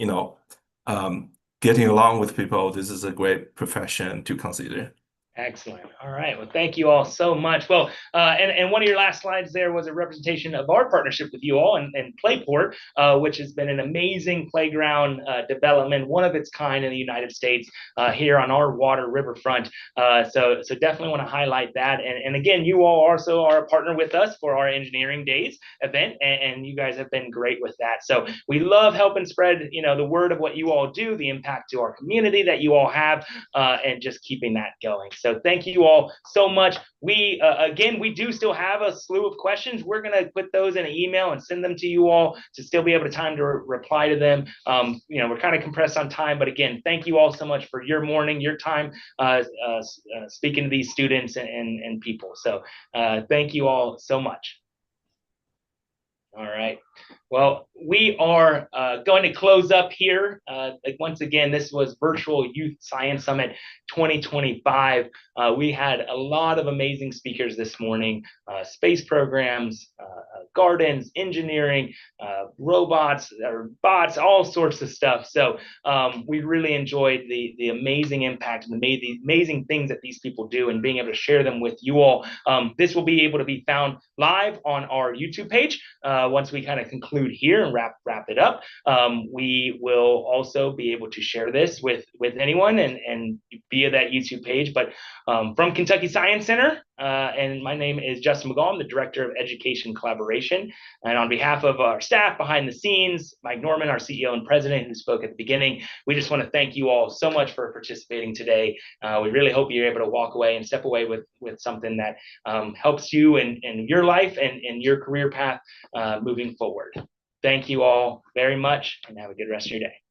getting along with people, this is a great profession to consider. Excellent. All right. Well, thank you all so much. Well, and one of your last slides there was a representation of our partnership with you all and Playport, which has been an amazing playground development, one of its kind in the United States here on our water riverfront. So definitely want to highlight that. And again, you all also are a partner with us for our Engineering Days event, and you guys have been great with that. So we love helping spread, the word of what you all do, the impact to our community that you all have, and just keeping that going. So thank you all so much. We, again, we do still have a slew of questions. We're going to put those in an email and send them to you all to still be able to time to reply to them. We're kind of compressed on time, but again, thank you all so much for your morning, your time, speaking to these students and people. So thank you all so much. All right. Well, we are going to close up here. Once again, this was Virtual Youth Science Summit 2025. We had a lot of amazing speakers this morning, space programs, gardens, engineering, robots, or bots, all sorts of stuff. So we really enjoyed the amazing impact and the amazing things that these people do and being able to share them with you all. This will be able to be found live on our YouTube page once we kind of conclude here and wrap it up. We will also be able to share this with anyone and via that YouTube page. But from Kentucky Science Center, and my name is Justin McGaw. I'm the Director of Education Collaboration. And on behalf of our staff behind the scenes, Mike Norman, our CEO and President, who spoke at the beginning, we just want to thank you all so much for participating today. We really hope you're able to walk away and step away with something that helps you in your life and your career path moving forward. Thank you all very much, and have a good rest of your day.